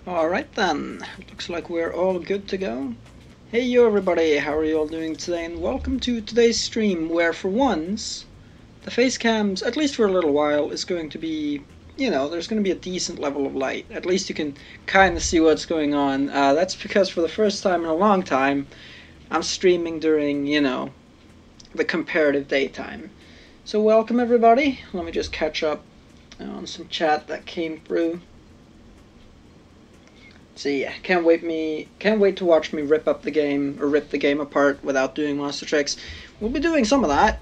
Alright then, looks like we're all good to go. Hey you everybody, how are you all doing today, and welcome to today's stream where for once the face cams, at least for a little while, is going to be, you know, there's going to be a decent level of light. At least you can kind of see what's going on. That's because for the first time in a long time I'm streaming during, you know, the comparative daytime. So welcome everybody. Let me just catch up on some chat that came through. So yeah, can't wait to watch me rip up the game, or rip the game apart without doing monster tricks. We'll be doing some of that.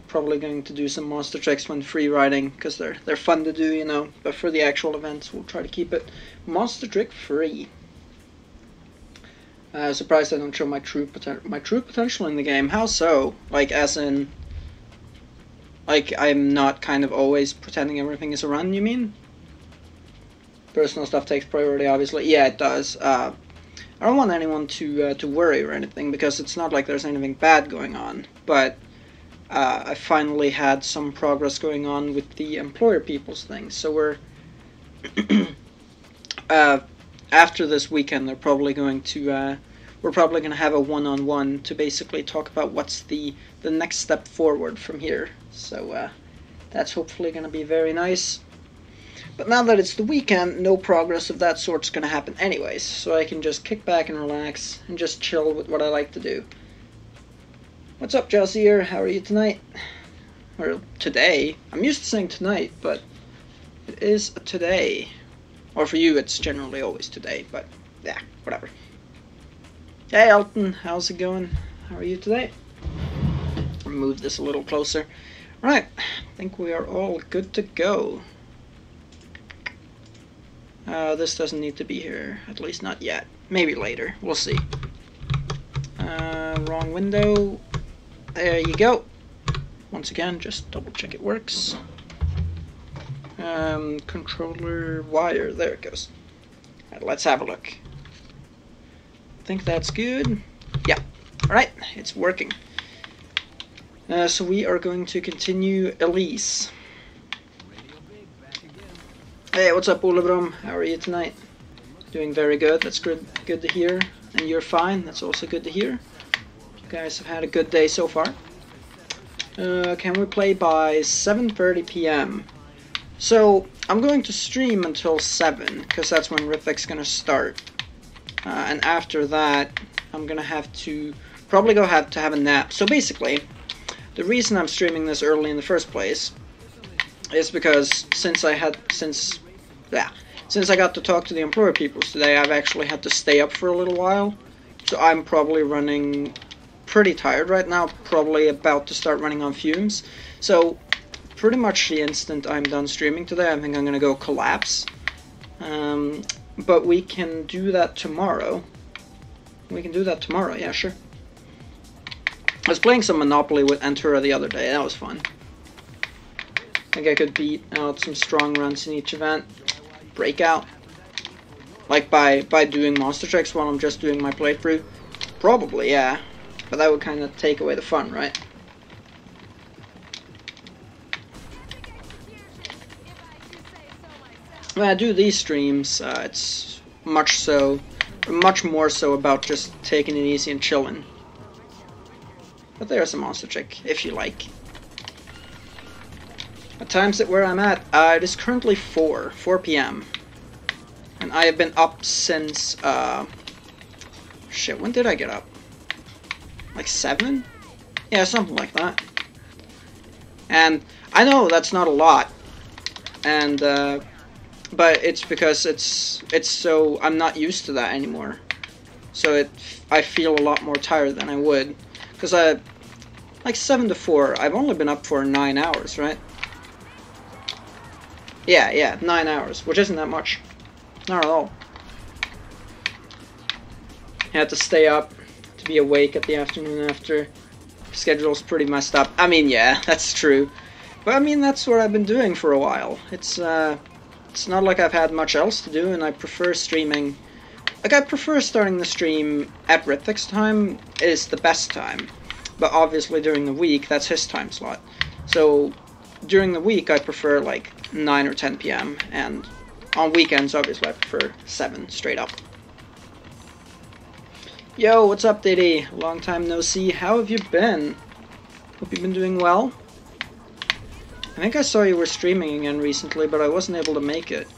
Probably going to do some monster tricks when free riding, because they're fun to do, you know. But for the actual events, we'll try to keep it monster trick free. Surprised I don't show my true potential in the game. How so? Like, as in, like, I'm not kind of always pretending everything is a run, you mean? Personal stuff takes priority, obviously. Yeah, it does. I don't want anyone to worry or anything, because it's not like there's anything bad going on. But I finally had some progress going on with the employer people's thing. So we're after this weekend, they're probably going to we're probably going to have a one-on-one to basically talk about what's the next step forward from here. So that's hopefully going to be very nice. But now that it's the weekend, no progress of that sort's going to happen anyways, so I can just kick back and relax and just chill with what I like to do. What's up, Josier? How are you tonight? Or today. I'm used to saying tonight, but it is today. Or for you, it's generally always today, but yeah, whatever. Hey, Elton, how's it going? How are you today? Move this a little closer. Right, I think we are all good to go. This doesn't need to be here, at least not yet. Maybe later, we'll see. Wrong window. There you go. Once again, just double check it works. Controller wire, there it goes. Right, let's have a look. I think that's good. Yeah, alright, it's working. So we are going to continue Elise. Hey, what's up, Olebrom? How are you tonight? Doing very good, that's good to hear. And you're fine, that's also good to hear. You guys have had a good day so far. Can we play by 7:30 p.m.? So, I'm going to stream until 7, because that's when Rithvik's going to start. And after that, I'm going to have to probably have a nap. So basically, the reason I'm streaming this early in the first place is because since I got to talk to the employer peoples today, I've actually had to stay up for a little while. So I'm probably running pretty tired right now, probably about to start running on fumes. So pretty much the instant I'm done streaming today, I think I'm going to go collapse. But we can do that tomorrow. Yeah, sure. I was playing some Monopoly with Antura the other day, that was fun. I think I could beat out some strong runs in each event. Breakout. Like by doing monster tricks while I'm just doing my playthrough. Probably, yeah. But that would kind of take away the fun, right? When I do these streams, it's much more so about just taking it easy and chilling. But there's a monster trick, if you like. What time is it where I'm at? It is currently 4 p.m. And I have been up since, shit, when did I get up? Like 7? Yeah, something like that. And I know that's not a lot. And, but it's because it's so, I'm not used to that anymore. So I feel a lot more tired than I would. Because like 7 to 4, I've only been up for 9 hours, right? Yeah, 9 hours, which isn't that much. Not at all. I had to stay up to be awake at the afternoon after. Schedule's pretty messed up. I mean, yeah, that's true. But I mean, that's what I've been doing for a while. It's not like I've had much else to do, and I prefer streaming. Like, I prefer starting the stream at Rithvik's time is the best time. But obviously during the week, that's his time slot. So during the week, I prefer like 9 or 10 p.m. and on weekends, obviously, I prefer 7 straight up. Yo, what's up, Diddy? Long time no see. How have you been? Hope you've been doing well. I think I saw you were streaming again recently, but I wasn't able to make it.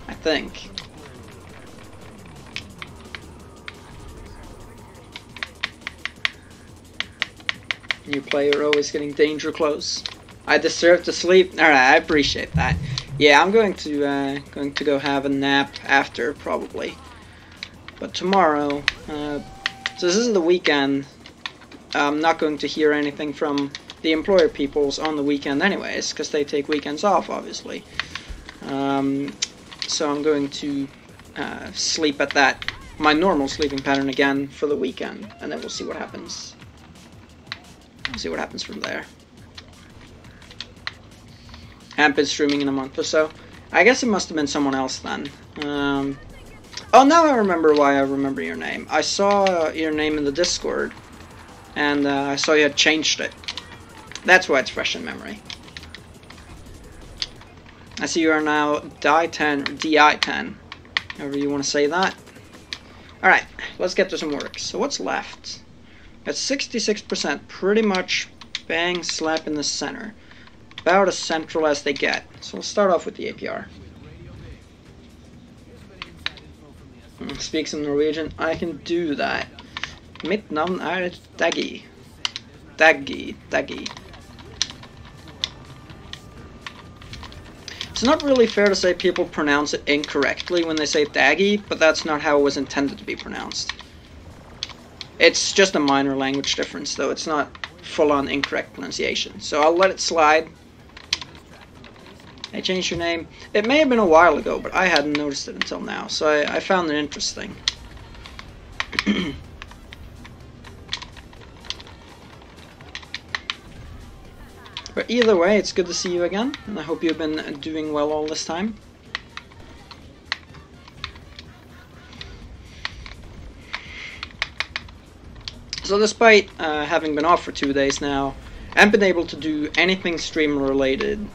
I think. New player always getting danger close. I deserve to sleep. Alright, I appreciate that. Yeah, I'm going to go have a nap after, probably. But tomorrow, so this is the weekend. I'm not going to hear anything from the employer peoples on the weekend anyways, because they take weekends off, obviously. So I'm going to sleep at that my normal sleeping pattern again for the weekend, and then we'll see what happens. We'll see what happens from there. Haven't been streaming in a month or so. I guess it must have been someone else then. Oh, now I remember why I remember your name. I saw your name in the Discord, and I saw you had changed it. That's why it's fresh in memory. I see you are now DI10, or DI10, however you want to say that. Alright, let's get to some work. So what's left? At 66%, pretty much bang slap in the center. About as central as they get. So we'll start off with the APR. Speak some Norwegian. I can do that. Mitt navn Daggy. Daggy. It's not really fair to say people pronounce it incorrectly when they say Daggy, but that's not how it was intended to be pronounced. It's just a minor language difference, though. It's not full-on incorrect pronunciation. So I'll let it slide. I changed your name. It may have been a while ago, but I hadn't noticed it until now, so I found it interesting. But either way, it's good to see you again, and I hope you've been doing well all this time. So despite having been off for 2 days now, I haven't been able to do anything stream related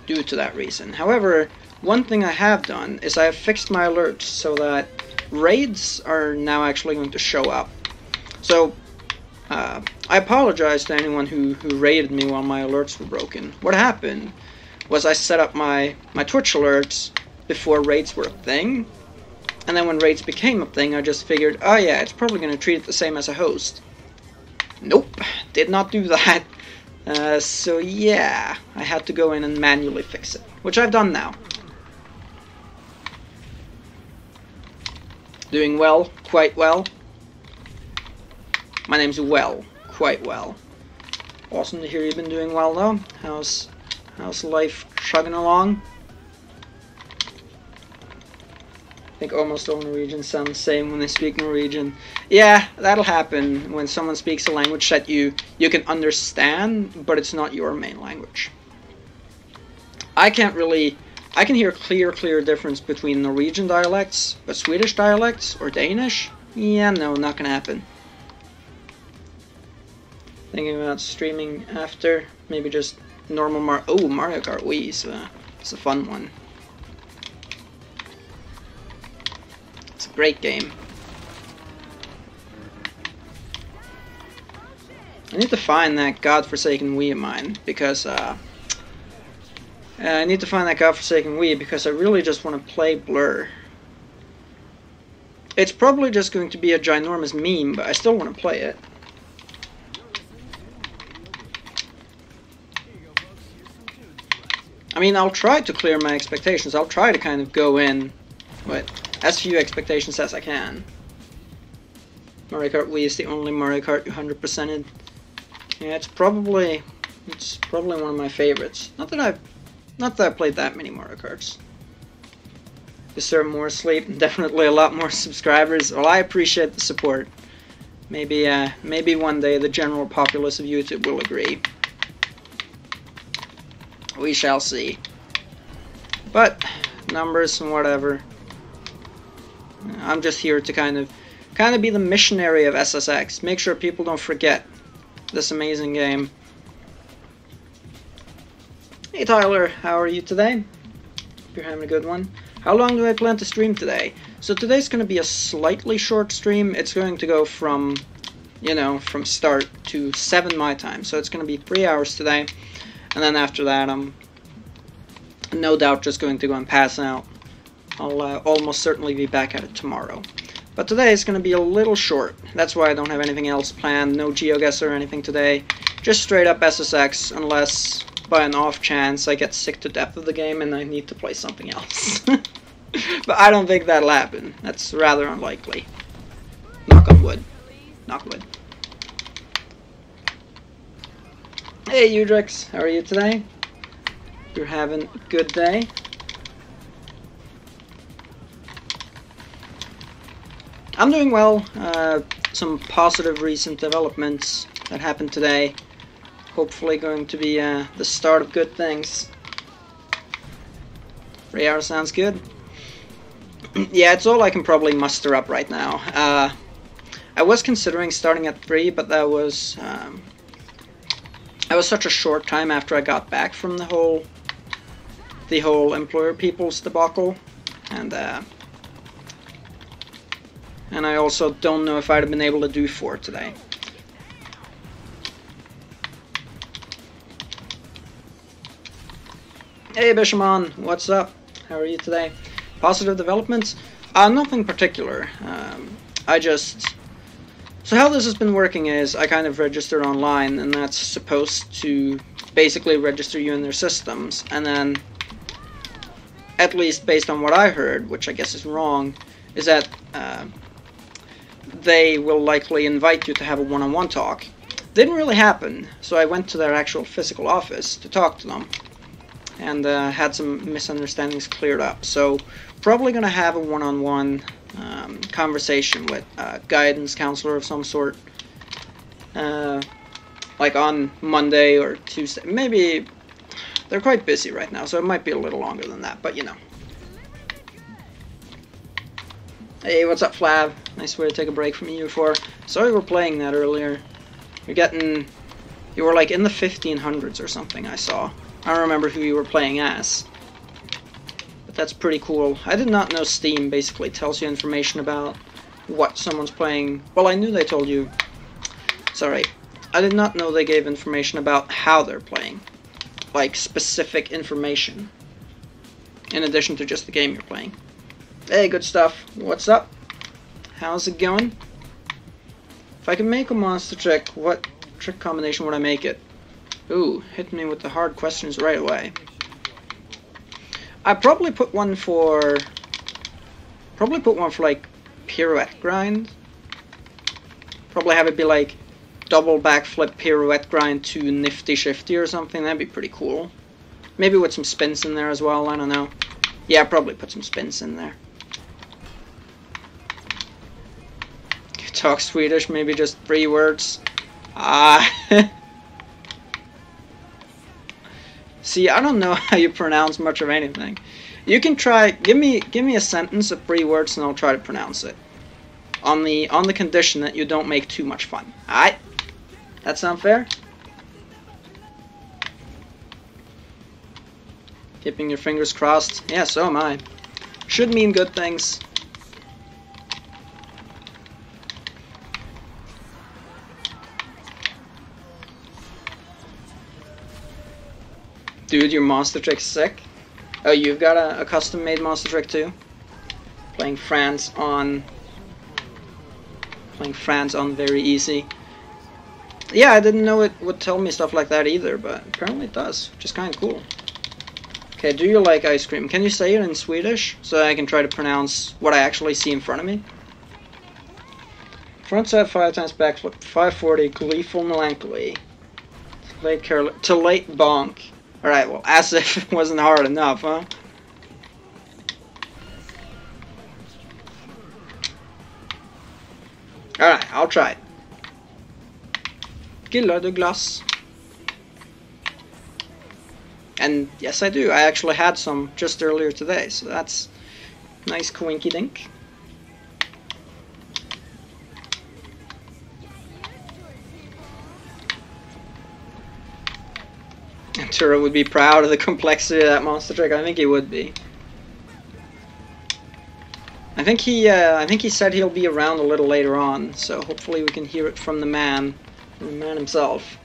due to that reason. However, one thing I have done is I have fixed my alerts so that raids are now actually going to show up. So I apologize to anyone who raided me while my alerts were broken. What happened was I set up my Twitch alerts before raids were a thing, and then when raids became a thing, I just figured, oh yeah, it's probably going to treat it the same as a host. Nope, did not do that. So yeah, I had to go in and manually fix it, which I've done now. Doing well, quite well. My name's Well, quite well. Awesome to hear you've been doing well though. How's life chugging along? I think almost all Norwegians sound the same when they speak Norwegian. Yeah, that'll happen when someone speaks a language that you can understand, but it's not your main language. I can hear clear difference between Norwegian dialects, but Swedish dialects or Danish? Yeah, no, not gonna happen. Thinking about streaming after, maybe just normal Mario Kart Wii, it's a fun one. It's a great game. I need to find that godforsaken Wii of mine, because I need to find that godforsaken Wii because I really just want to play Blur. It's probably just going to be a ginormous meme, but I still want to play it. I mean, I'll try to clear my expectations. I'll try to kind of go in with as few expectations as I can. Mario Kart Wii is the only Mario Kart you 100%ed. Yeah, it's probably one of my favorites. Not that I've played that many Mario Karts. Deserve more sleep, definitely a lot more subscribers. Well, I appreciate the support. Maybe one day the general populace of YouTube will agree. We shall see. But numbers and whatever. I'm just here to kind of be the missionary of SSX. Make sure people don't forget this amazing game. Hey Tyler, how are you today? Hope you're having a good one. How long do I plan to stream today? So today's going to be a slightly short stream. It's going to go from, from start to 7 my time. So it's going to be 3 hours today. And then after that, I'm no doubt just going to go and pass out. I'll almost certainly be back at it tomorrow. But today is going to be a little short. That's why I don't have anything else planned. No GeoGuessr or anything today. Just straight up SSX, unless by an off chance I get sick to death of the game and I need to play something else. But I don't think that'll happen. That's rather unlikely. Knock on wood. Knock wood. Hey Udrix, how are you today? You're having a good day. I'm doing well. Some positive recent developments that happened today. Hopefully going to be the start of good things. 3 hours sounds good. Yeah, it's all I can probably muster up right now. I was considering starting at 3, but that was such a short time after I got back from the whole employer people's debacle, and I also don't know if I'd have been able to do 4 today. Hey Bishamon, what's up? How are you today? Positive developments? Nothing particular. So how this has been working is I kind of registered online, and that's supposed to basically register you in their systems, and then, at least based on what I heard, which I guess is wrong, is that they will likely invite you to have a one-on-one talk. Didn't really happen, so I went to their actual physical office to talk to them, and had some misunderstandings cleared up. So probably going to have a one-on-one conversation with a guidance counselor of some sort, like on Monday or Tuesday. Maybe they're quite busy right now, so it might be a little longer than that, but you know. Hey, what's up, Flav? Nice way to take a break from EU4. Sorry we're playing that earlier. You were like in the 1500s or something, I saw. I don't remember who you were playing as. But that's pretty cool. I did not know Steam basically tells you information about what someone's playing. Well, I knew they told you. Sorry. I did not know they gave information about how they're playing. Like, specific information. In addition to just the game you're playing. Hey, good stuff. What's up? How's it going? If I could make a monster trick, what trick combination would I make it? Ooh, hit me with the hard questions right away. I'd probably put one for like pirouette grind. Probably have it be like double backflip pirouette grind to nifty shifty or something. That'd be pretty cool. Maybe with some spins in there as well, I don't know. Yeah, probably put some spins in there. You talk Swedish, maybe just 3 words. See, I don't know how you pronounce much of anything. You can try. Give me a sentence of 3 words, and I'll try to pronounce it. On the condition that you don't make too much fun. Alright? That sound fair? Keeping your fingers crossed. Yeah, so am I. Should mean good things. Dude, your monster trick's sick. Oh, you've got a custom-made monster trick too? Playing France on very easy. Yeah, I didn't know it would tell me stuff like that either, but apparently it does, which is kind of cool. Okay, do you like ice cream? Can you say it in Swedish so I can try to pronounce what I actually see in front of me? Frontside 5 times backflip, 540, gleeful melancholy. To late bonk. Alright, well, as if it wasn't hard enough, huh? Alright, I'll try it. Gillar du glass? And yes, I do. I actually had some just earlier today, so that's nice coinky dink. Tura would be proud of the complexity of that monster trick. I think he would be. I think he said he'll be around a little later on, so hopefully we can hear it from the man himself.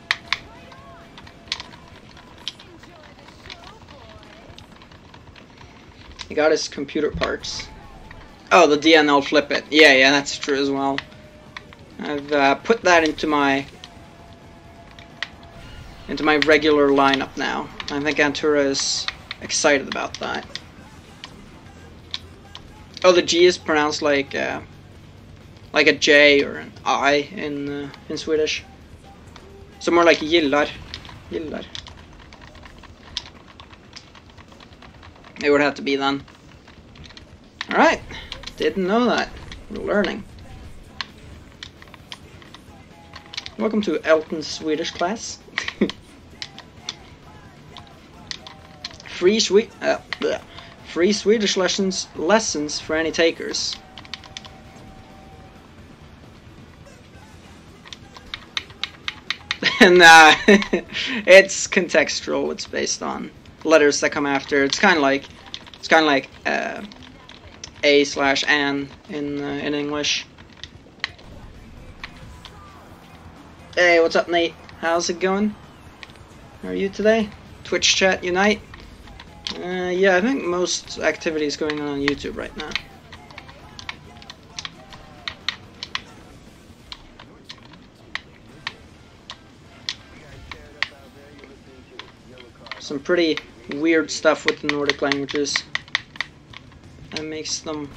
He got his computer parts. Oh, the DNL flip it. Yeah, that's true as well. I've put that into my regular lineup now. I think Antura is excited about that. Oh, the G is pronounced like a J or an I in Swedish. So more like gillar. Gillar. It would have to be then. Alright. Didn't know that. We're learning. Welcome to Elton's Swedish class. Free Swedish lessons for any takers. And it's contextual. It's based on letters that come after. It's kind of like a/an in English. Hey, what's up, Nate? How's it going? How are you today? Twitch chat unite. Yeah, I think most activity is going on YouTube right now. Some pretty weird stuff with the Nordic languages. That makes them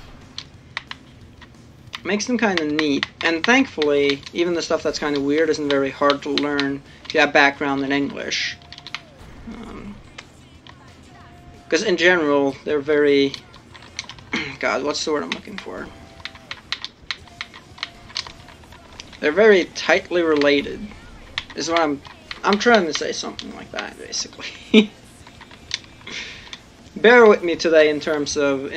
kind of neat. And thankfully, even the stuff that's kind of weird isn't very hard to learn if you have background in English. Because in general, they're very... God, what's the word I'm looking for? They're very tightly related. Is what I'm trying to say, something like that, basically. Bear with me today in terms of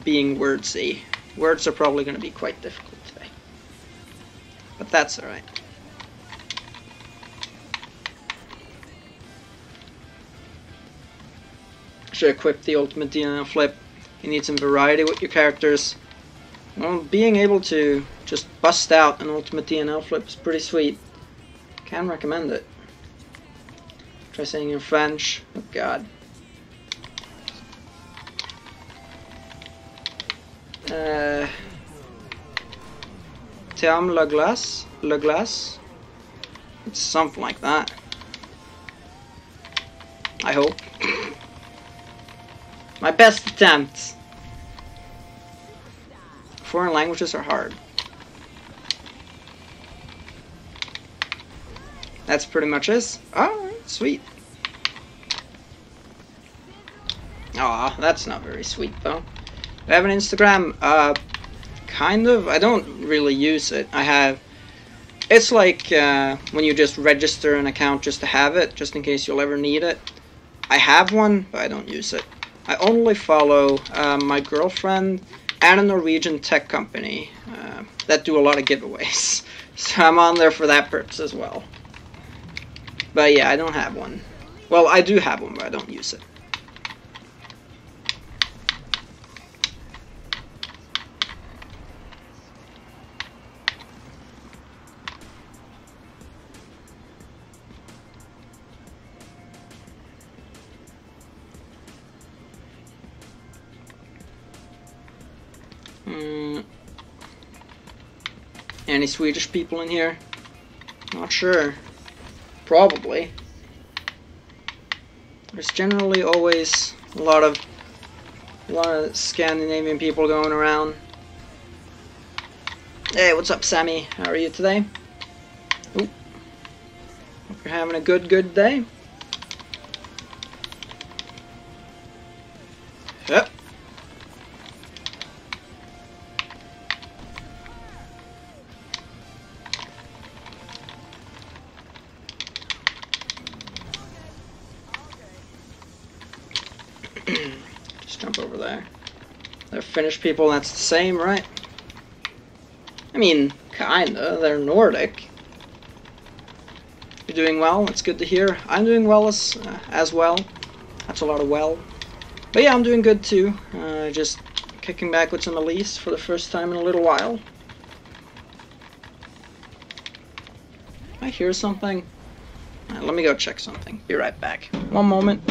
being wordsy. Words are probably going to be quite difficult today, but that's all right. Should equip the ultimate DNA flip. You need some variety with your characters. Well, being able to just bust out an ultimate DNL flip is pretty sweet. Can recommend it. Try saying in French. Oh God. T'aimes la glace? La glace? It's something like that. I hope. My best attempt. Foreign languages are hard. That's pretty much it. Alright, sweet. Aw, that's not very sweet though. I have an Instagram, kind of. I don't really use it. It's like when you just register an account just to have it, just in case you'll ever need it. I have one, but I don't use it. I only follow my girlfriend and a Norwegian tech company that do a lot of giveaways. So I'm on there for that purpose as well. But yeah, I don't have one. Well, I do have one, but I don't use it. Any Swedish people in here? Not sure. Probably. There's generally always a lot of Scandinavian people going around. Hey, what's up, Sammy? How are you today? Ooh. Hope you're having a good day. Yep. Just jump over there. They're Finnish people, that's the same, right? I mean, kinda. They're Nordic. You're doing well, that's good to hear. I'm doing well as well. That's a lot of well. But yeah, I'm doing good too. Just kicking back with some Elise for the first time in a little while. I hear something. Let me go check something. Be right back. One moment.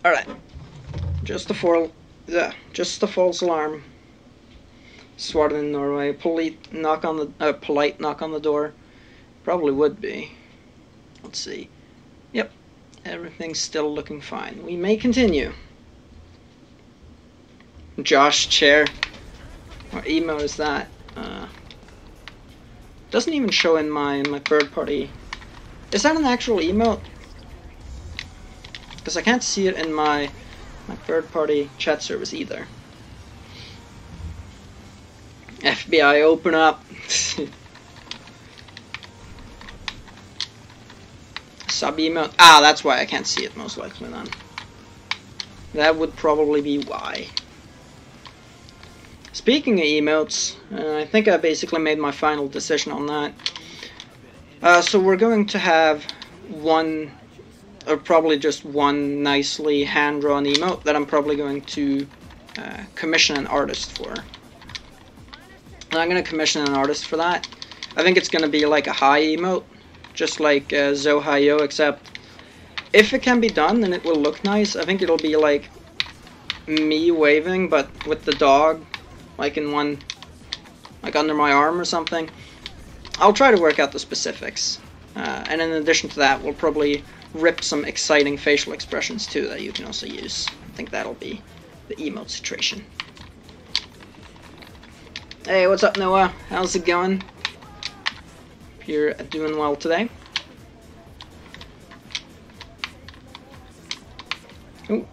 Alright. Just a false alarm. Swatted in Norway. Polite knock on the door. Probably would be. Let's see. Yep. Everything's still looking fine. We may continue. Josh Chair. What email is that? Doesn't even show in my third party. Is that an actual emote? Because I can't see it in my third party chat service either. FBI, open up. Sub emote. Ah, that's why I can't see it, most likely then. That would probably be why. Speaking of emotes, I think I basically made my final decision on that. So we're going to have one, or probably just one nicely hand-drawn emote that I'm probably going to commission an artist for. And I'm going to commission an artist for that. I think it's going to be like a high emote, just like Zohayo, except if it can be done, then it will look nice. I think it'll be like me waving, but with the dog, like in one, like under my arm or something. I'll try to work out the specifics. And in addition to that, we'll probably rip some exciting facial expressions too that you can also use. I think that'll be the emote situation. Hey, what's up, Noah? How's it going? Hope you're doing well today. Ooh.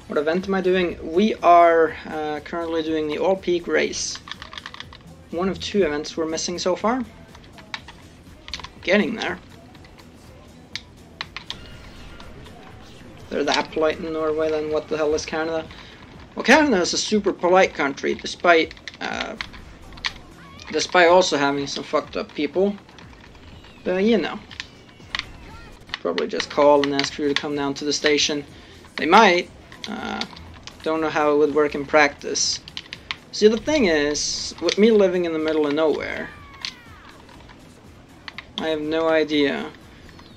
What event am I doing? We are currently doing the all-peak race. One of two events we're missing so far. Getting there. They're that polite in Norway, then what the hell is Canada? Well, Canada is a super polite country, despite also having some fucked up people. But you know, probably just call and ask for you to come down to the station. They might. Don't know how it would work in practice. See, the thing is, with me living in the middle of nowhere, I have no idea.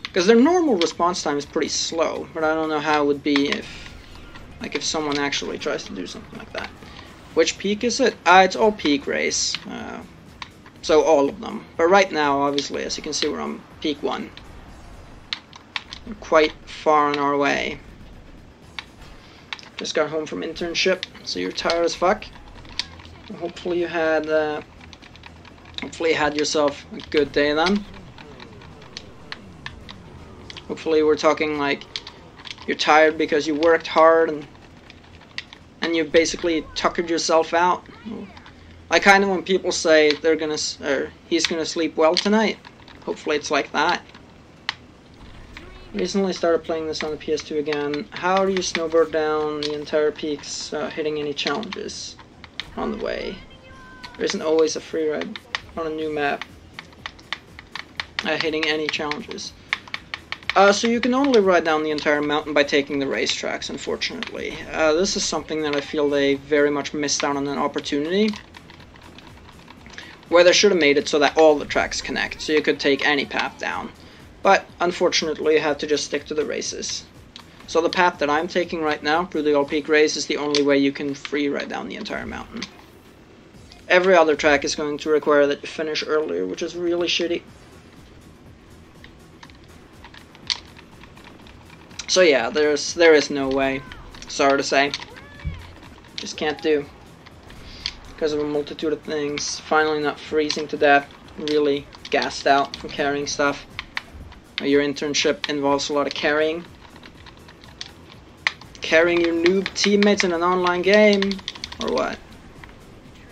Because their normal response time is pretty slow, but I don't know how it would be if someone actually tries to do something like that. Which peak is it? It's all peak race. So all of them. But right now, obviously, as you can see, we're on peak 1. We're quite far on our way. Just got home from internship, so you're tired as fuck. Hopefully you had yourself a good day then. Hopefully we're talking like you're tired because you worked hard and you basically tuckered yourself out. I kind of when people say he's gonna sleep well tonight. Hopefully it's like that. Recently started playing this on the PS2 again. How do you snowboard down the entire peaks hitting any challenges on the way? There isn't always a free ride on a new map hitting any challenges. So you can only ride down the entire mountain by taking the racetracks, unfortunately. This is something that I feel they very much missed out on an opportunity, where they should have made it so that all the tracks connect, so you could take any path down. But unfortunately you have to just stick to the races. So the path that I'm taking right now through the all-peak race is the only way you can free ride down the entire mountain. Every other track is going to require that you finish earlier, which is really shitty. So yeah, there is no way. Sorry to say. Just can't do. Because of a multitude of things. Finally not freezing to death. Really gassed out from carrying stuff. Your internship involves a lot of carrying. Carrying your noob teammates in an online game? Or what?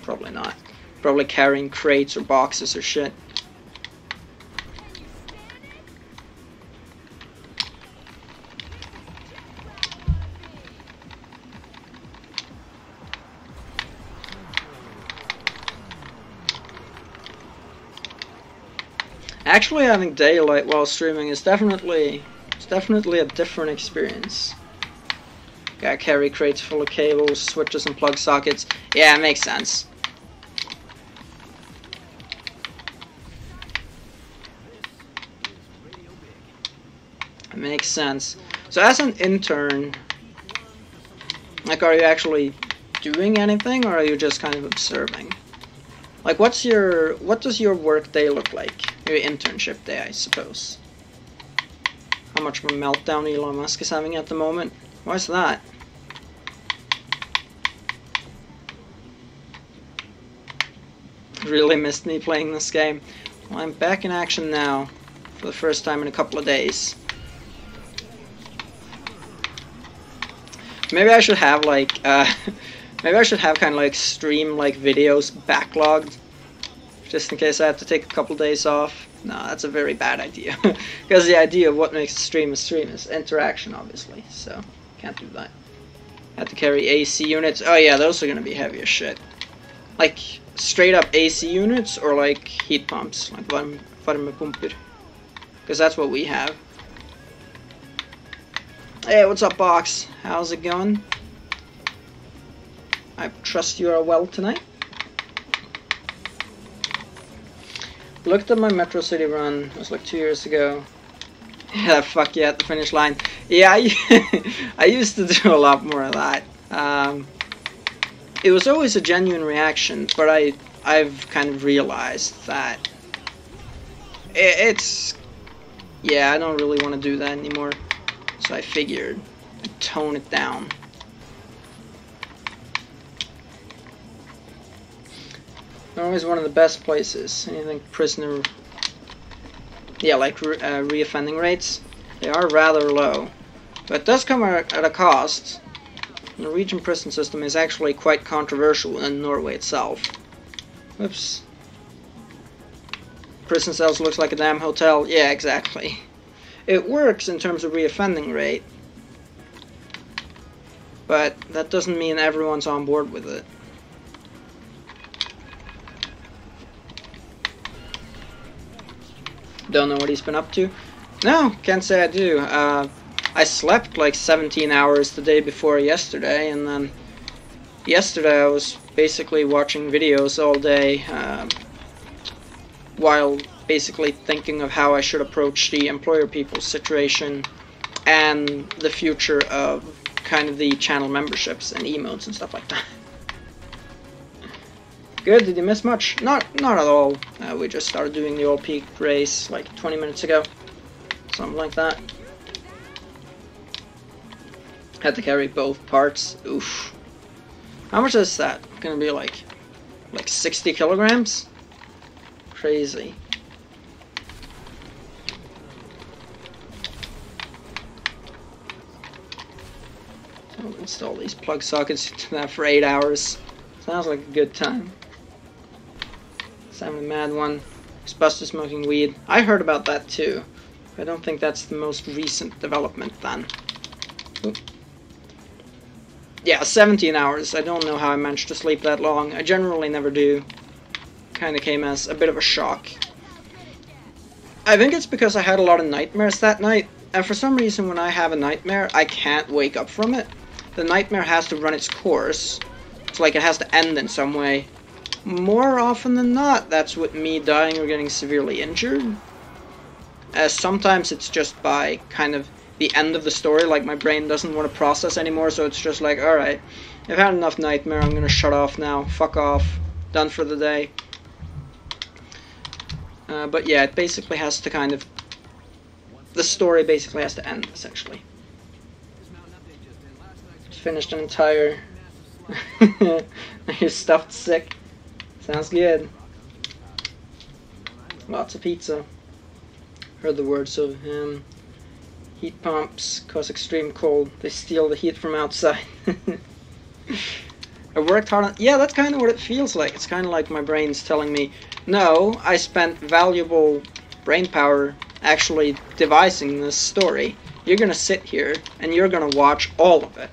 Probably not. Probably carrying crates or boxes or shit. Actually, having daylight while streaming is definitely a different experience. Gotta carry crates full of cables, switches, and plug sockets. Yeah, it makes sense. It makes sense. So as an intern, Like, are you actually doing anything, or are you just kind of observing? Like, what does your work day look like? Your internship day, I suppose. How much of a meltdown Elon Musk is having at the moment? Why is that? Really missed me playing this game. Well, I'm back in action now for the first time in a couple of days. Maybe I should have like maybe I should have kind of like stream like videos backlogged just in case I have to take a couple of days off. No, that's a very bad idea. Because the idea of what makes a stream is interaction, obviously. So can't do that. Have to carry AC units. Oh yeah, those are gonna be heavy as shit. Like straight up AC units or like heat pumps, like varmepumper. Because that's what we have. Hey, what's up, Box? How's it going? I trust you are well tonight. Looked at my Metro City run. It was like 2 years ago. Yeah, fuck yeah, at the finish line. Yeah, I used to do a lot more of that. It was always a genuine reaction, but I've kind of realized that it's... Yeah, I don't really want to do that anymore. So I figured I'd tone it down. They're always one of the best places. Anything prisoner... Yeah, like reoffending rates. They are rather low. But it does come at a cost. The Norwegian prison system is actually quite controversial in Norway itself. Whoops. Prison cells looks like a damn hotel. Yeah, exactly. It works in terms of reoffending rate, but that doesn't mean everyone's on board with it. Don't know what he's been up to? No, can't say I do. I slept like 17 hours the day before yesterday, and then yesterday I was basically watching videos all day while basically thinking of how I should approach the employer people situation and the future of kind of the channel memberships and emotes and stuff like that. Good, did you miss much? Not at all. We just started doing the all peak race like 20 minutes ago. Something like that. Had to carry both parts. Oof. How much is that? Gonna be like 60 kilograms? Crazy. I'll install these plug sockets into that for 8 hours. Sounds like a good time. Sam the Mad One. He's busted smoking weed. I heard about that too. I don't think that's the most recent development then. Oop. Yeah, 17 hours. I don't know how I managed to sleep that long. I generally never do. Kinda came as a bit of a shock. I think it's because I had a lot of nightmares that night, and for some reason when I have a nightmare, I can't wake up from it. The nightmare has to run its course. It's like it has to end in some way. More often than not, that's with me dying or getting severely injured. Sometimes it's just by kind of the end of the story, like my brain doesn't want to process anymore, so it's just like, alright, I've had enough nightmare, I'm gonna shut off now, fuck off, done for the day. But yeah, it basically has to kind of... The story basically has to end, essentially. Just finished an entire... You're stuffed sick. Sounds good. Lots of pizza. Heard the words of him. Heat pumps cause extreme cold. They steal the heat from outside. I worked hard on... Yeah, that's kind of what it feels like. It's kind of like my brain's telling me, no, I spent valuable brain power actually devising this story. You're gonna sit here and you're gonna watch all of it.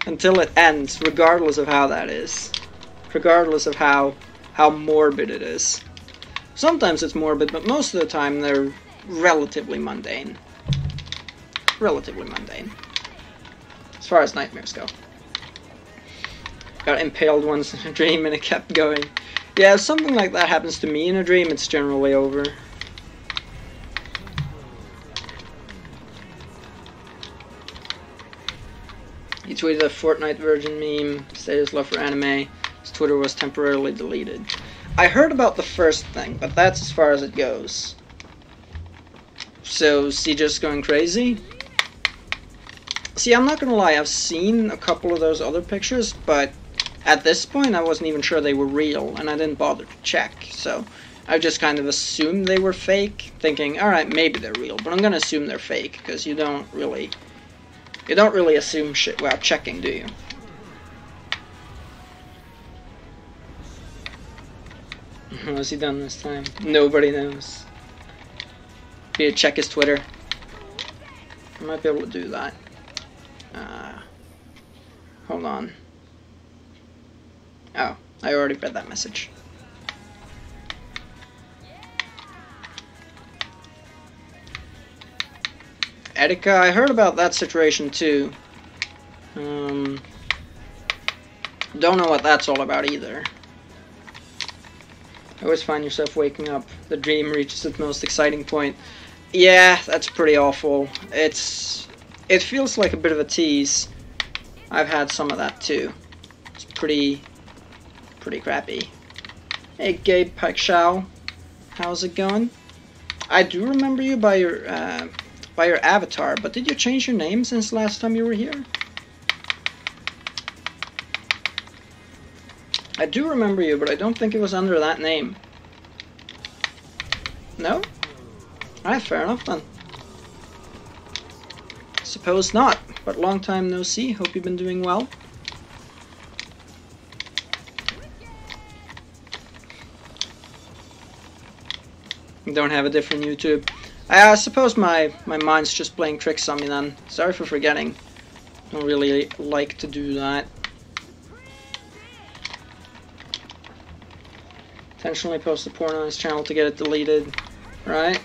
Until it ends, regardless of how that is. Regardless of how morbid it is. Sometimes it's morbid, but most of the time they're relatively mundane. Relatively mundane. As far as nightmares go. Got impaled once in a dream and it kept going. Yeah, if something like that happens to me in a dream, it's generally over. He tweeted a Fortnite virgin meme, stated his love for anime. His Twitter was temporarily deleted. I heard about the first thing, but that's as far as it goes. So, is he just going crazy? See, I'm not gonna lie, I've seen a couple of those other pictures, but at this point I wasn't even sure they were real, and I didn't bother to check, so I just kind of assumed they were fake, thinking, alright, maybe they're real, but I'm gonna assume they're fake, because you don't really assume shit without checking, do you? What has he done this time? Nobody knows. Maybe check his Twitter. I might be able to do that. Hold on. Oh, I already read that message. Etika, I heard about that situation too. Don't know what that's all about either. I always find yourself waking up. The dream reaches its most exciting point. Yeah, that's pretty awful. It feels like a bit of a tease. I've had some of that too. It's pretty crappy. Hey Gabe Pakshaw, how's it going? I do remember you by your avatar, but did you change your name since last time you were here? I do remember you, but I don't think it was under that name. No? Alright, fair enough then. Suppose not, but long time no see. Hope you've been doing well. Don't have a different YouTube. I suppose my mind's just playing tricks on me then. Sorry for forgetting. Don't really like to do that. Intentionally post the porn on his channel to get it deleted. Right?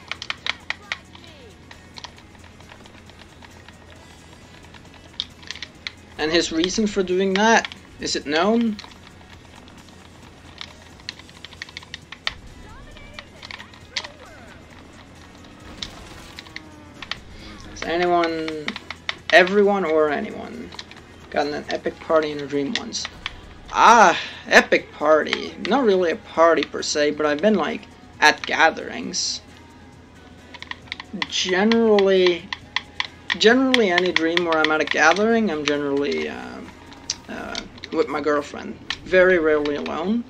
And his reason for doing that, is it known? Has anyone, everyone or anyone, gotten an epic party in a dream once? Ah, epic party. Not really a party per se, but I've been like at gatherings. Generally any dream where I'm at a gathering, I'm generally with my girlfriend. Very rarely alone.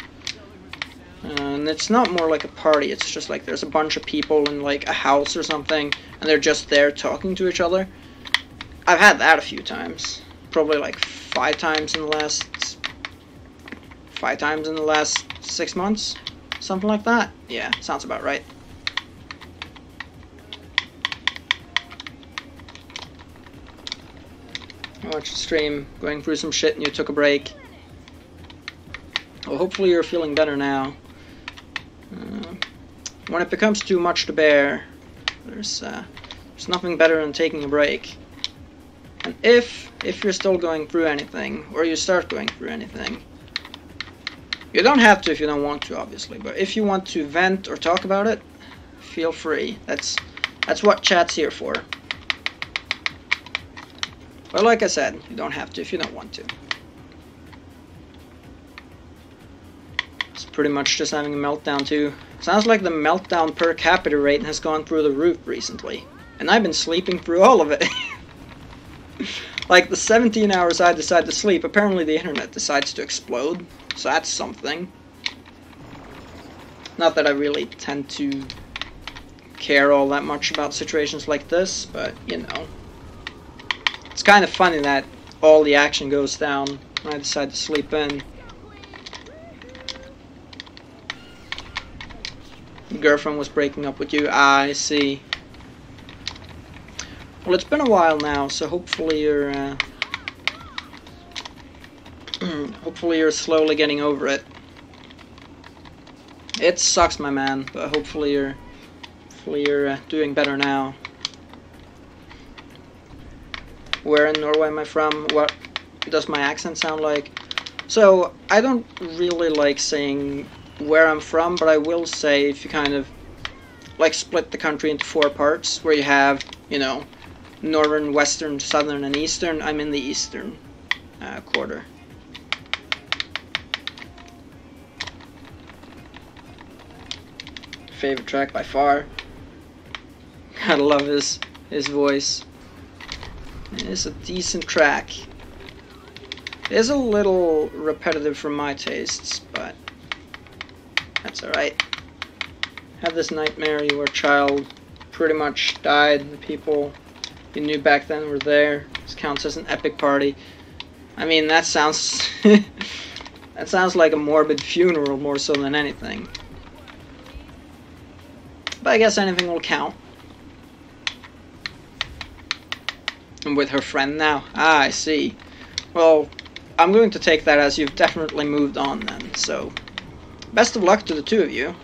And it's not more like a party, it's just like there's a bunch of people in like a house or something, and they're just there talking to each other. I've had that a few times. Probably like 5 times in the last 6 months. Something like that. Yeah, sounds about right. I watched the stream, going through some shit, and you took a break. Well, hopefully you're feeling better now. When it becomes too much to bear, there's nothing better than taking a break. And if you're still going through anything, or you start going through anything, you don't have to if you don't want to, obviously, but if you want to vent or talk about it, feel free. That's what chat's here for. But like I said, you don't have to if you don't want to. It's pretty much just having a meltdown too. Sounds like the meltdown per capita rate has gone through the roof recently. And I've been sleeping through all of it. Like the 17 hours I decide to sleep, apparently the internet decides to explode. So that's something. Not that I really tend to care all that much about situations like this, but you know. It's kind of funny that all the action goes down when I decide to sleep in. Your girlfriend was breaking up with you. Ah, I see. Well, it's been a while now, so hopefully you're hopefully you're slowly getting over it. It sucks, my man, but hopefully you're doing better now. Where in Norway am I from? What does my accent sound like? So, I don't really like saying where I'm from, but I will say if you kind of like split the country into 4 parts, where you have, you know, northern, western, southern, and eastern, I'm in the eastern. quarter. Favorite track by far. Gotta love his voice. It's a decent track. It is a little repetitive for my tastes, but that's alright. Had this nightmare, you were a child, pretty much died, the people you knew back then were there. This counts as an epic party. I mean, that sounds that sounds like a morbid funeral more so than anything. But I guess anything will count. And with her friend now. Ah, I see. Well, I'm going to take that as you've definitely moved on then, so best of luck to the two of you.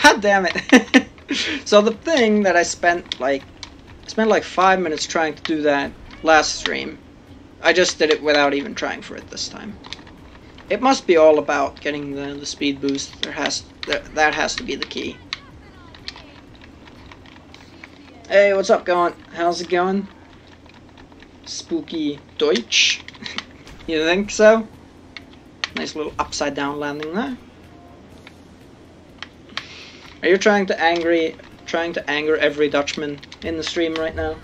God damn it. So the thing that I spent like 5 minutes trying to do that last stream, I just did it without even trying for it this time. It must be all about getting the speed boost. That has to be the key. Hey, what's up, going? How's it going? Spooky Deutsch? You think so? Nice little upside down landing there. Are you trying to anger every Dutchman in the stream right now?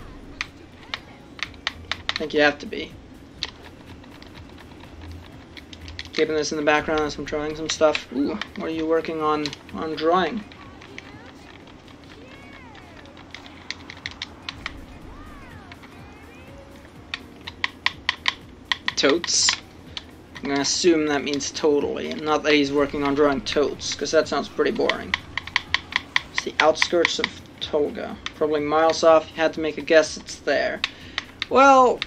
I think you have to be. Keeping this in the background as I'm drawing some stuff. Ooh, what are you working on drawing? Totes. I'm gonna assume that means totally, and not that he's working on drawing totes, because that sounds pretty boring. It's the outskirts of Tolga. Probably miles off. You had to make a guess. It's there. Well,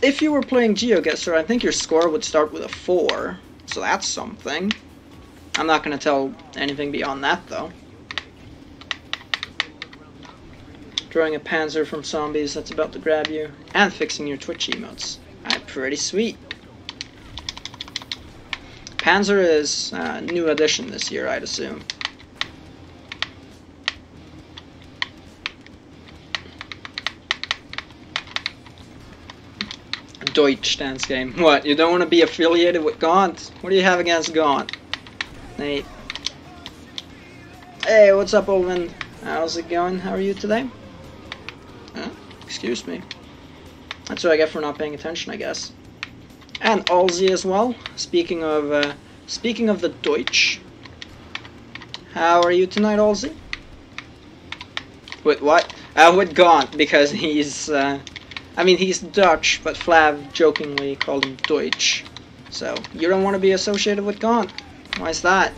if you were playing GeoGuessr, I think your score would start with a 4, so that's something. I'm not gonna tell anything beyond that, though. Drawing a panzer from zombies that's about to grab you, and fixing your Twitch emotes. Pretty sweet. Panzer is a new addition this year, I'd assume. Deutsch dance game. What? You don't want to be affiliated with Gaunt? What do you have against Gaunt? Nate. Hey, what's up, Olvin? How's it going? How are you today? Excuse me. That's what I get for not paying attention, I guess. And Alzi as well. Speaking of the Deutsch, how are you tonight, Alzi? With what? With Gaunt, because he's, I mean, he's Dutch, but Flav jokingly called him Deutsch. So you don't want to be associated with Gaunt. Why is that?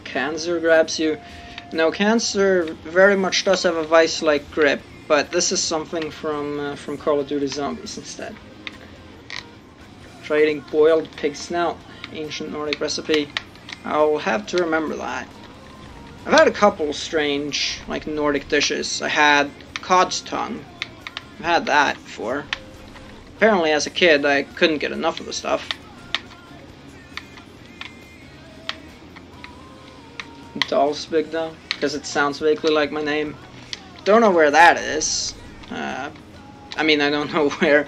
Cancer grabs you. No, Cancer very much does have a vice-like grip, but this is something from Call of Duty Zombies instead. Try eating boiled pig snout, ancient Nordic recipe. I'll have to remember that. I've had a couple strange, like, Nordic dishes. I had cod's tongue. I've had that before. Apparently, as a kid, I couldn't get enough of the stuff. Dalsbygd, though, because it sounds vaguely like my name. Don't know where that is. I mean, I don't know where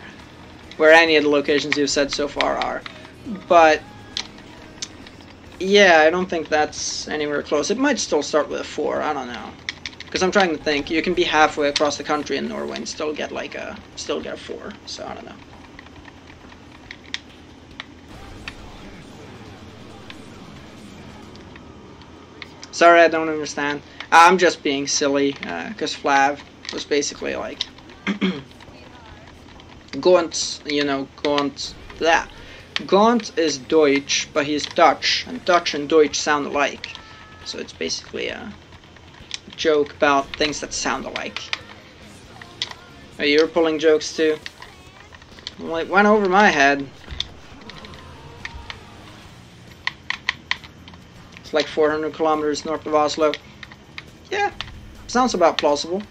any of the locations you've said so far are. But yeah, I don't think that's anywhere close. It might still start with a 4. I don't know, because I'm trying to think. You can be halfway across the country in Norway and still get like a 4. So I don't know. Sorry, I don't understand. I'm just being silly, because Flav was basically like, Gaunt, you know, Gaunt, blah. Gaunt is Deutsch, but he's Dutch, and Dutch and Deutsch sound alike. So it's basically a joke about things that sound alike. Oh, you're pulling jokes too? Well, it went over my head. Like 400 kilometers north of Oslo. Yeah, sounds about plausible.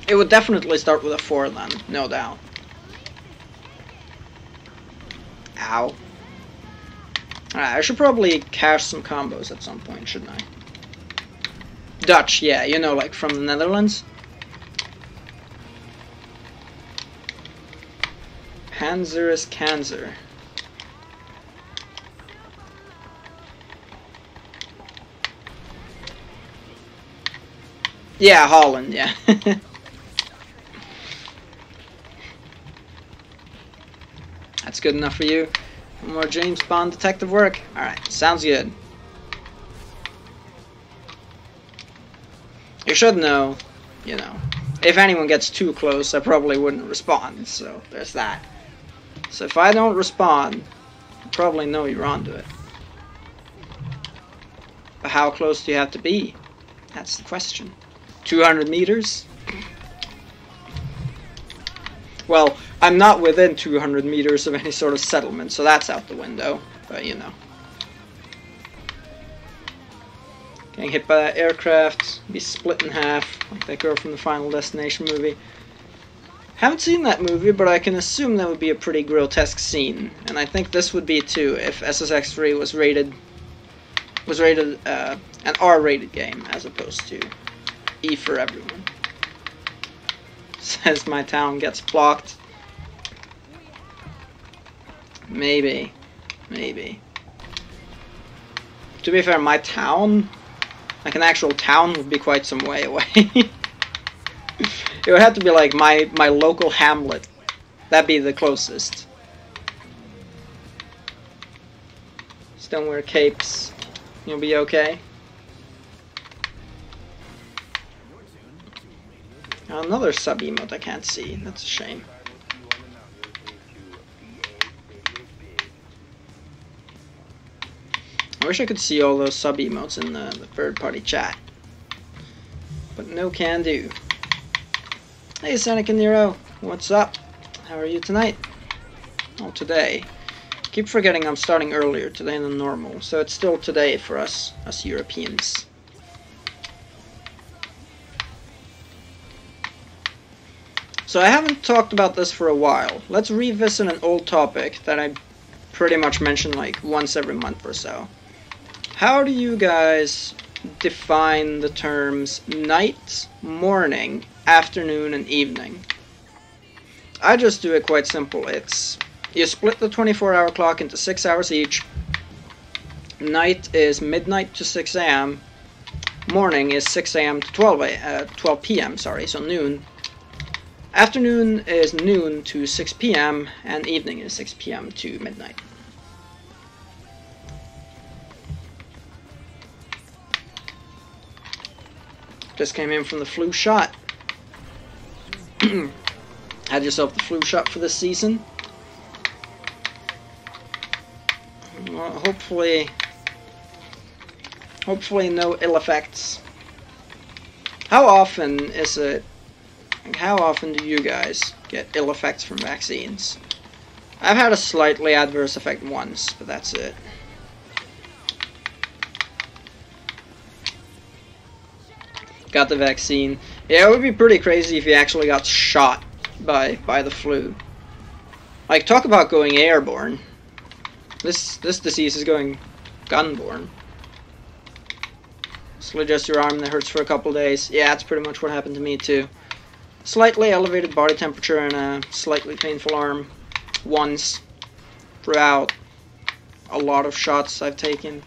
It would definitely start with a 4 then, no doubt. Ow. Alright, I should probably cash some combos at some point, shouldn't I? Dutch, yeah, you know, like from the Netherlands. Panzer is Kanzer. Yeah, Holland, yeah. That's good enough for you. More James Bond detective work? Alright, sounds good. You should know, you know, if anyone gets too close, I probably wouldn't respond, so there's that. So if I don't respond, you probably know you're onto it. But how close do you have to be? That's the question. 200 meters? Well, I'm not within 200 meters of any sort of settlement, so that's out the window, but you know. Getting hit by that aircraft, be split in half, like that girl from the Final Destination movie. Haven't seen that movie, but I can assume that would be a pretty grotesque scene, and I think this would be too if SSX 3 was rated an R-rated game as opposed to E for everyone. Says my town gets blocked. Maybe. To be fair, my town, like an actual town, would be quite some way away. It would have to be like my local hamlet. That'd be the closest. Just don't wear capes. You'll be okay. Another sub emote I can't see. That's a shame. I wish I could see all those sub emotes in the third party chat. But no can do. Hey Sonic and Nero, what's up? How are you tonight? Oh, today. Keep forgetting I'm starting earlier today than normal, so it's still today for us Europeans. So I haven't talked about this for a while. Let's revisit an old topic that I pretty much mention like once every month or so. How do you guys define the terms night, morning, afternoon, and evening? I just do it quite simple. It's you split the 24-hour clock into 6 hours each. Night is midnight to 6 a.m. Morning is 6 a.m. to 12 p.m. Sorry, so noon. Afternoon is noon to 6 p.m. and evening is 6 p.m. to midnight. Just came in from the flu shot. Had yourself the flu shot for this season. Well, hopefully no ill effects. How often is it? How often do you guys get ill effects from vaccines? I've had a slightly adverse effect once, but that's it. Got the vaccine. Yeah, it would be pretty crazy if you actually got shot by the flu. Like, talk about going airborne. This disease is going gunborne. It's just your arm that hurts for a couple days. Yeah, that's pretty much what happened to me too. Slightly elevated body temperature and a slightly painful arm once throughout a lot of shots I've taken.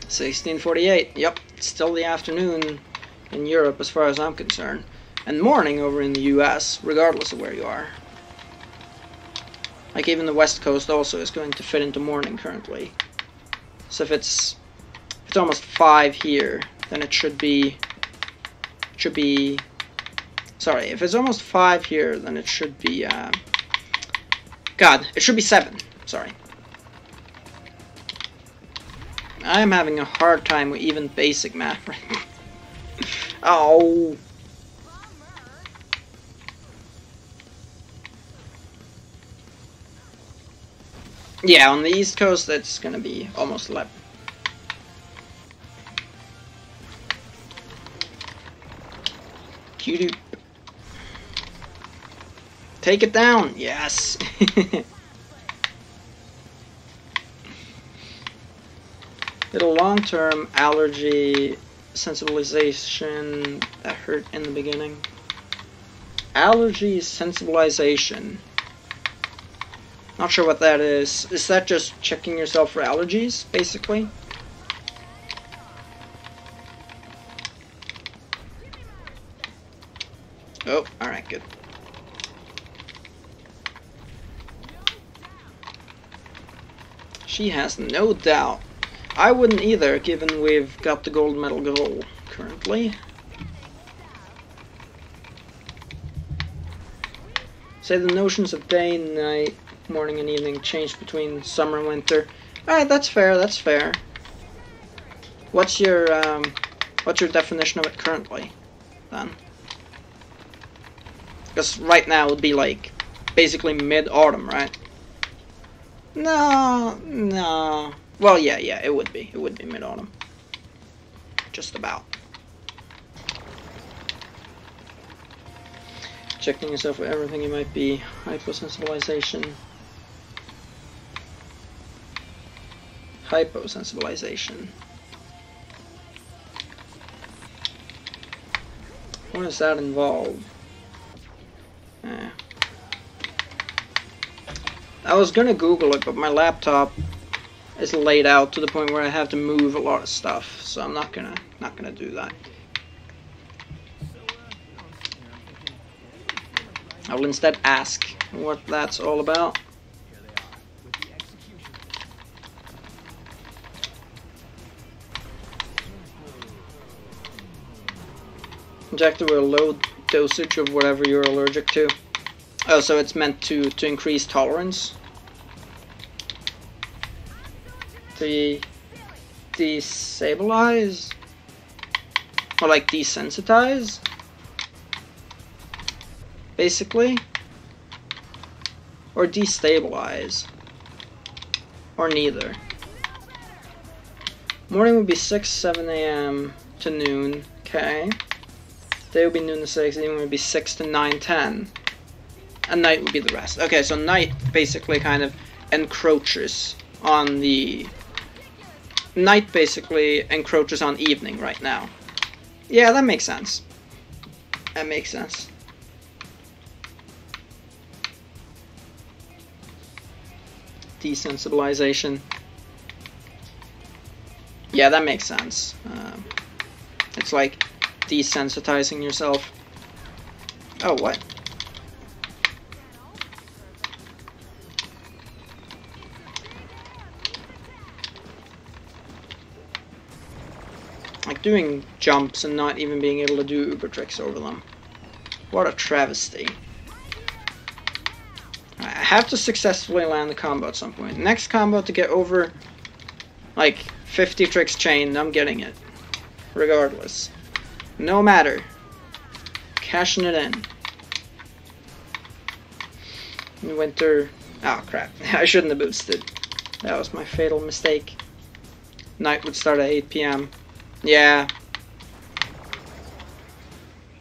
16:48. Yep, it's still the afternoon in Europe as far as I'm concerned. And morning over in the US, regardless of where you are. Like even the West Coast also is going to fit into morning currently. So if it's almost 5 here, then it should be sorry, if it's almost 5 here, then it should be God, it should be 7. Sorry. I'm having a hard time with even basic math right now. Oh. Yeah, on the East Coast, that's gonna be almost 11. Cute. Take it down! Yes! Little long-term allergy sensibilization that hurt in the beginning. Allergy sensibilization. Not sure what that is. Is that just checking yourself for allergies, basically? Oh, alright, good. She has no doubt. I wouldn't either, given we've got the gold medal goal currently. Say the notions of day, night, morning and evening change between summer and winter. Alright, that's fair, that's fair. What's your definition of it currently, then? Because right now it would be like basically mid-autumn, right? No. Well, yeah, it would be. It would be mid-autumn. Just about. Checking yourself for everything you might be. Hyposensibilization. Hyposensibilization. What does that involve? I was gonna Google it, but my laptop is laid out to the point where I have to move a lot of stuff, so I'm not gonna do that. I will instead ask what that's all about. Injected with a low dosage of whatever you're allergic to. Oh, so it's meant to increase tolerance? Destabilize? Or like desensitize? Basically? Or destabilize? Or neither? Morning would be 6, 7 a.m. to noon. Okay. Day would be noon to 6, evening would be 6 to 9, 10. And night would be the rest. Okay, so night basically kind of encroaches on the... Night basically encroaches on evening right now. Yeah, that makes sense. That makes sense. Desensibilization. Yeah, that makes sense. It's like desensitizing yourself. Oh, what? Like doing jumps and not even being able to do uber tricks over them. What a travesty. I have to successfully land the combo at some point. Next combo to get over like 50 tricks chained, I'm getting it. Regardless. No matter. Cashing it in. In winter. Oh crap. I shouldn't have boosted. That was my fatal mistake. Night would start at 8 p.m. Yeah.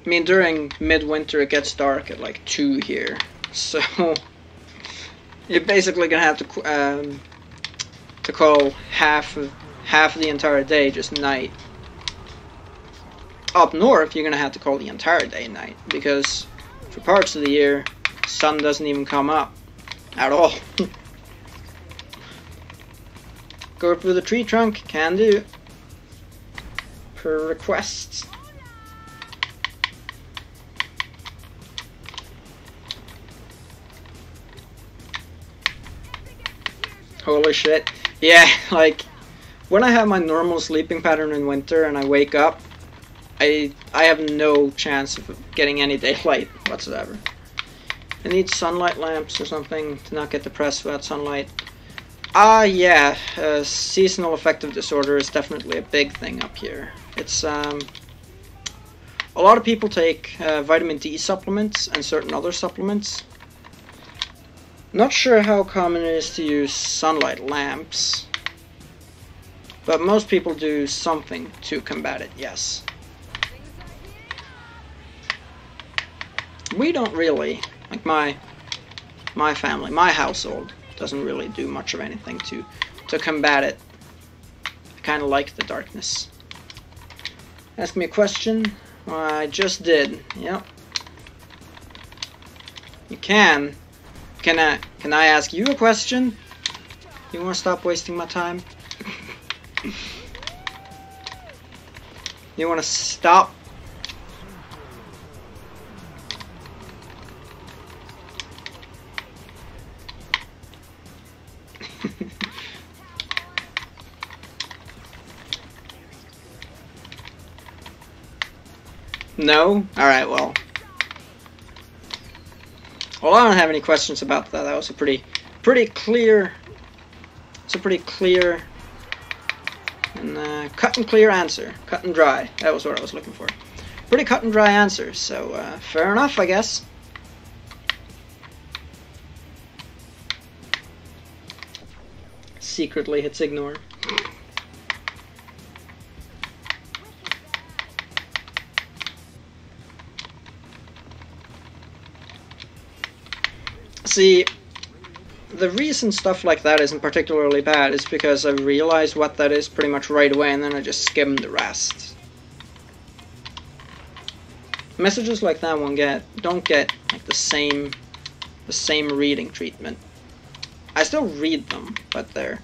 I mean, during midwinter it gets dark at like 2 here. So you're basically gonna have to call half of the entire day just night. Up north, you're gonna have to call the entire day night, because for parts of the year, sun doesn't even come up at all. Go through the tree trunk, can do. Per request. Holy shit. Yeah, like, when I have my normal sleeping pattern in winter and I wake up, I have no chance of getting any daylight whatsoever. I need sunlight lamps or something to not get depressed without sunlight. Yeah, seasonal affective disorder is definitely a big thing up here. It's, a lot of people take vitamin D supplements and certain other supplements. Not sure how common it is to use sunlight lamps, but most people do something to combat it, yes. We don't really. Like my my family, my household, doesn't really do much of anything to combat it. I kind of like the darkness. Ask me a question? Well, I just did. Yep. You can. Can I ask you a question? You want to stop wasting my time? You want to stop? No? Alright, well. Well, I don't have any questions about that. That was a pretty clear... It's a pretty clear... and cut and clear answer. Cut and dry. That was what I was looking for. Pretty cut and dry answer, so fair enough, I guess. Secretly hits ignore. See, the reason stuff like that isn't particularly bad is because I realized what that is pretty much right away, and then I just skimmed the rest. Messages like that don't get like the same reading treatment. I still read them, but they're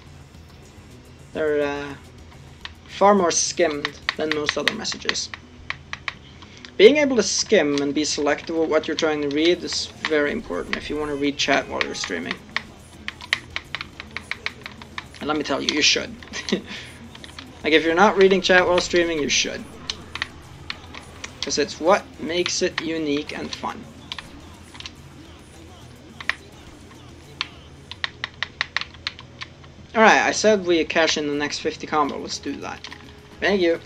far more skimmed than most other messages. Being able to skim and be selective of what you're trying to read is very important if you want to read chat while you're streaming. And let me tell you, you should. Like, if you're not reading chat while streaming, you should. Because it's what makes it unique and fun. Alright, I said we cash in the next 50 combo. Let's do that. Thank you.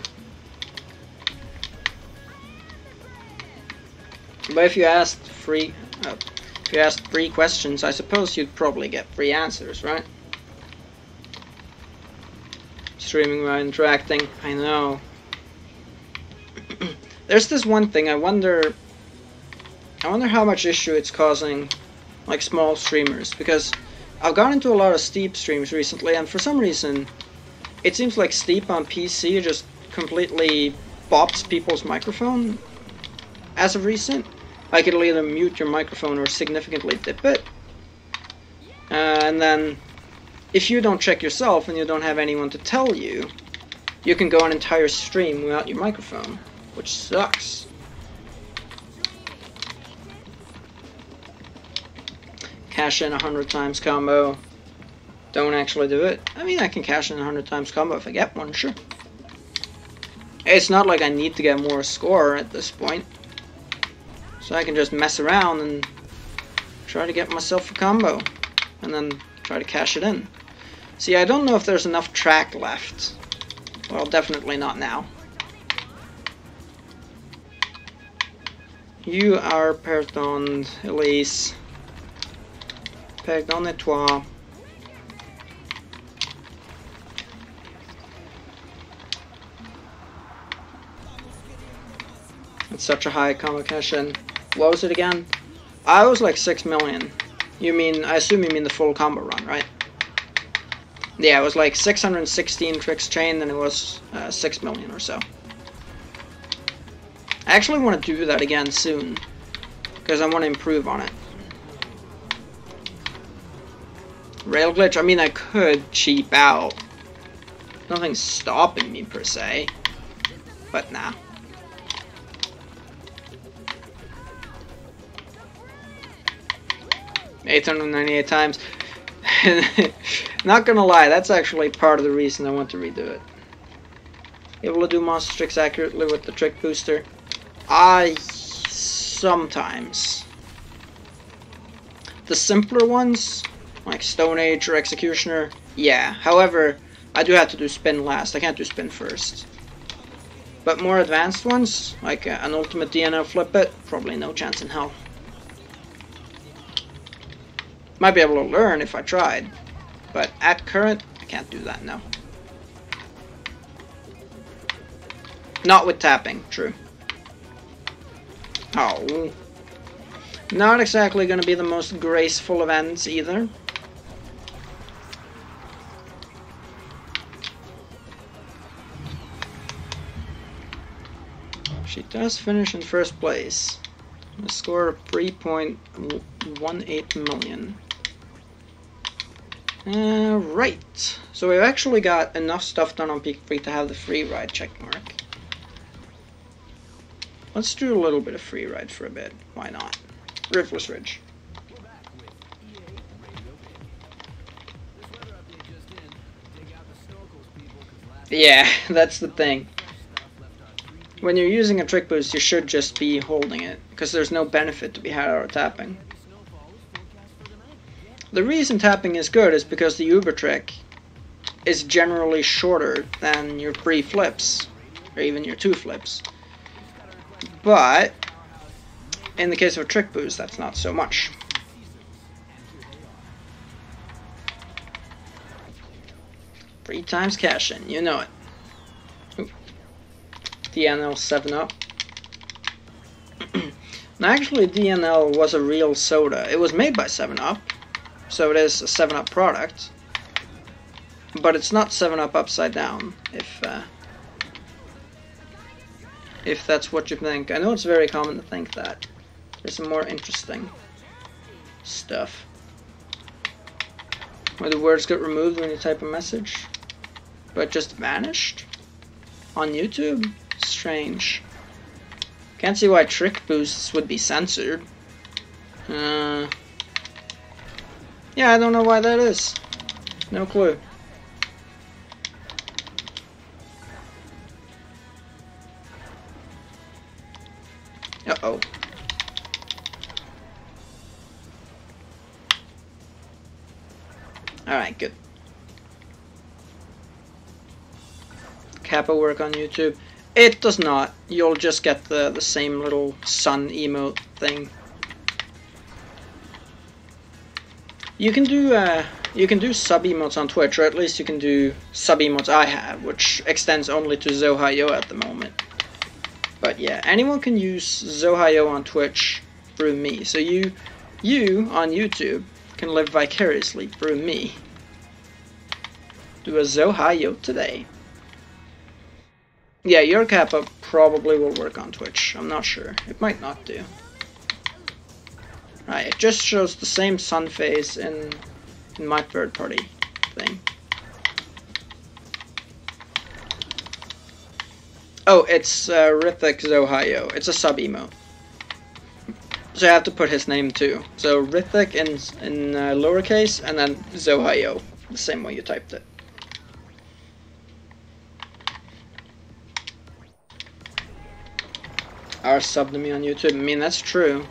But if you asked three questions, I suppose you'd probably get 3 answers, right? Streaming while interacting, I know. There's this one thing, I wonder how much issue it's causing, like, small streamers, because I've gone into a lot of Steep streams recently, and for some reason, it seems like Steep on PC just completely bops people's microphone as of recent. Like, it'll either mute your microphone or significantly dip it. And then, if you don't check yourself and you don't have anyone to tell you, you can go an entire stream without your microphone, which sucks. Cash in 100 times combo. Don't actually do it. I mean, I can cash in 100 times combo if I get one, sure. It's not like I need to get more score at this point. So I can just mess around and try to get myself a combo. And then try to cash it in. See, I don't know if there's enough track left. Well, definitely not now. You are pardoned, Elise. Pardonnez-toi. It's such a high combo cash in. What was it again? I was like 6 million. You mean, I assume you mean the full combo run, right? Yeah, it was like 616 tricks chain, then it was 6 million or so. I actually want to do that again soon, because I want to improve on it. Rail glitch, I mean, I could cheap out. Nothing's stopping me per se, but nah. $898 times. Not gonna lie, that's actually part of the reason I want to redo it. Able to do monster tricks accurately with the trick booster? Sometimes. The simpler ones, like Stone Age or Executioner, yeah. However, I do have to do spin last. I can't do spin first. But more advanced ones, like an ultimate DNO flip it, probably no chance in hell. Might be able to learn if I tried, but at current, I can't do that now. Not with tapping, true. Oh. Not exactly going to be the most graceful of ends either. She does finish in first place. A score of 3.18 million. Right. So we've actually got enough stuff done on Peak Free to have the free ride checkmark. Let's do a little bit of free ride for a bit. Why not? Riftless Ridge. Yeah, that's the thing. When you're using a trick boost, you should just be holding it, because there's no benefit to be had out of tapping. The reason tapping is good is because the Uber trick is generally shorter than your 3 flips, or even your 2 flips. But in the case of a trick boost, that's not so much. Three times cash in, you know it. Ooh. DNL 7-Up. Now actually DNL was a real soda. It was made by 7-Up, so it is a 7-Up product. But it's not 7-Up upside down, if that's what you think. I know it's very common to think that. There's some more interesting stuff. Where the words get removed when you type a message, but just vanished? On YouTube? Strange. Can't see why trick boosts would be censored. Yeah, I don't know why that is. No clue. Uh-oh. Alright, good. Kappa work on YouTube. It does not. You'll just get the same little sun emote thing. You can do sub emotes on Twitch, or at least you can do sub emotes I have, which extends only to Zohayo at the moment. But yeah, anyone can use Zohayo on Twitch through me. So you on YouTube can live vicariously through me. Do a Zohayo today. Yeah, your Kappa probably will work on Twitch. I'm not sure. It might not do. Right, it just shows the same sun phase in my third party thing. Oh, it's Rithik Zohayo. It's a sub emote. So I have to put his name too. So Rithik in lowercase, and then Zohayo, the same way you typed it. Are subbed to me on YouTube. I mean, that's true.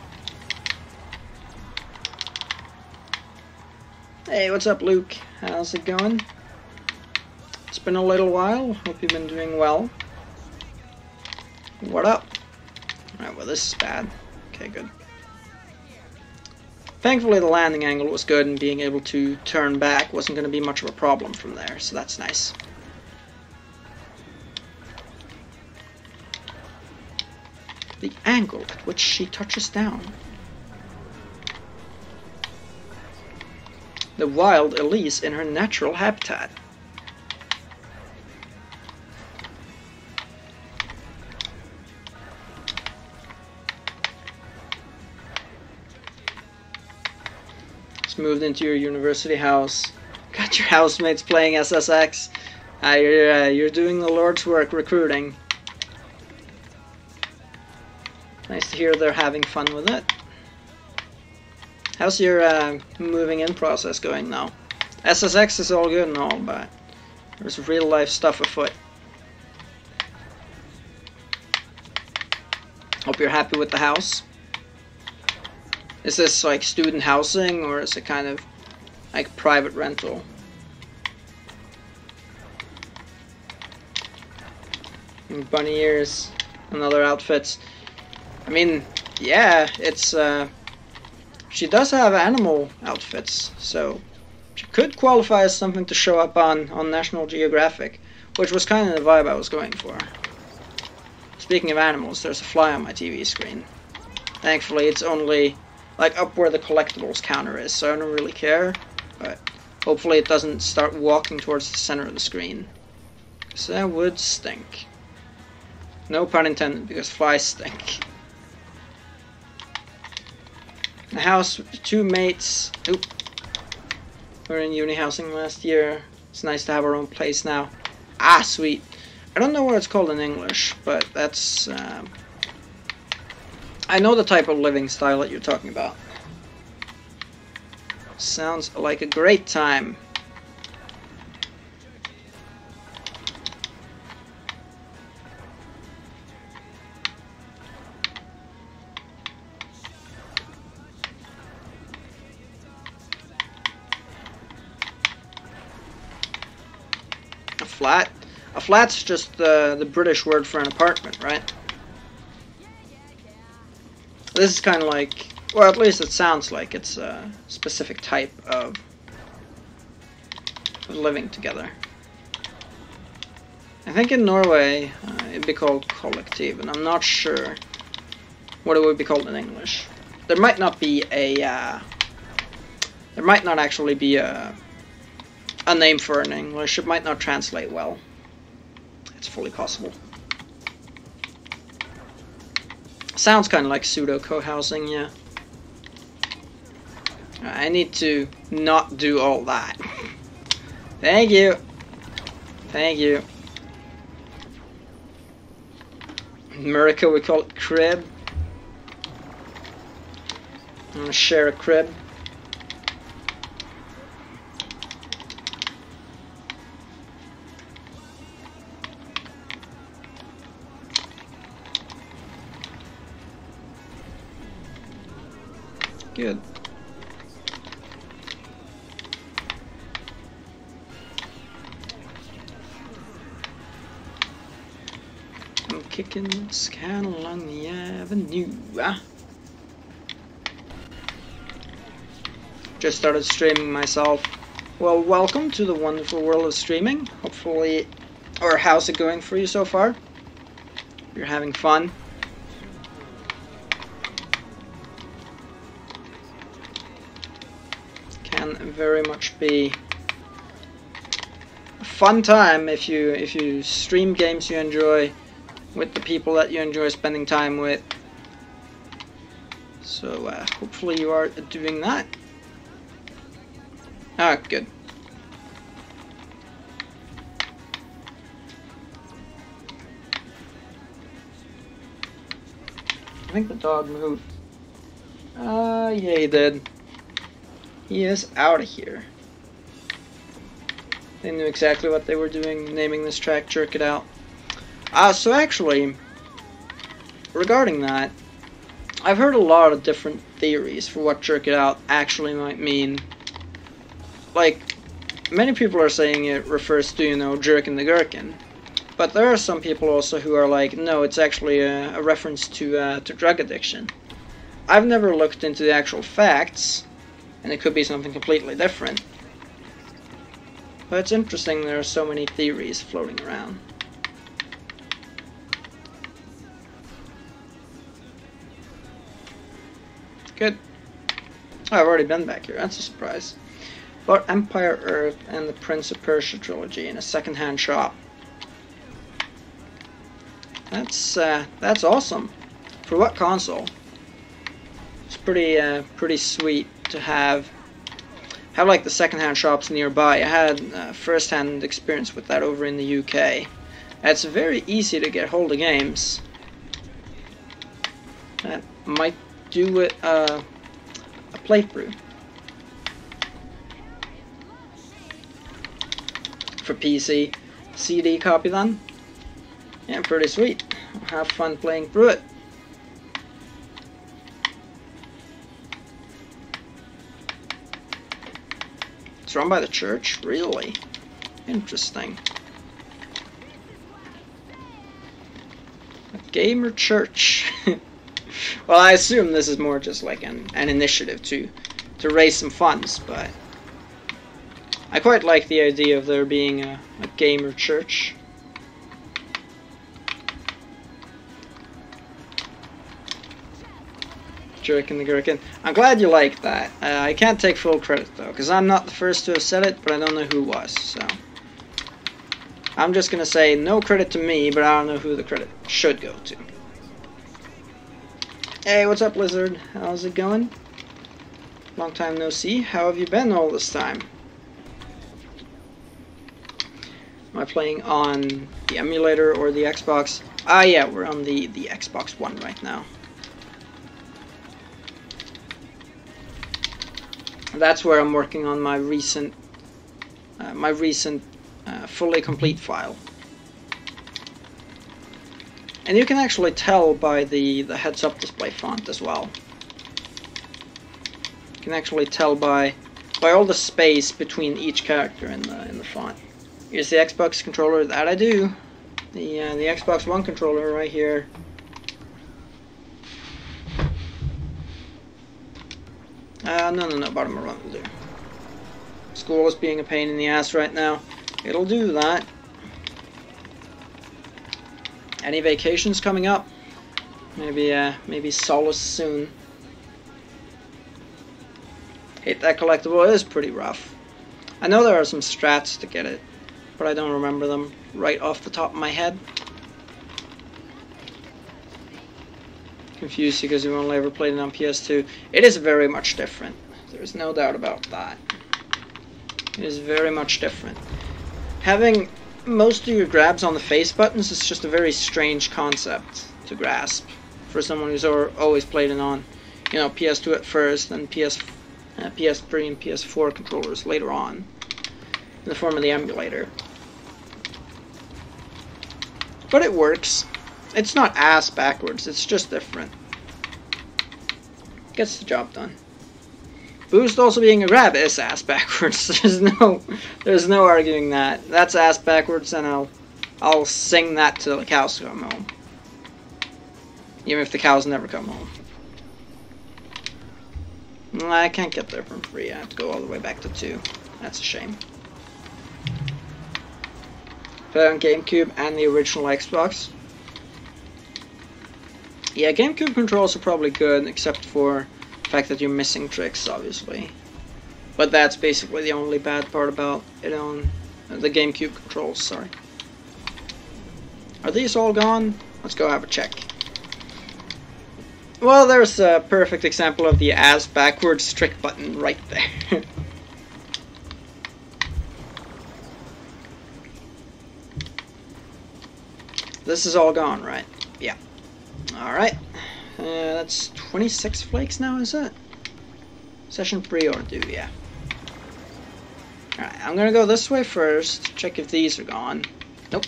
Hey, what's up, Luke? How's it going? It's been a little while. Hope you've been doing well. What up? Alright, well, this is bad. Okay, good. Thankfully, the landing angle was good, and being able to turn back wasn't going to be much of a problem from there, so that's nice. The angle at which she touches down. The wild Elise in her natural habitat. Just moved into your university house. Got your housemates playing SSX. You're doing the Lord's work recruiting. Nice to hear they're having fun with it. How's your moving in process going now? SSX is all good and all, but there's real life stuff afoot. Hope you're happy with the house. Is this like student housing, or is it kind of like private rental? And bunny ears and other outfits. I mean, yeah, it's she does have animal outfits, so she could qualify as something to show up on National Geographic, which was kind of the vibe I was going for. Speaking of animals, there's a fly on my TV screen. Thankfully, it's only like up where the collectibles counter is, so I don't really care. But hopefully it doesn't start walking towards the center of the screen, because that would stink. No pun intended, because flies stink. The house, 2 mates. Oop. We were in uni housing last year. It's nice to have our own place now. Ah, sweet. I don't know what it's called in English, but that's... I know the type of living style that you're talking about. Sounds like a great time. A flat? A flat's just the British word for an apartment, right? This is kind of like, well, at least it sounds like it's a specific type of living together. I think in Norway it'd be called kollektiv, and I'm not sure what it would be called in English. There might not be a, there might not actually be a name for it in English. It might not translate well. It's fully possible. Sounds kind of like pseudo co-housing, yeah. I need to not do all that. Thank you. Thank you. In America we call it crib. I'm gonna share a crib. Good. I'm kicking this can along the avenue. Just started streaming myself. Well, welcome to the wonderful world of streaming. Hopefully, or how's it going for you so far? You're having fun. Very much be a fun time if you stream games you enjoy with the people that you enjoy spending time with. So hopefully you are doing that. Ah, good. I think the dog moved. Yeah, he did. He is out of here. They knew exactly what they were doing, naming this track Jerk It Out. So actually, regarding that, I've heard a lot of different theories for what Jerk It Out actually might mean. Like, many people are saying it refers to, you know, jerking the gherkin. But there are some people also who are like, no, it's actually a reference to drug addiction. I've never looked into the actual facts, and it could be something completely different. But it's interesting there are so many theories floating around. Good. Oh, I've already been back here, that's a surprise. Bought Empire Earth and the Prince of Persia trilogy in a second-hand shop. That's awesome. For what console? It's pretty sweet to have like the second-hand shops nearby. I had first-hand experience with that over in the UK. It's very easy to get hold of games. That might do it a playthrough for PC. CD copy then. Yeah, pretty sweet. Have fun playing through it. It's run by the church? Really? Interesting. A gamer church. Well, I assume this is more just like an initiative to raise some funds, but I quite like the idea of there being a gamer church. Jerkin the Gherkin. I'm glad you like that. I can't take full credit though, because I'm not the first to have said it, but I don't know who was, so. I'm just gonna say no credit to me, but I don't know who the credit should go to. Hey, what's up, Lizard? How's it going? Long time no see. How have you been all this time? Am I playing on the emulator or the Xbox? Ah, yeah, we're on the Xbox One right now. That's where I'm working on my recent fully complete file. And you can actually tell by the heads-up display font as well. You can actually tell by all the space between each character in the font. Here's the Xbox controller. That I do. The Xbox One controller right here. No, bottom run will do. School is being a pain in the ass right now. It'll do that. Any vacations coming up? Maybe Solace soon. Hate that collectible. It is pretty rough. I know there are some strats to get it, but I don't remember them right off the top of my head. Confused because you only ever played it on PS2. It is very much different. There's no doubt about that. It is very much different. Having most of your grabs on the face buttons is just a very strange concept to grasp for someone who's always played it on, you know, PS2 at first and PS3 and PS4 controllers later on in the form of the emulator. But it works. It's not ass backwards, it's just different. Gets the job done. Boost also being a grab is ass backwards. There's no arguing that. That's ass backwards, and I'll sing that till the cows come home. Even if the cows never come home. I can't get there from 3. I have to go all the way back to 2. That's a shame. Play on GameCube and the original Xbox. Yeah, GameCube controls are probably good, except for the fact that you're missing tricks, obviously. But that's basically the only bad part about it on the GameCube controls, sorry. Are these all gone? Let's go have a check. Well, there's a perfect example of the ass backwards trick button right there. This is all gone, right? Yeah. Alright. That's 26 flakes now, is it? Session pre-order, yeah. Alright, I'm gonna go this way first, check if these are gone. Nope.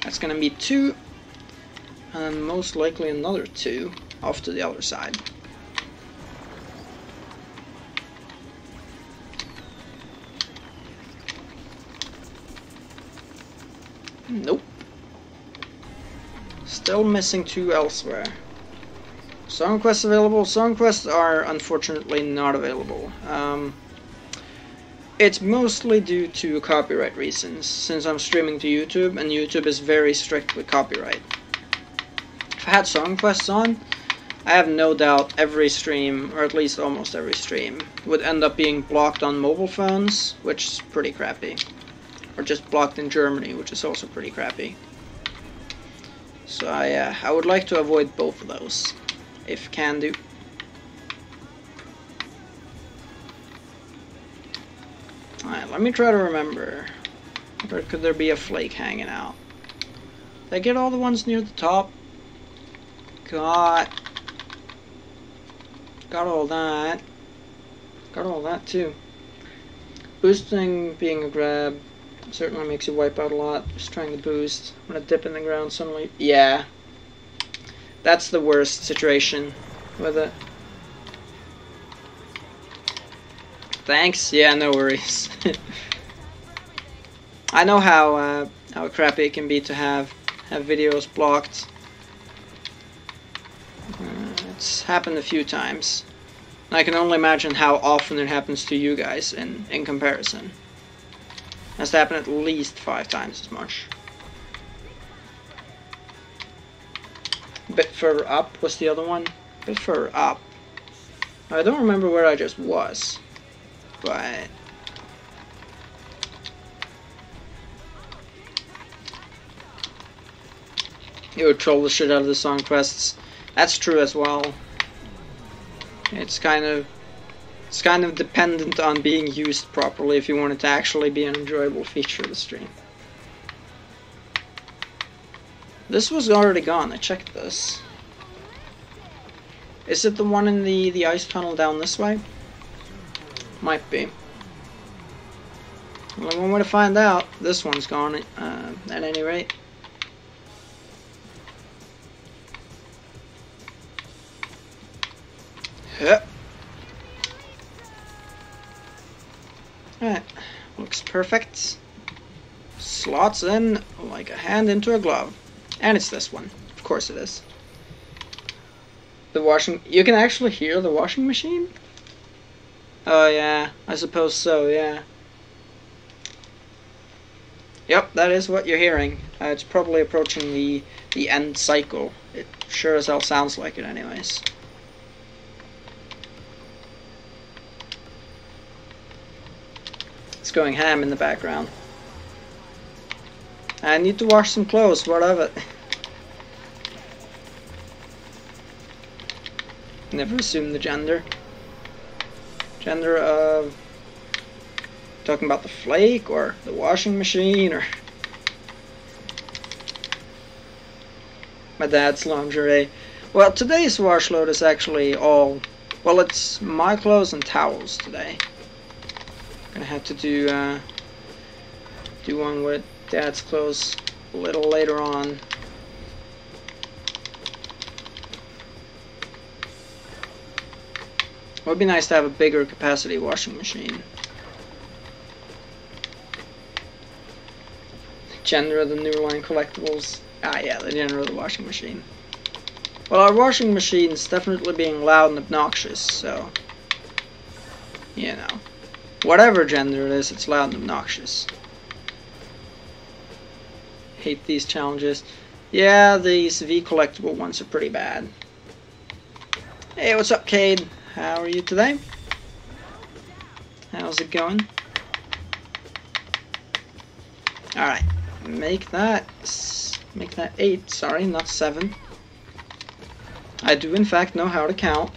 That's gonna be 2, and most likely another 2 off to the other side. Nope. Still missing 2 elsewhere. Song quests available? Song quests are unfortunately not available. It's mostly due to copyright reasons, since I'm streaming to YouTube, and YouTube is very strict with copyright. If I had song quests on, I have no doubt every stream, or at least almost every stream, would end up being blocked on mobile phones, which is pretty crappy. Or just blocked in Germany, which is also pretty crappy. So I would like to avoid both of those, if can do. Alright, let me try to remember. Where could there be a flake hanging out? Did I get all the ones near the top? Got all that. Got all that too. Boosting being a grab certainly makes you wipe out a lot. Just trying to boost. I'm gonna dip in the ground suddenly. Yeah. That's the worst situation with it. Thanks. Yeah, no worries. I know how crappy it can be to have videos blocked. It's happened a few times. I can only imagine how often it happens to you guys in comparison. It has to happen at least 5 times as much. A bit further up was the other one. a bit further up. I don't remember where I just was, but you would troll the shit out of the song quests. That's true as well. It's kind of dependent on being used properly if you want it to actually be an enjoyable feature of the stream. This was already gone. I checked this. Is it the one in the ice tunnel down this way? Might be. Well, one way to find out. This one's gone at any rate. Yep. Alright, looks perfect. Slots in like a hand into a glove. And it's this one. Of course it is. The washing... You can actually hear the washing machine? Oh yeah, I suppose so, yeah. Yep, that is what you're hearing. It's probably approaching the end cycle. It sure as hell sounds like it anyways. It's going ham in the background. I need to wash some clothes, what of it? Never assume the gender. Gender of... Talking about the flake, or the washing machine, or... My dad's lingerie. Well, today's wash load is actually all... Well, it's my clothes and towels today. Gonna have to do one with Dad's clothes a little later on. It would be nice to have a bigger capacity washing machine. Gender of the new line collectibles. Ah yeah, the gender of the washing machine. Well, our washing machine's definitely being loud and obnoxious, so... You know. Whatever gender it is, it's loud and obnoxious. Hate these challenges. Yeah, these V collectible ones are pretty bad. Hey, what's up, Cade? How are you today? How's it going? Alright, make that 8, sorry, not 7. I do in fact know how to count.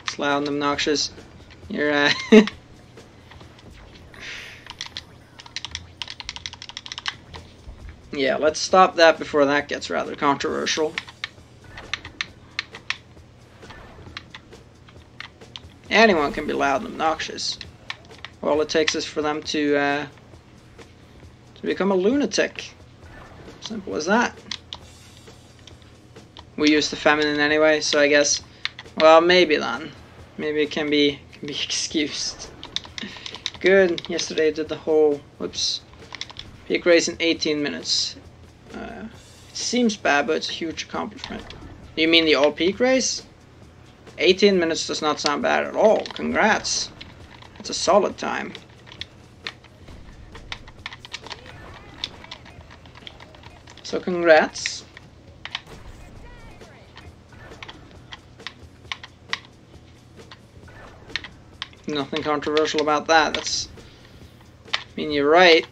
It's loud and obnoxious. You're yeah, let's stop that before that gets rather controversial. Anyone can be loud and obnoxious. All it takes is for them to become a lunatic. Simple as that. We use the feminine anyway, so I guess, well, maybe then. Maybe it can be excused. Good. Yesterday I did the whole, whoops, peak race in 18 minutes. It seems bad, but it's a huge accomplishment. You mean the all peak race? 18 minutes does not sound bad at all. Congrats. It's a solid time. So congrats. Nothing controversial about that. That's... I mean, you're right.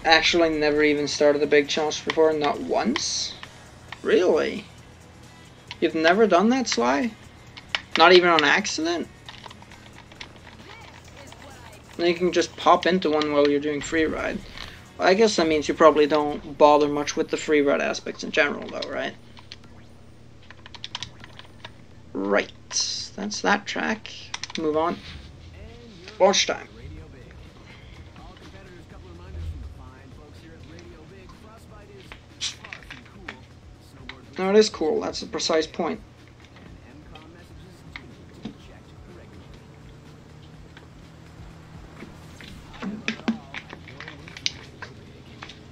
Actually never even started a big challenge before, not once? Really? You've never done that, Sly? Not even on accident? Then you can just pop into one while you're doing free ride. Well, I guess that means you probably don't bother much with the free ride aspects in general though, right? Right. That's that track. Move on. Launch time. No, it is cool. That's the precise point.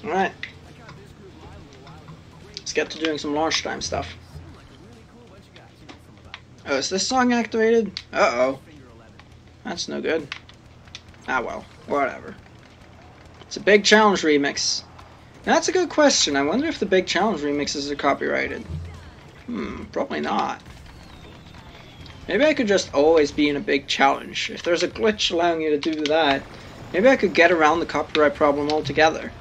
Alright. Let's get to doing some launch time stuff. Oh, is this song activated? Uh-oh. That's no good. Ah well, whatever. It's a Big Challenge remix. Now, that's a good question. I wonder if the Big Challenge remixes are copyrighted. Probably not. Maybe I could just always be in a big challenge. If there's a glitch allowing you to do that, maybe I could get around the copyright problem altogether.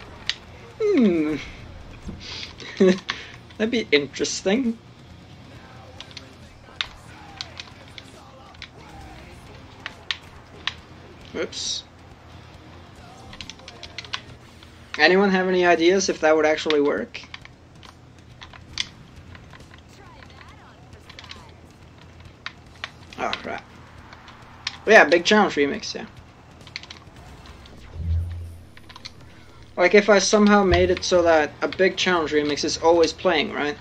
That'd be interesting. Whoops. Anyone have any ideas if that would actually work? Oh crap. Yeah, Big Challenge remix, yeah. Like if I somehow made it so that a Big Challenge remix is always playing, right?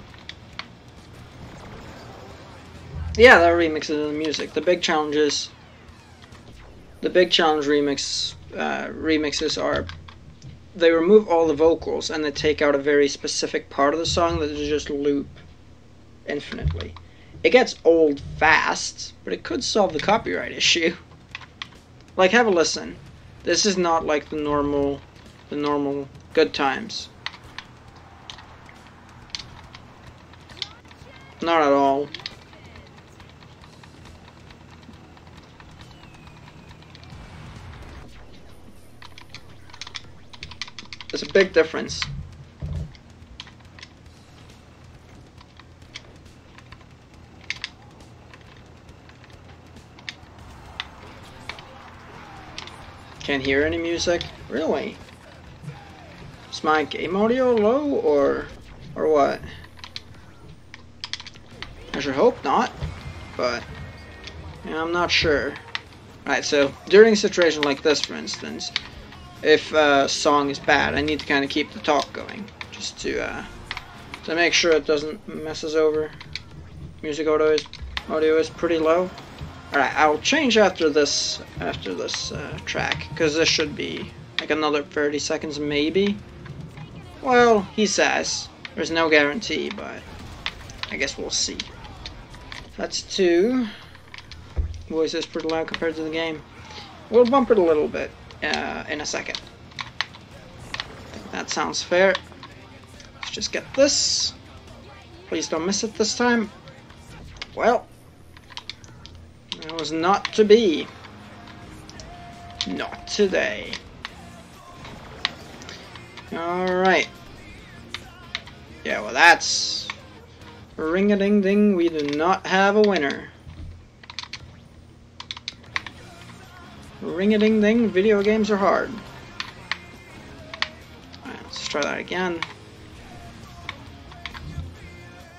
Yeah, that remixes the music. The Big Challenge remixes are, they remove all the vocals and they take out a very specific part of the song that is just loop infinitely. It gets old fast, but it could solve the copyright issue. Like, have a listen. This is not like the normal good times. Not at all. There's a big difference. Can't hear any music? Really? Is my game audio low or what? I should hope not, but yeah, I'm not sure. Right, so during a situation like this, for instance, if a song is bad, I need to kind of keep the talk going, just to make sure it doesn't mess us over. Music audio is pretty low. Alright, I'll change after this track, because this should be like another 30 seconds maybe. Well, he says. There's no guarantee, but I guess we'll see. That's 2. Voice is pretty loud compared to the game. We'll bump it a little bit in a second. That sounds fair. Let's just get this. Please don't miss it this time. Well, it was not to be. Not today. Alright. Yeah, well that's... ring-a-ding-ding, we do not have a winner. Ring-a-ding-ding, video games are hard. Alright, let's try that again.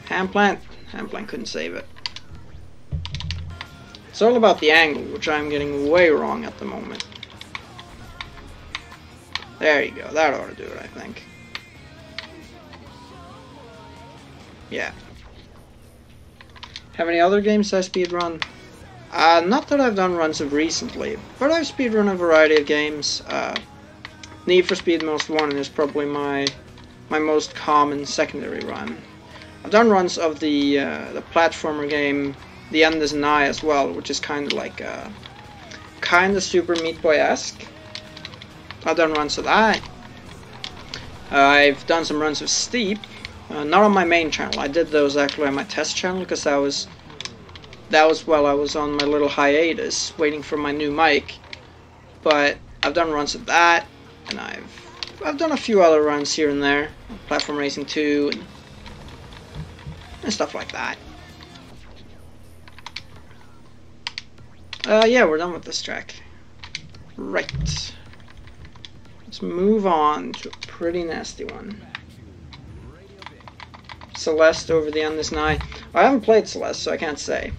Handplant. Handplant couldn't save it. It's all about the angle, which I'm getting way wrong at the moment. There you go, that ought to do it, I think. Yeah. Have any other games I speedrun? Not that I've done runs of recently, but I've speedrun a variety of games. Need for Speed Most Wanted is probably my most common secondary run. I've done runs of the platformer game The Undecided as well, which is kind of like kind of Super Meat Boy-esque. I've done runs of that. I've done some runs of Steep, not on my main channel. I did those actually on my test channel because that was while I was on my little hiatus waiting for my new mic. But I've done runs of that, and I've done a few other runs here and there, Platform Racing 2 and stuff like that. Yeah, we're done with this track. Right. Let's move on to a pretty nasty one. Celeste over the Undecided. I haven't played Celeste, so I can't say.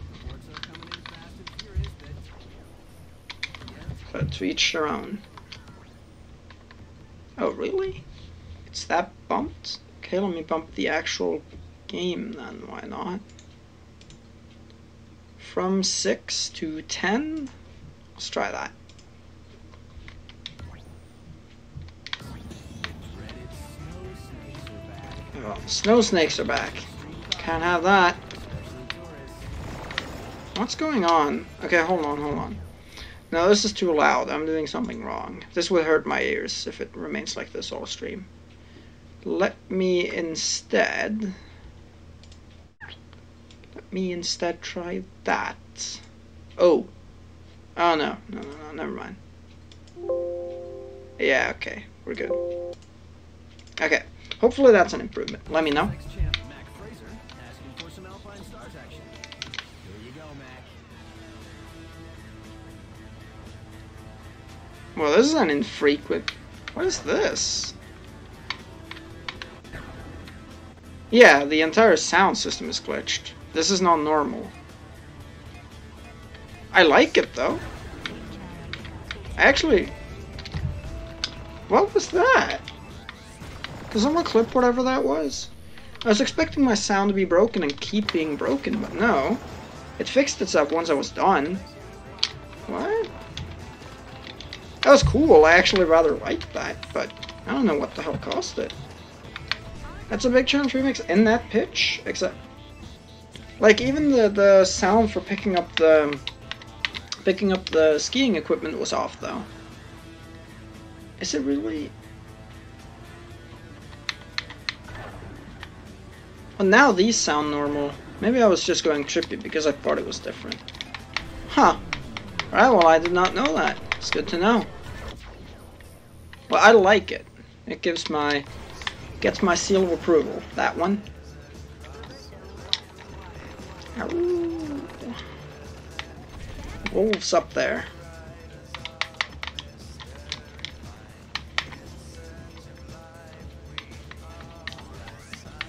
But to each their own. Oh, really? It's that bumped? Okay, let me bump the actual game then, why not? From 6 to 10? Let's try that. Well, snow snakes are back. Can't have that. What's going on? Okay, hold on. No, this is too loud. I'm doing something wrong. This would hurt my ears if it remains like this all stream. Let me instead try that. Oh. Oh, no, never mind. Yeah, okay, we're good. Okay, hopefully that's an improvement. Let me know. Well, this is an infrequent... What is this? Yeah, the entire sound system is glitched. This is not normal. I like it, though. Actually... What was that? Does someone clip whatever that was? I was expecting my sound to be broken and keep being broken, but no. It fixed itself once I was done. What? That was cool. I actually rather liked that, but I don't know what the hell caused it. That's a big challenge remix in that pitch, except... Like, even the sound for picking up the skiing equipment was off, though. Is it really... Well, now these sound normal. Maybe I was just going trippy because I thought it was different. Huh. Alright, well, I did not know that. It's good to know. Well, I like it. It gets my seal of approval. That one. Ow. Wolves up there.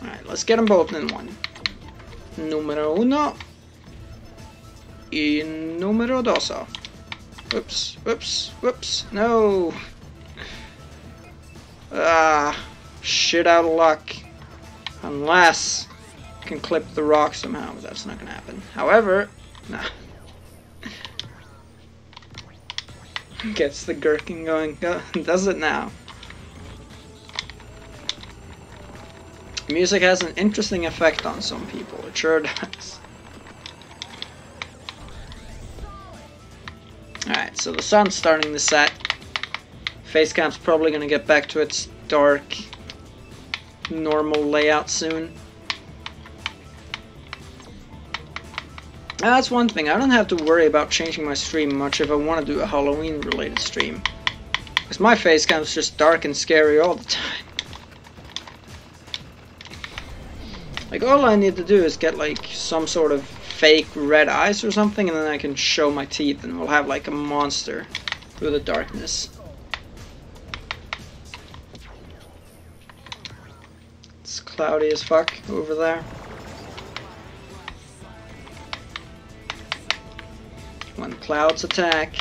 Alright, let's get them both in one. Numero uno. Y numero dos. Whoops. No. Ah, shit out of luck. Unless I can clip the rock somehow, but that's not gonna happen. However, nah. Gets the gherkin going. Does it now? Music has an interesting effect on some people. It sure does. Alright, so the sun's starting to set. Facecam's probably gonna get back to its dark, normal layout soon. That's one thing. I don't have to worry about changing my stream much if I want to do a Halloween related stream. Because my facecam's just dark and scary all the time. Like, all I need to do is get like some sort of fake red eyes or something, and then I can show my teeth and we'll have like a monster through the darkness. It's cloudy as fuck over there. When clouds attack.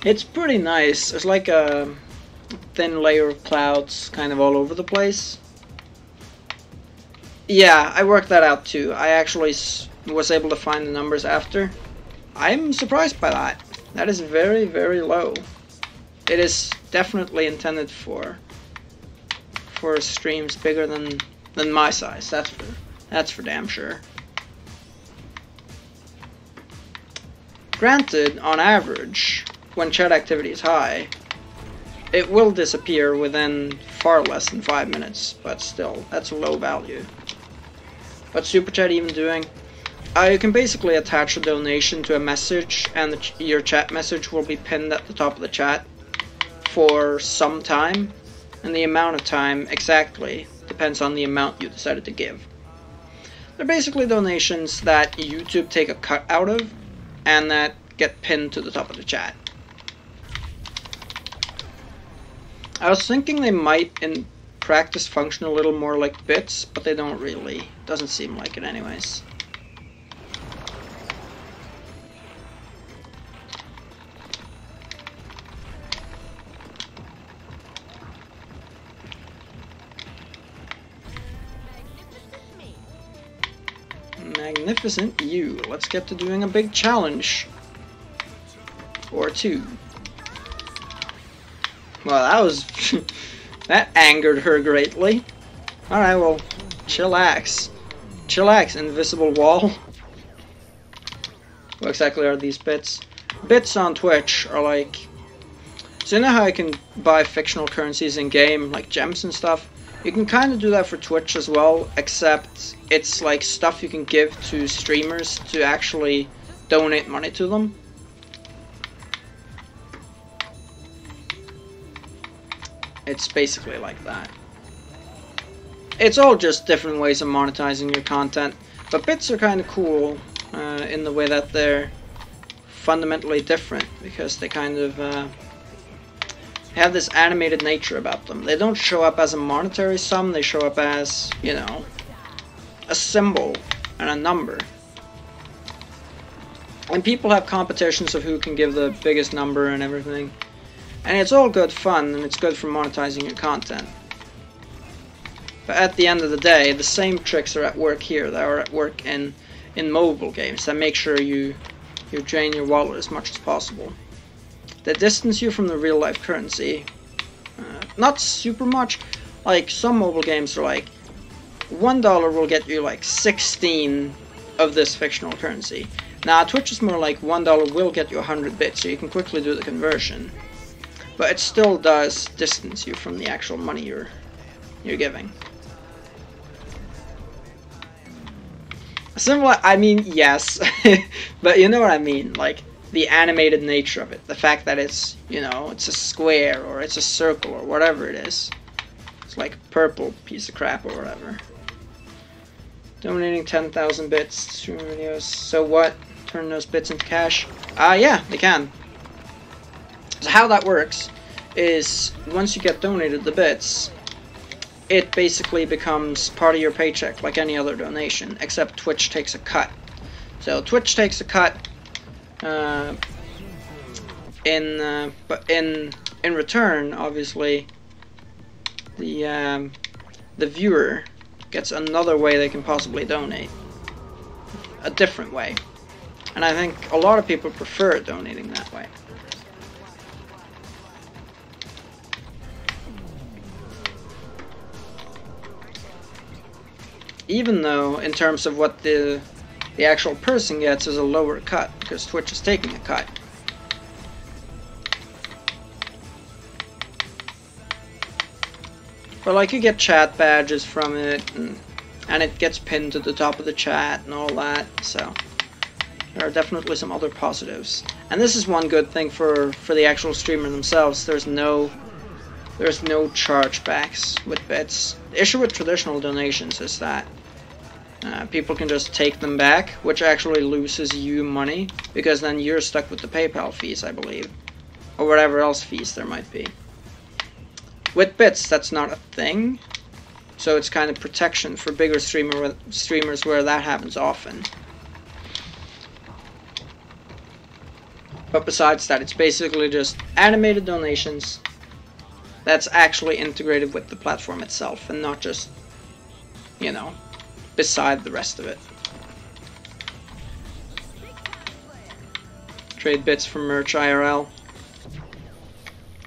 It's pretty nice. There's like a thin layer of clouds kind of all over the place. Yeah, I worked that out too. I actually was able to find the numbers after. I'm surprised by that. That is very, very low. It is definitely intended for streams bigger than my size. That's for damn sure. Granted, on average, when chat activity is high, it will disappear within far less than 5 minutes, but still, that's a low value. What's Superchat even doing? You can basically attach a donation to a message, and your chat message will be pinned at the top of the chat for some time, and the amount of time exactly depends on the amount you decided to give. They're basically donations that YouTube take a cut out of, and that get pinned to the top of the chat. I was thinking they might in practice function a little more like bits, but they don't really. Doesn't seem like it anyways. Magnificent you. Let's get to doing a big challenge. Or two. Well, that That angered her greatly. Alright, well, chillax. Chillax, invisible wall. What exactly are these bits? Bits on Twitch are like... So you know how I can buy fictional currencies in-game, like gems and stuff? You can kind of do that for Twitch as well, except it's like stuff you can give to streamers to actually donate money to them. It's basically like that. It's all just different ways of monetizing your content, but bits are kind of cool in the way that they're fundamentally different, because they kind of have this animated nature about them. They don't show up as a monetary sum, they show up as, you know, a symbol and a number. And people have competitions of who can give the biggest number and everything. And it's all good fun, and it's good for monetizing your content. But at the end of the day, the same tricks are at work here that are at work in mobile games that make sure you drain your wallet as much as possible. They distance you from the real life currency. Not super much. Like, some mobile games are like, $1 will get you like 16 of this fictional currency. Now, Twitch is more like $1 will get you 100 bits, so you can quickly do the conversion. But it still does distance you from the actual money you're giving. Similar, I mean, yes, but you know what I mean, like, the animated nature of it, the fact that it's, you know, it's a square, or it's a circle, or whatever it is. It's like a purple piece of crap, or whatever. Donating 10,000 bits to stream videos, so what? Turn those bits into cash? Yeah, they can. So how that works is, once you get donated the bits, it basically becomes part of your paycheck like any other donation, except Twitch takes a cut. So Twitch takes a cut, but in return, obviously, the viewer gets another way they can possibly donate, a different way, and I think a lot of people prefer donating that way. Even though, in terms of what the actual person gets, is a lower cut, because Twitch is taking a cut. But like, you get chat badges from it, and it gets pinned to the top of the chat and all that, so there are definitely some other positives. And this is one good thing for the actual streamer themselves. There's no chargebacks with bits. The issue with traditional donations is that people can just take them back, which actually loses you money, because then you're stuck with the PayPal fees, I believe, or whatever else fees there might be. With bits, that's not a thing, so it's kind of protection for bigger streamers where that happens often. But besides that, it's basically just animated donations that's actually integrated with the platform itself, and not just, you know, beside the rest of it. Trade bits for merch IRL.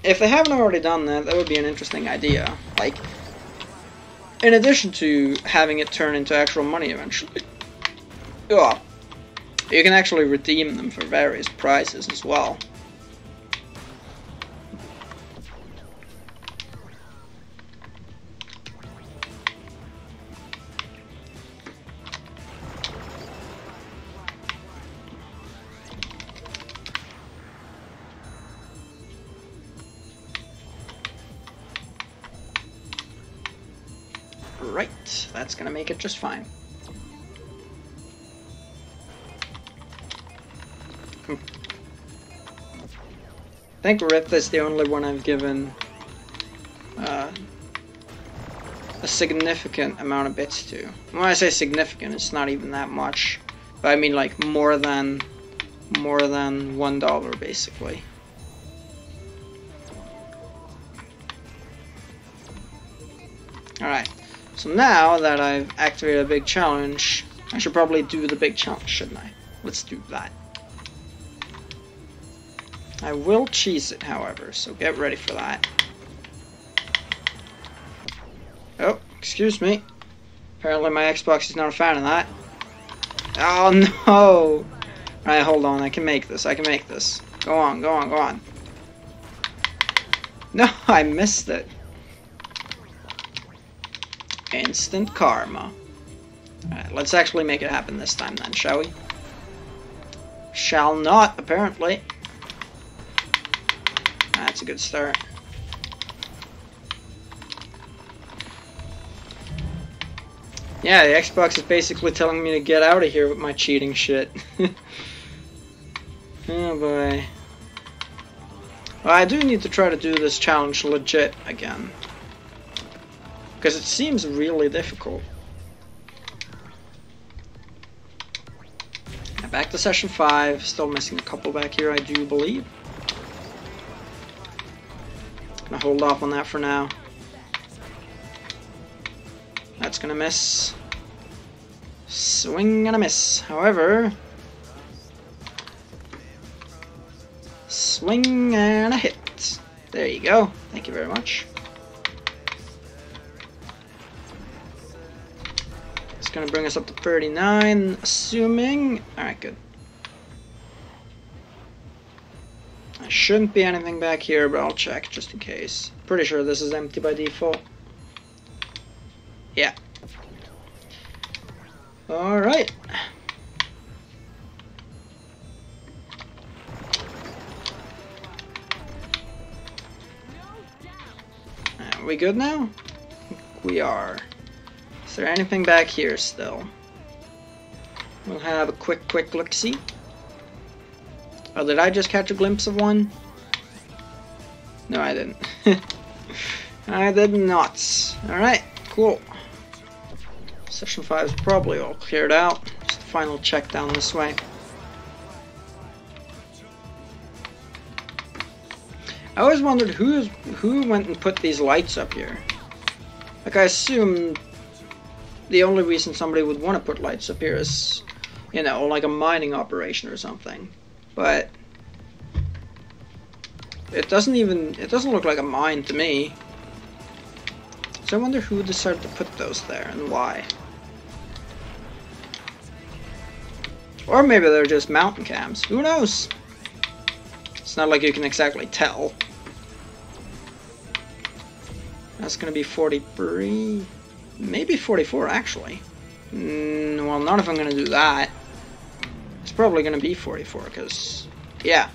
If they haven't already done that, that would be an interesting idea. Like, in addition to having it turn into actual money eventually, you can actually redeem them for various prizes as well. Right, that's gonna make it just fine. I think Rip is the only one I've given a significant amount of bits to. When I say significant, it's not even that much, but I mean like more than $1 basically. Alright. So now that I've activated a big challenge, I should probably do the big challenge, shouldn't I? Let's do that. I will cheese it, however, so get ready for that. Excuse me. Apparently my Xbox is not a fan of that. Oh no! Alright, hold on. I can make this. I can make this. Go on, go on, go on. No, I missed it. Instant karma. Alright, let's actually make it happen this time then, shall we? Shall not, apparently. That's a good start. Yeah, the Xbox is basically telling me to get out of here with my cheating shit. Oh boy. Well, I do need to try to do this challenge legit again. Because it seems really difficult. Now back to session 5. Still missing a couple back here, I do believe. Gonna hold off on that for now. That's gonna miss. Swing and a miss. However, swing and a hit. There you go. Thank you very much. It's gonna bring us up to 39, assuming. Alright, good. There shouldn't be anything back here, but I'll check just in case. Pretty sure this is empty by default. Yeah. Alright. Are we good now? I think we are. Is there anything back here still? We'll have a quick look-see. Oh, did I just catch a glimpse of one? No, I didn't. I did not. Alright, cool. Session 5 is probably all cleared out. Just the final check down this way. I always wondered who went and put these lights up here. Like, I assume the only reason somebody would want to put lights up here is, you know, like a mining operation or something. But it doesn't look like a mine to me. So I wonder who decided to put those there and why. Or maybe they're just mountain cams. Who knows? It's not like you can exactly tell. That's gonna be 43, maybe 44 actually. Well, not if I'm gonna do that. It's probably gonna be 44 because, yeah.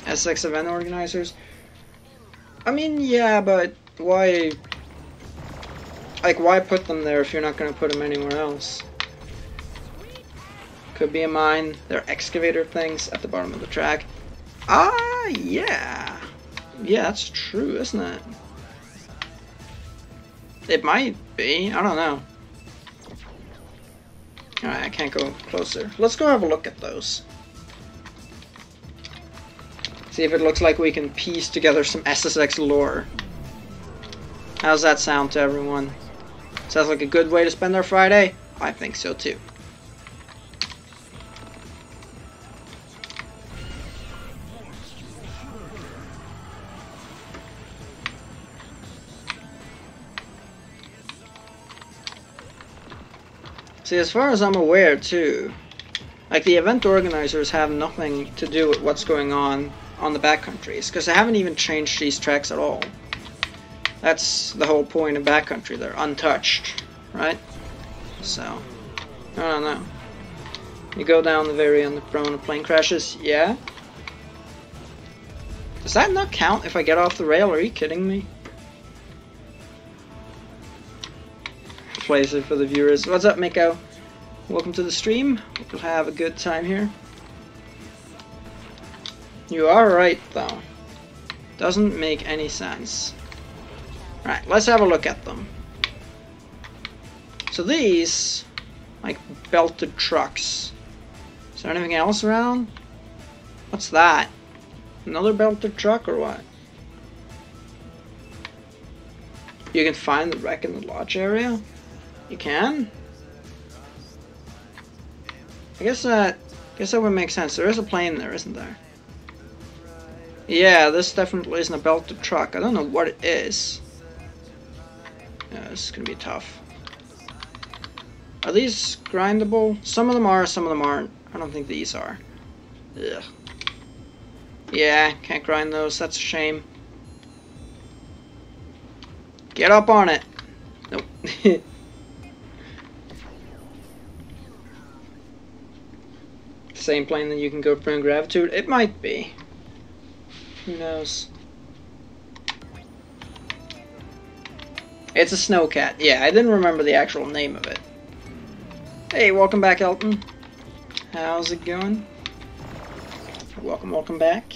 SSX event organizers. I mean, yeah, but why? Like, why put them there if you're not gonna put them anywhere else? Could be a mine. There are excavator things at the bottom of the track. Ah, yeah. Yeah, that's true, isn't it? It might be. I don't know. Alright, I can't go closer. Let's go have a look at those. See if it looks like we can piece together some SSX lore. How's that sound to everyone? Sounds like a good way to spend our Friday? I think so too. See, as far as I'm aware too, like the event organizers have nothing to do with what's going on the backcountries, because they haven't even changed these tracks at all. That's the whole point of backcountry, they're untouched, right? So, I don't know. You go down the very end prone of plane crashes, yeah? Does that not count if I get off the rail? Are you kidding me? Plays it for the viewers. What's up, Miko? Welcome to the stream. Hope you'll have a good time here. You are right, though. Doesn't make any sense. Right, let's have a look at them. So these, like belted trucks. Is there anything else around? What's that? Another belted truck or what? You can find the wreck in the lodge area? You can? I guess that would make sense. There is a plane there, isn't there? Yeah, this definitely isn't a belted truck. I don't know what it is. Yeah, this is gonna be tough. Are these grindable? Some of them are, some of them aren't. I don't think these are. Ugh. Yeah, can't grind those. That's a shame. Get up on it. Nope. Same plane that you can go from Gravitude? It might be. Who knows? It's a snowcat. Yeah, I didn't remember the actual name of it. Hey, welcome back, Elton. How's it going? Welcome back.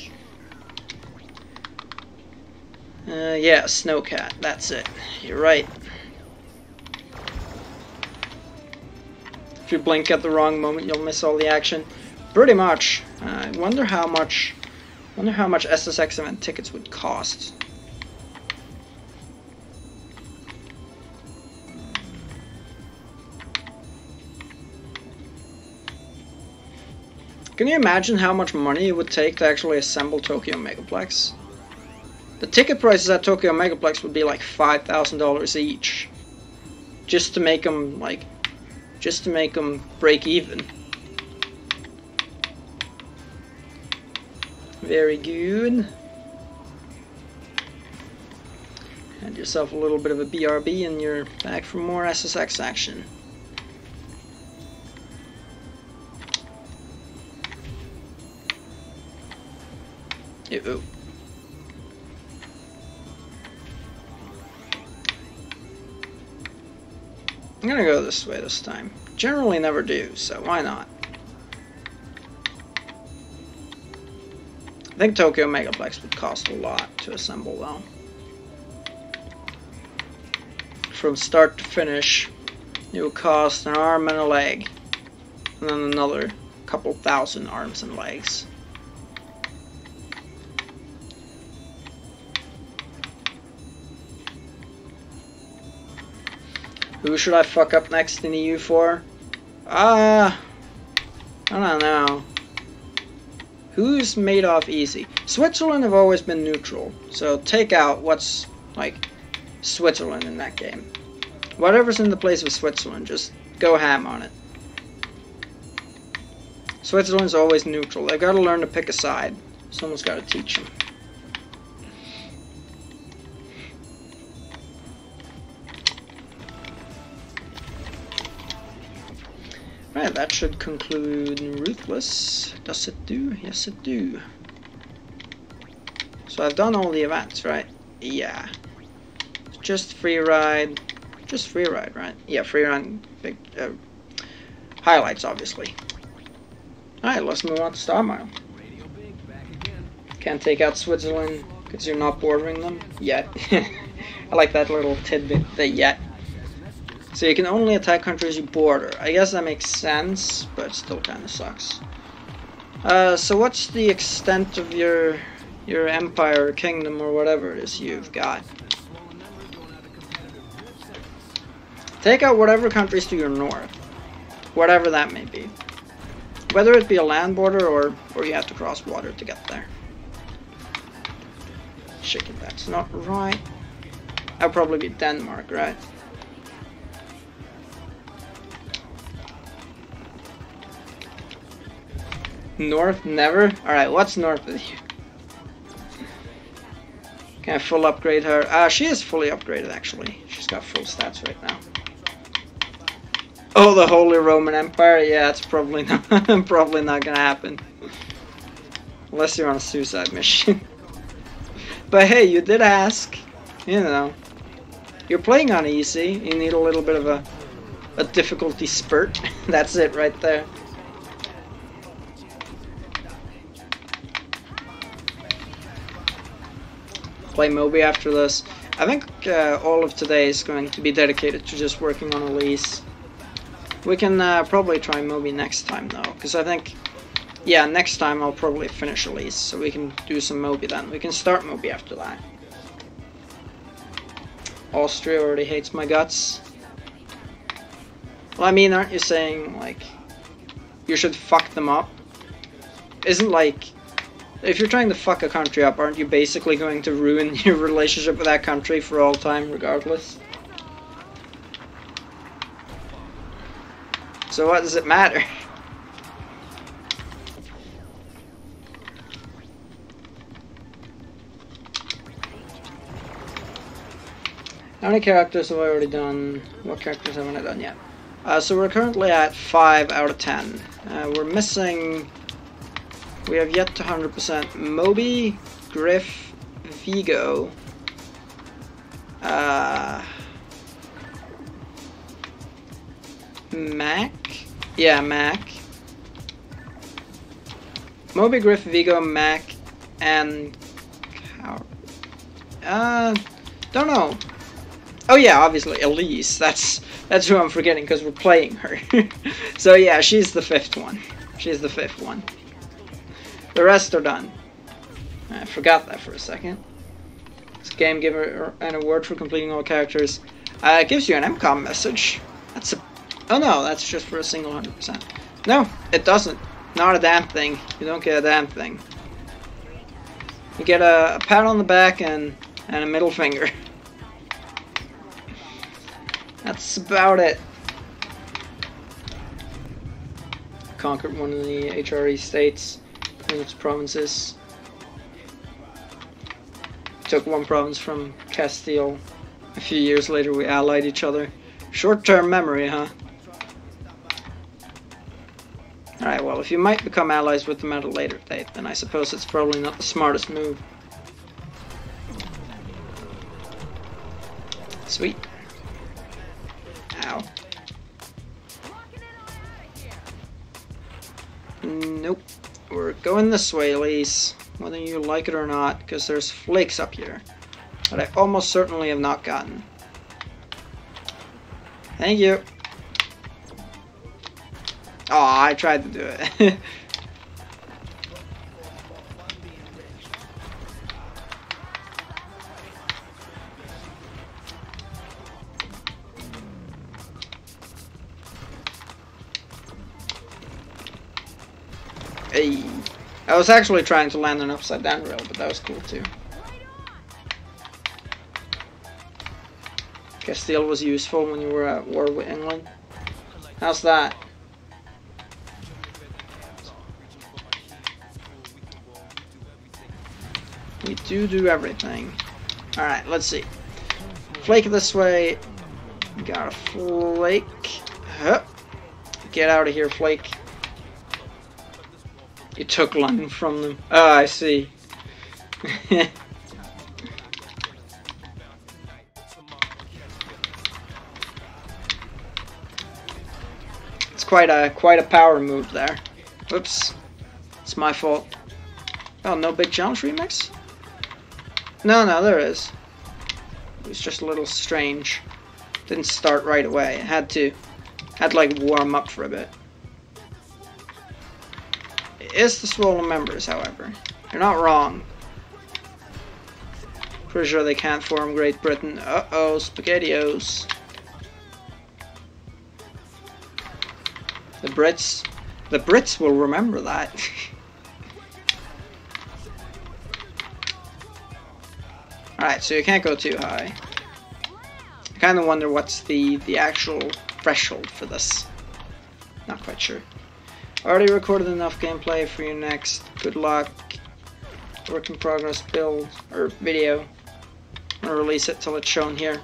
Yeah, snowcat. That's it. You're right. If you blink at the wrong moment, you'll miss all the action. Pretty much. I wonder how much SSX event tickets would cost. Can you imagine how much money it would take to actually assemble Tokyo Megaplex? The ticket prices at Tokyo Megaplex would be like $5,000 each, just to make them break even. Very good. Had yourself a little bit of a BRB and you're back for more SSX action. Ew. I'm gonna go this way this time. Generally never do, so why not? I think Tokyo Megaplex would cost a lot to assemble though. From start to finish, it would cost an arm and a leg. And then another couple thousand arms and legs. Who should I fuck up next in EU for? I don't know. Who's made off easy? Switzerland have always been neutral, so take out what's like Switzerland in that game. Whatever's in the place of Switzerland, just go ham on it. Switzerland's always neutral. They've got to learn to pick a side. Someone's got to teach them. Right, that should conclude Ruthless. Does it do? Yes, it do. So I've done all the events, right? Yeah. Just free ride. Just free ride, right? Yeah, free ride. Big highlights, obviously. Alright, let's move on to Star Mile. Can't take out Switzerland because you're not bordering them yet. I like that little tidbit, the yet. So you can only attack countries you border. I guess that makes sense, but it still kind of sucks. So what's the extent of your empire or kingdom or whatever it is you've got? Take out whatever countries to your north. Whatever that may be. Whether it be a land border or you have to cross water to get there. Chicken, that's not right. That'll probably be Denmark, right? North, never? Alright, what's north of you? Can I full upgrade her? She is fully upgraded actually. She's got full stats right now. Oh, the Holy Roman Empire? Yeah, it's probably not probably not gonna happen. Unless you're on a suicide mission. But hey, you did ask. You know. You're playing on easy. You need a little bit of a difficulty spurt. That's it right there. Play Moby after this. I think all of today is going to be dedicated to just working on Elise. We can probably try Moby next time though, because I think, yeah, next time I'll probably finish Elise, so we can do some Moby then. We can start Moby after that. Austria already hates my guts. Well, I mean, aren't you saying, like, you should fuck them up? Isn't like... If you're trying to fuck a country up, aren't you basically going to ruin your relationship with that country for all time, regardless? So what does it matter? How many characters have I already done? What characters haven't I done yet? So we're currently at 5 out of 10. We're missing... We have yet to 100% Moby, Griff, Vigo, Mac? Yeah, Mac. Moby, Griff, Vigo, Mac, and... don't know. Oh yeah, obviously Elise. That's who I'm forgetting because we're playing her. So yeah, she's the 5th one. She's the 5th one. The rest are done. I forgot that for a second. This game gives an award for completing all characters. It gives you an MCOM message. That's a... Oh no, that's just for a single 100%. No, it doesn't. Not a damn thing. You don't get a damn thing. You get a pat on the back and a middle finger. That's about it. Conquered one of the HRE states and its provinces. Took one province from Castile. A few years later we allied each other. Short-term memory, huh? Alright, well, if you might become allies with them at a later date, then I suppose it's probably not the smartest move. Sweet. Ow. Nope. We're going this way, Elise. Whether you like it or not, because there's flakes up here that I almost certainly have not gotten. Thank you. Oh, I tried to do it. Hey. I was actually trying to land an upside down rail, but that was cool too. Castile was useful when you were at war with England. How's that? We do everything. Alright, let's see. Flake this way. Got a flake. Hup. Get out of here, flake. You took London from them. Oh, I see. It's quite a power move there. Oops. It's my fault. Oh, no big challenge remix? No, there is. It was just a little strange. Didn't start right away. It had to like warm up for a bit. It is the swollen members, however. You're not wrong. Pretty sure they can't form Great Britain. Uh-oh, SpaghettiOs. The Brits will remember that. Alright, so you can't go too high. I kind of wonder what's the actual threshold for this. Not quite sure. Already recorded enough gameplay for your next. Good luck. Work in progress build or video. I'm gonna release it till it's shown here.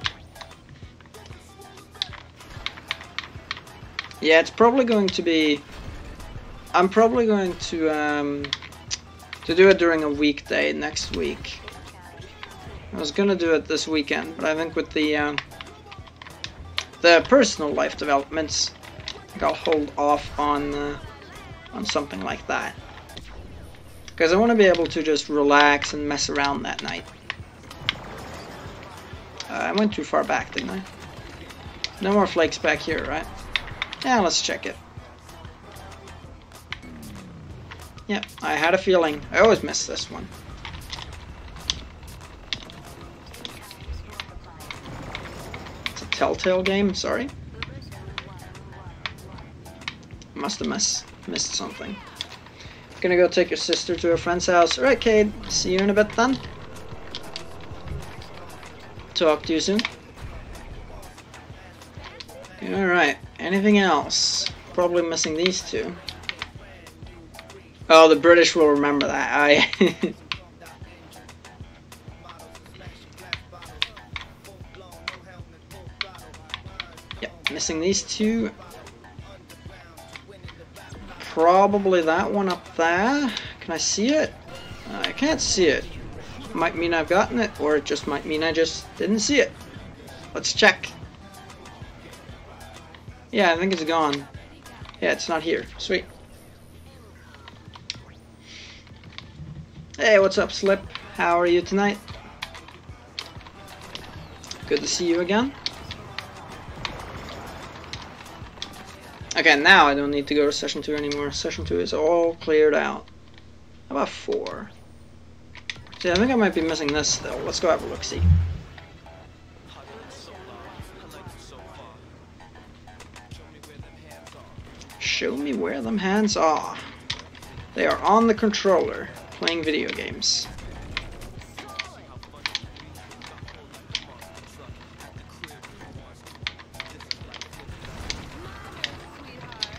Yeah, it's probably going to be. I'm probably going to do it during a weekday next week. I was gonna do it this weekend, but I think with the personal life developments, I think I'll hold off on something like that. Because I want to be able to just relax and mess around that night. I went too far back, didn't I? No more flakes back here, right? Yeah, let's check it. Yep, I had a feeling. I always miss this one. It's a Telltale game, sorry. Must have missed something. Gonna go take your sister to her friend's house. Alright, Cade. See you in a bit then. Talk to you soon. Alright, anything else? probably missing these two. Oh, the British will remember that. Yep, missing these two. Probably that one up there. Can I see it? I can't see it. Might mean I've gotten it, or it just might mean I just didn't see it. Let's check. Yeah, I think it's gone. Yeah, it's not here. Sweet. Hey, what's up, Slip? How are you tonight? Good to see you again. Okay, now I don't need to go to session 2 anymore. Session 2 is all cleared out. How about 4? See, I think I might be missing this still. Let's go have a look-see. Show me where them hands are. They are on the controller, playing video games.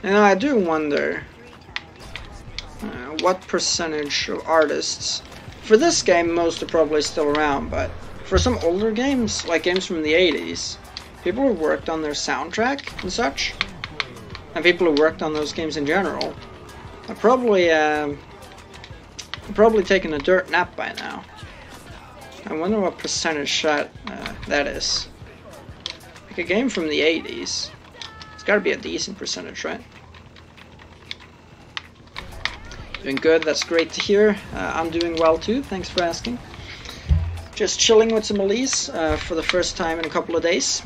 And I do wonder what percentage of artists, for this game most are probably still around, but for some older games, like games from the 80s, people who worked on their soundtrack and such, and people who worked on those games in general, are probably taking a dirt nap by now. I wonder what percentage that is. Like a game from the 80s, it's got to be a decent percentage, right? Doing good, that's great to hear. I'm doing well too, thanks for asking. Just chilling with some Elise for the first time in a couple of days.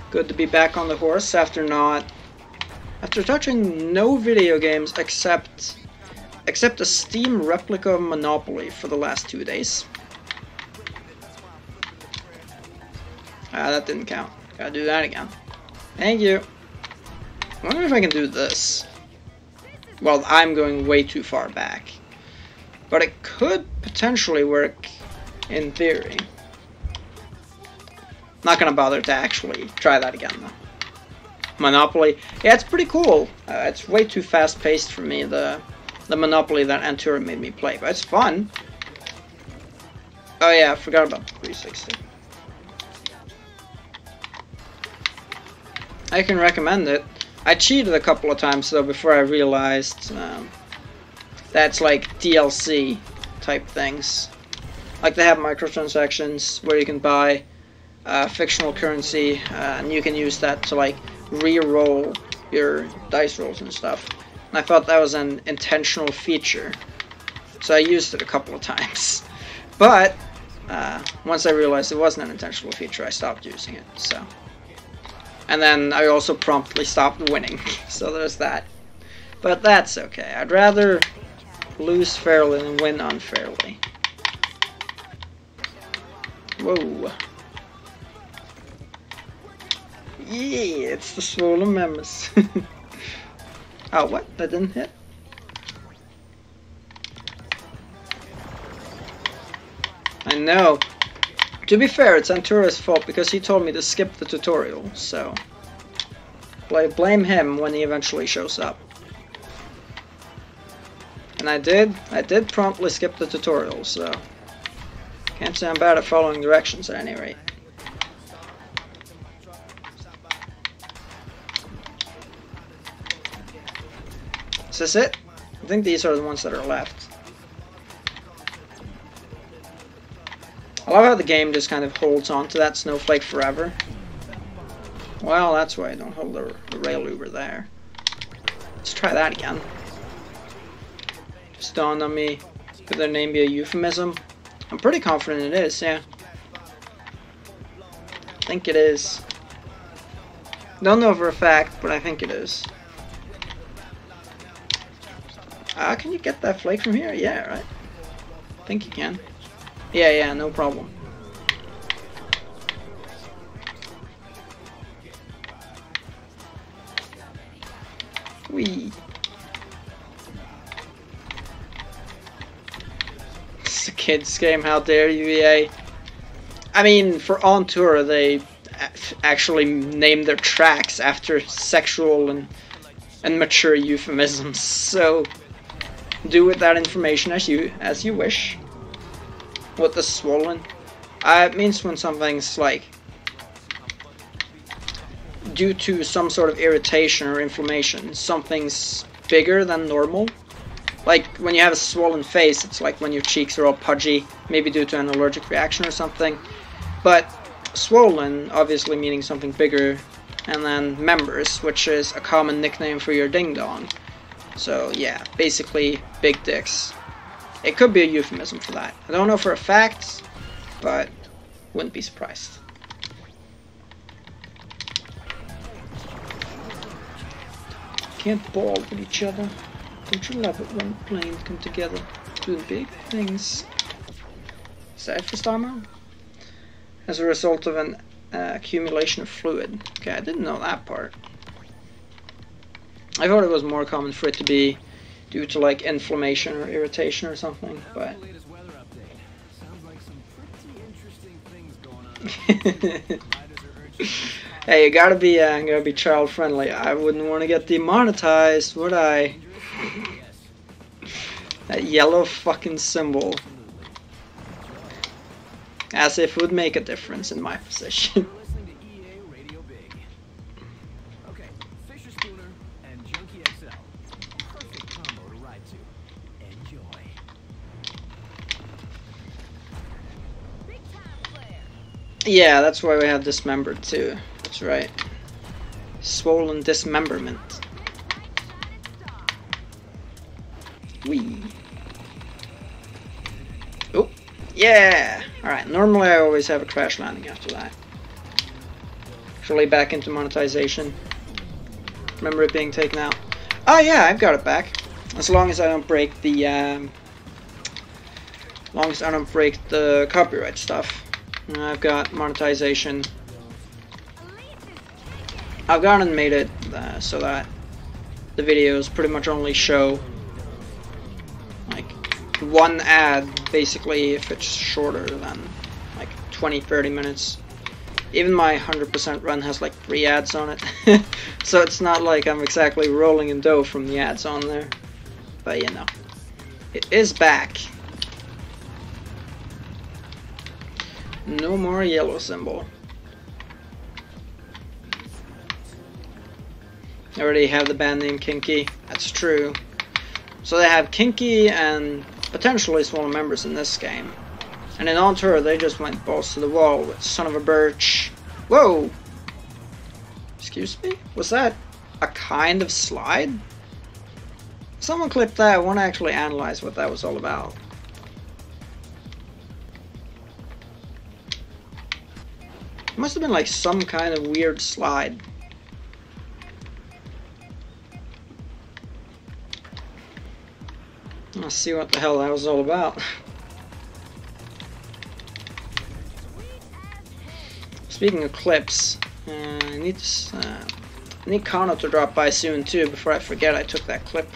Good to be back on the horse after touching no video games except a Steam replica of Monopoly for the last 2 days. That didn't count. Gotta do that again. Thank you. I wonder if I can do this. Well, I'm going way too far back. But it could potentially work in theory. Not gonna bother to actually try that again though. Monopoly, yeah, it's pretty cool. It's way too fast-paced for me, the Monopoly that Antura made me play, but it's fun. Oh yeah, I forgot about the 360. I can recommend it. I cheated a couple of times though before I realized that's like DLC type things. Like they have microtransactions where you can buy fictional currency and you can use that to like re-roll your dice rolls and stuff. And I thought that was an intentional feature, so I used it a couple of times. But once I realized it wasn't an intentional feature, I stopped using it. So, and then I also promptly stopped winning. So there's that. But that's okay. I'd rather lose fairly than win unfairly. Whoa. Yeah, it's the swollen members. Oh, what? That didn't hit? I know. To be fair, it's Antura's fault because he told me to skip the tutorial, so blame him when he eventually shows up. And I did promptly skip the tutorial, so can't say I'm bad at following directions at any rate. Is this it? I think these are the ones that are left. I love how the game just kind of holds on to that snowflake forever. Well, that's why I don't hold the rail over there. Let's try that again. Just dawned on me. Could their name be a euphemism? I'm pretty confident it is, yeah. I think it is. Don't know for a fact, but I think it is. Can you get that flake from here? Yeah, right? I think you can. Yeah, no problem. Whee! It's a kid's game, how dare you, EA? I mean, for On Tour, they actually name their tracks after sexual and mature euphemisms. So do with that information as you wish. What the swollen? It means when something's like due to some sort of irritation or inflammation, something's bigger than normal. Like when you have a swollen face, it's like when your cheeks are all pudgy, maybe due to an allergic reaction or something. But swollen, obviously meaning something bigger, and then members, which is a common nickname for your ding-dong. So yeah, basically big dicks. It could be a euphemism for that. I don't know for a fact, but wouldn't be surprised. Can't ball with each other. Don't you love it when planes come together, doing big things? Sad for Starman? As a result of an accumulation of fluid. Okay, I didn't know that part. I thought it was more common for it to be due to like inflammation or irritation or something, but hey, you gotta be child friendly. I wouldn't want to get demonetized, would I? That yellow fucking symbol. As if it would make a difference in my position. Yeah, that's why we have dismembered too. That's right. Swollen dismemberment. Whee. Oh, yeah! Alright, normally I always have a crash landing after that. Actually back into monetization. Remember it being taken out. Oh yeah, I've got it back. As long as I don't break the copyright stuff. I've got monetization. I've gone and made it so that the videos pretty much only show like one ad, basically, if it's shorter than like 20-30 minutes. Even my 100% run has like 3 ads on it. So it's not like I'm exactly rolling in dough from the ads on there. But you know, it is back. No more yellow symbol. I already have the band name Kinky. That's true. So they have Kinky and potentially Swollen members in this game. And in On Tour they just went balls to the wall with Son of a Birch. Whoa! Excuse me? Was that a kind of slide? Someone clipped that. I want to actually analyze what that was all about. It must have been like some kind of weird slide. Let's see what the hell that was all about. Speaking of clips, I need Kano to drop by soon too before I forget I took that clip.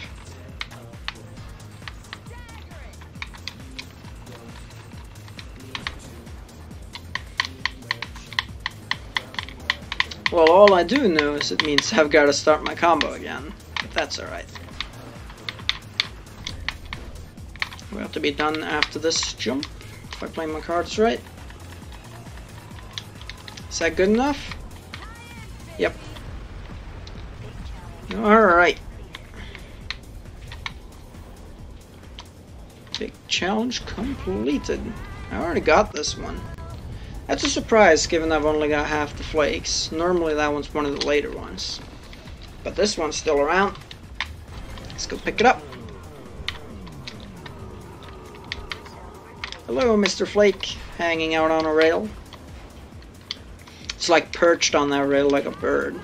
Well, all I do know is it means I've got to start my combo again, but that's alright. We have to be done after this jump, if I play my cards right. Is that good enough? Yep. Alright. Big challenge completed. I already got this one. That's a surprise given I've only got half the flakes. Normally that one's one of the later ones. But this one's still around. Let's go pick it up. Hello, Mr. Flake, hanging out on a rail. It's like perched on that rail like a bird.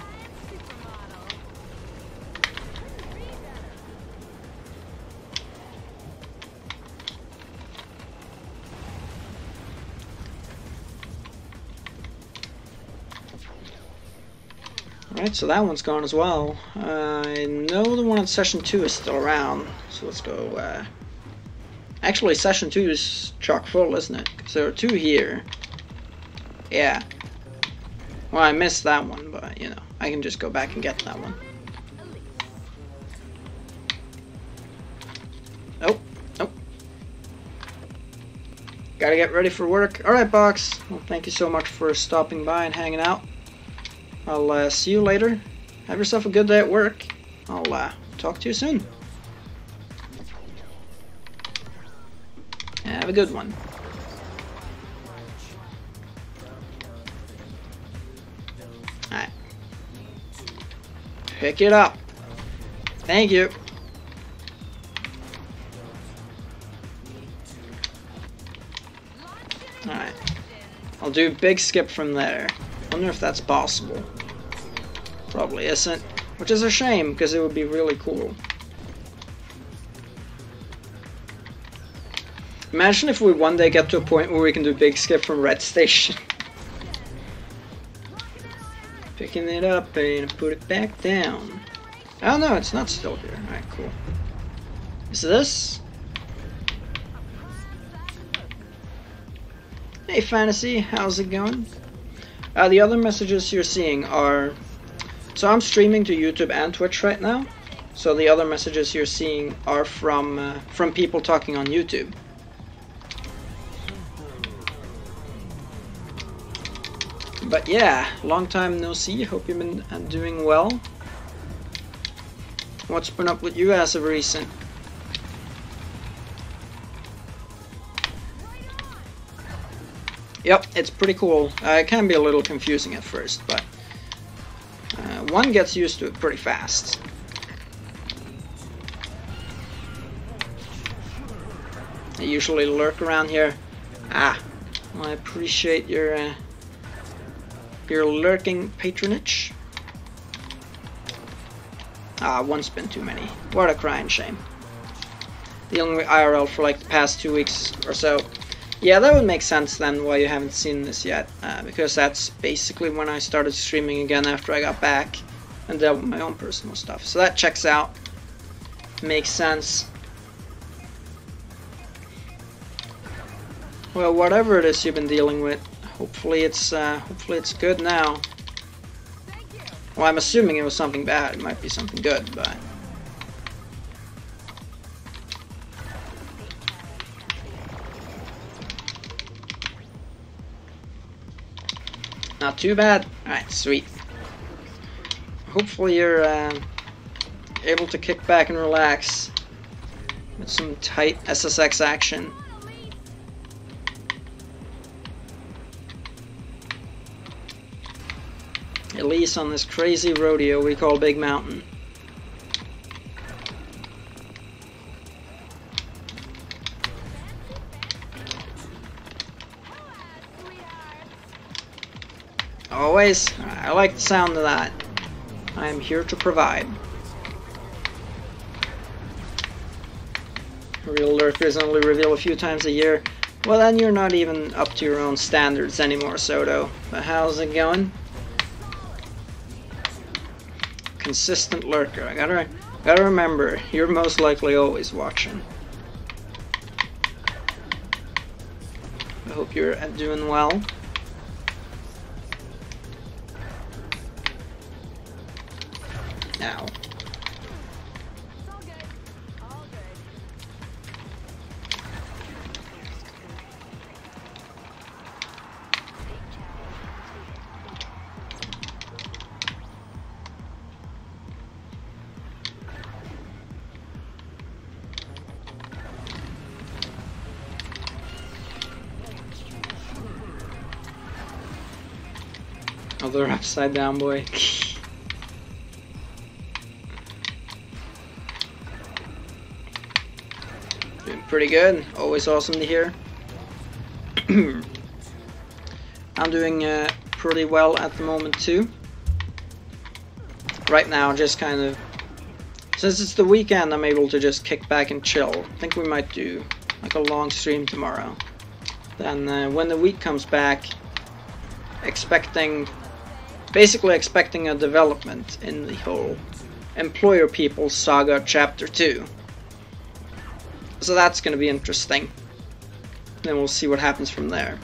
Alright, so that one's gone as well. I know the one in Session 2 is still around, so let's go... Actually, Session 2 is chock full, isn't it? Because there are 2 here. Yeah. Well, I missed that one, but you know, I can just go back and get that one. Oh, oh. Gotta get ready for work. Alright, Box. Well, thank you so much for stopping by and hanging out. I'll see you later. Have yourself a good day at work. I'll talk to you soon. Have a good one. Alright. Pick it up. Thank you. Alright. I'll do a big skip from there. Wonder if that's possible. Probably isn't. Which is a shame, because it would be really cool. Imagine if we one day get to a point where we can do a big skip from Red Station. Picking it up and put it back down. Oh no, it's not still here. Alright, cool. Is this? Hey Fantasy, how's it going? The other messages you're seeing are... So I'm streaming to YouTube and Twitch right now. So the other messages you're seeing are from people talking on YouTube. But yeah, long time no see. Hope you've been doing well. What's been up with you as of recent? Yep, it's pretty cool. It can be a little confusing at first, but one gets used to it pretty fast. I usually lurk around here. Ah, well, I appreciate your lurking patronage. Ah, one's been too many. What a crying shame. Dealing with IRL for like the past 2 weeks or so. Yeah, that would make sense then why you haven't seen this yet. Because that's basically when I started streaming again after I got back and dealt with my own personal stuff. So that checks out. Makes sense. Well, whatever it is you've been dealing with, hopefully it's good now. Well, I'm assuming it was something bad. It might be something good, but not too bad. Alright, sweet. Hopefully you're able to kick back and relax with some tight SSX action. Elise on this crazy rodeo we call Big Mountain. Always. I like the sound of that. I am here to provide. Real lurkers only reveal a few times a year. Well, then you're not even up to your own standards anymore, Soto. But how's it going? Consistent lurker. I gotta remember, you're most likely always watching. I hope you're doing well. Now. Other upside down boy. Doing pretty good. Always awesome to hear. I'm doing pretty well at the moment too. Right now, just kind of, since it's the weekend, I'm able to just kick back and chill. I think we might do like a long stream tomorrow. Then when the week comes back, basically expecting a development in the whole Employer People Saga Chapter 2. So that's going to be interesting. Then we'll see what happens from there.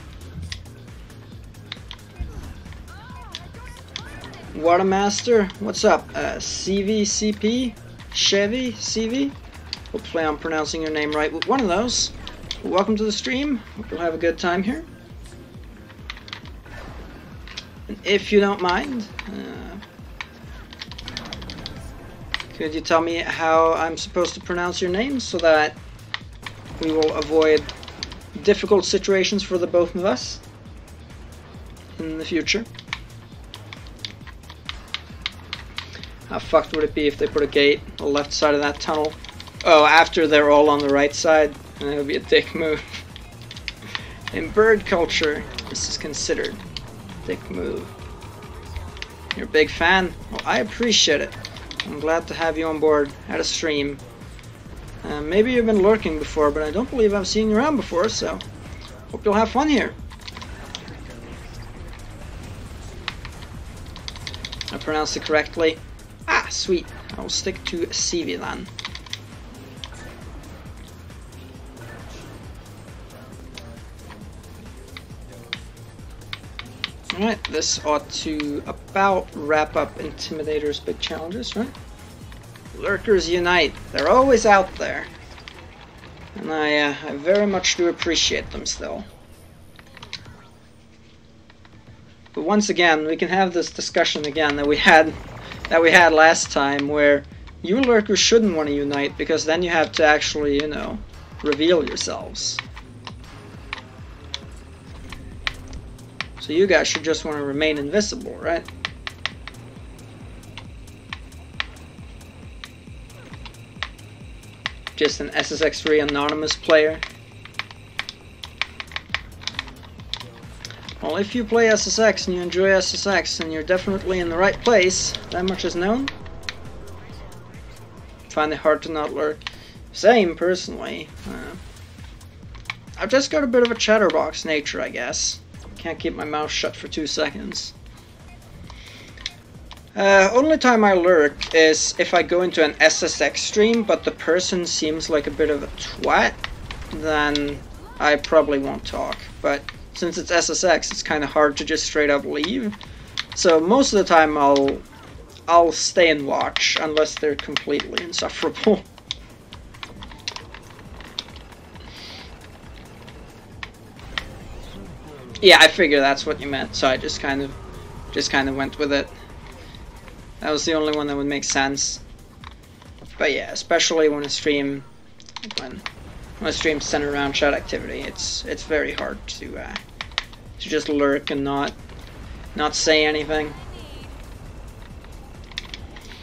Watermaster, what's up? CVCP? Chevy? CV? Hopefully I'm pronouncing your name right with one of those. Welcome to the stream. Hope you'll have a good time here. And if you don't mind, could you tell me how I'm supposed to pronounce your name so that we will avoid difficult situations for the both of us in the future? How fucked would it be if they put a gate on the left side of that tunnel? Oh, after they're all on the right side? And that would be a dick move. In bird culture, this is considered a dick move. You're a big fan? Well, I appreciate it. I'm glad to have you on board at a stream. Maybe you've been lurking before, but I don't believe I've seen you around before, so hope you'll have fun here. I pronounced it correctly. Ah, sweet. I'll stick to CV then. Alright, this ought to about wrap up Intimidator's big challenges, right? Lurkers unite. They're always out there. And I very much do appreciate them still. But once again, we can have this discussion again that we had last time, where you lurkers shouldn't want to unite, because then you have to actually, you know, reveal yourselves. So you guys should just want to remain invisible, right? Just an SSX3 anonymous player. Well, if you play SSX and you enjoy SSX, then you're definitely in the right place. That much is known. Find it hard to not lurk. Same, personally. I've just got a bit of a chatterbox nature, I guess. Can't keep my mouth shut for 2 seconds. Only time I lurk is if I go into an SSX stream, but the person seems like a bit of a twat, then I probably won't talk. But since it's SSX, it's kind of hard to just straight up leave. So most of the time I'll stay and watch, unless they're completely insufferable. Yeah, I figure that's what you meant, so I just kind of went with it. That was the only one that would make sense. But yeah, especially when a stream centered around chat activity, it's very hard to just lurk and not say anything.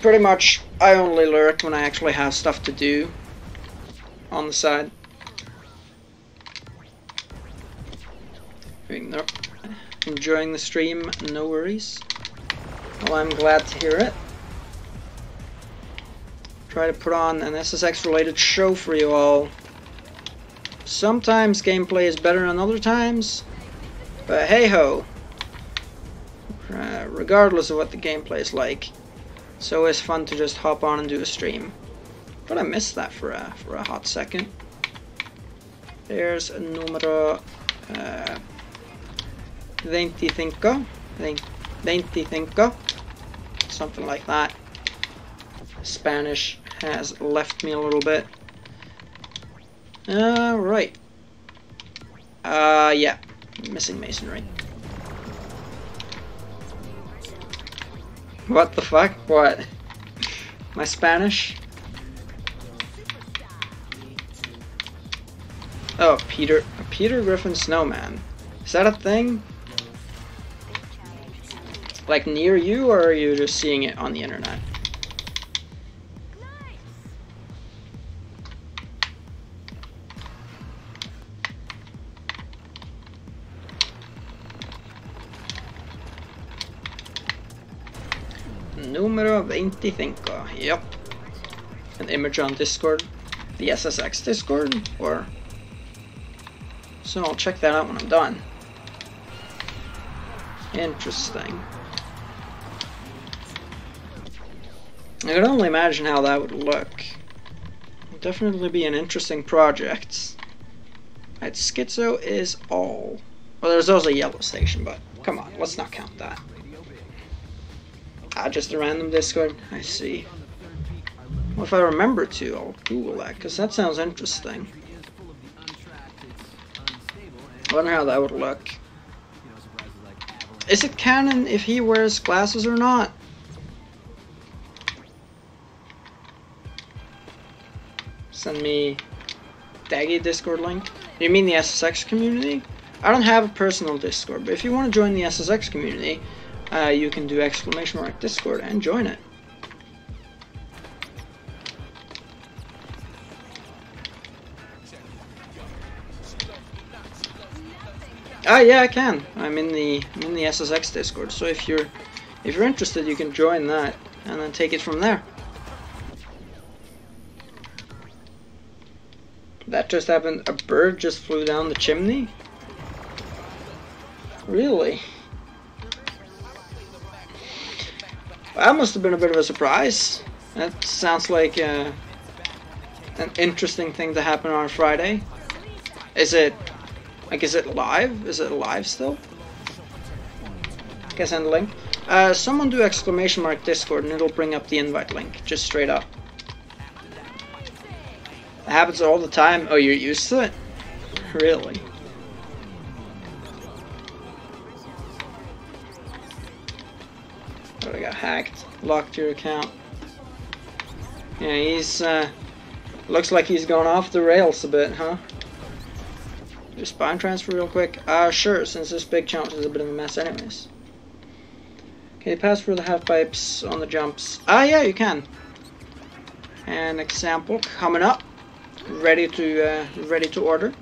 Pretty much, I only lurk when I actually have stuff to do on the side. Enjoying the stream, no worries. Well, I'm glad to hear it. Try to put on an SSX related show for you all. Sometimes gameplay is better than other times, but hey ho. Regardless of what the gameplay is like, it's always fun to just hop on and do a stream. But I missed that for a hot second. There's a numero 25, something like that. Spanish has left me a little bit. Right. Yeah, missing masonry. What the fuck? What? My Spanish? Oh, Peter Griffin Snowman. Is that a thing? Like near you, or are you just seeing it on the internet? Numero 25. Yep. An image on Discord. The SSX Discord, or... So I'll check that out when I'm done. Interesting. I can only imagine how that would look. It'd definitely be an interesting project. Right, Schizo is all. Well, there's also a yellow station, but come on, let's not count that. Ah, just a random Discord. I see. Well, if I remember to, I'll Google that, because that sounds interesting. I wonder how that would look. Is it canon if he wears glasses or not? Send me Daggy Discord link. You mean the SSX community? I don't have a personal Discord, but if you want to join the SSX community, you can do !Discord and join it. Ah, yeah, I can. I'm in the SSX Discord, so if you're interested, you can join that and then take it from there. That just happened. A bird just flew down the chimney? Really? That must have been a bit of a surprise. That sounds like an interesting thing to happen on a Friday. Is it live? Is it live still? Can I send a link? Someone do !Discord and it'll bring up the invite link, just straight up. It happens all the time. Oh, you're used to it? Really? Oh, I got hacked. Locked your account. Yeah, he's looks like he's gone off the rails a bit, huh? Do spine transfer real quick? Sure, since this big challenge is a bit of a mess anyways. Okay, pass through the half pipes on the jumps. Yeah, you can. And example coming up. Ready to order.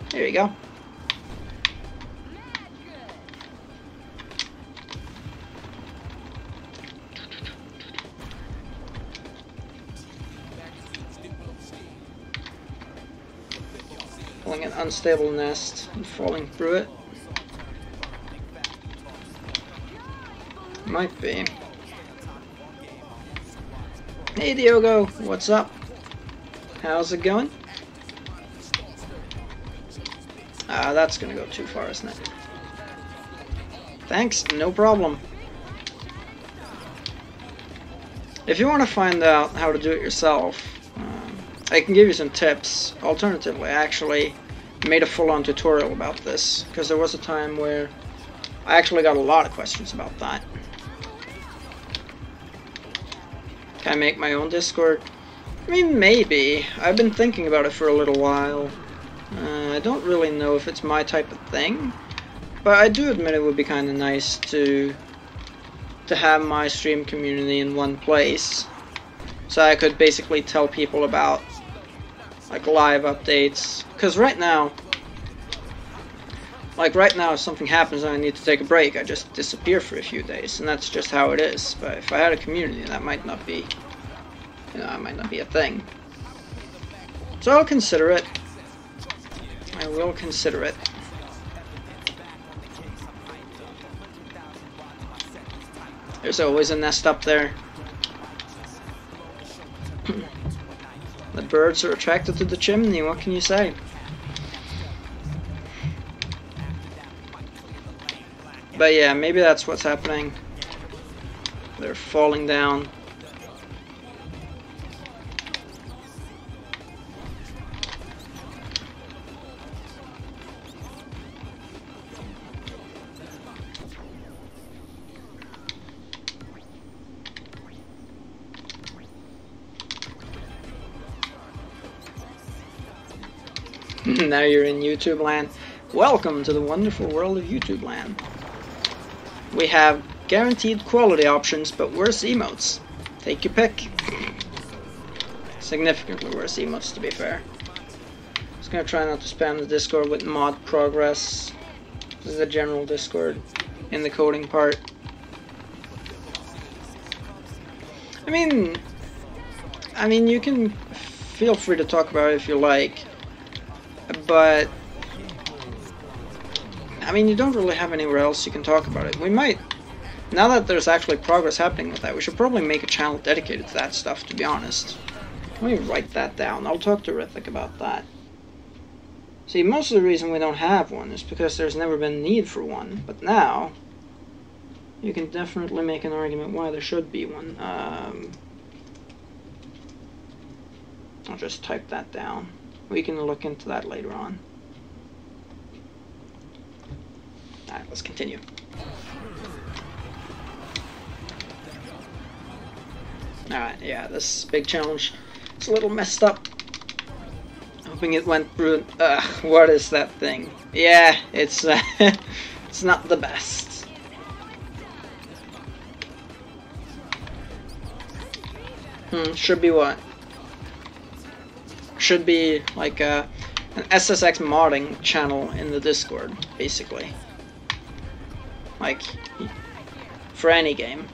There you go. Pulling an unstable nest and falling through it. Might be. Hey Diogo, what's up? How's it going? That's gonna go too far, isn't it? Thanks, no problem. If you want to find out how to do it yourself, I can give you some tips. Alternatively, I actually made a full-on tutorial about this, because there was a time where I actually got a lot of questions about that. Can I make my own Discord? I mean, maybe. I've been thinking about it for a little while. I don't really know if it's my type of thing, but I do admit it would be kind of nice to have my stream community in one place, so I could basically tell people about like live updates. Because right now, if something happens and I need to take a break, I just disappear for a few days, and that's just how it is. But if I had a community, that might not be. It might not be a thing. So I'll consider it. I will consider it. There's always a nest up there. The birds are attracted to the chimney, what can you say? But yeah, maybe that's what's happening. They're falling down. Now you're in YouTube land. Welcome to the wonderful world of YouTube land. We have guaranteed quality options, but worse emotes. Take your pick. Significantly worse emotes, to be fair. Just gonna try not to spam the Discord with mod progress. This is the general Discord in the coding part. I mean, you can feel free to talk about it if you like. But I mean, you don't really have anywhere else you can talk about it. We might, now that there's actually progress happening with that, we should probably make a channel dedicated to that stuff, to be honest. Let me write that down. I'll talk to Rithik about that. See, most of the reason we don't have one is because there's never been need for one, but now You can definitely make an argument why there should be one. I'll just type that down. We can look into that later on. Alright, let's continue. Alright, yeah, this big challenge is a little messed up. Hoping it went through. What is that thing? Yeah, it's it's not the best. Should be what? Should be like an SSX modding channel in the Discord, basically. Like, for any game.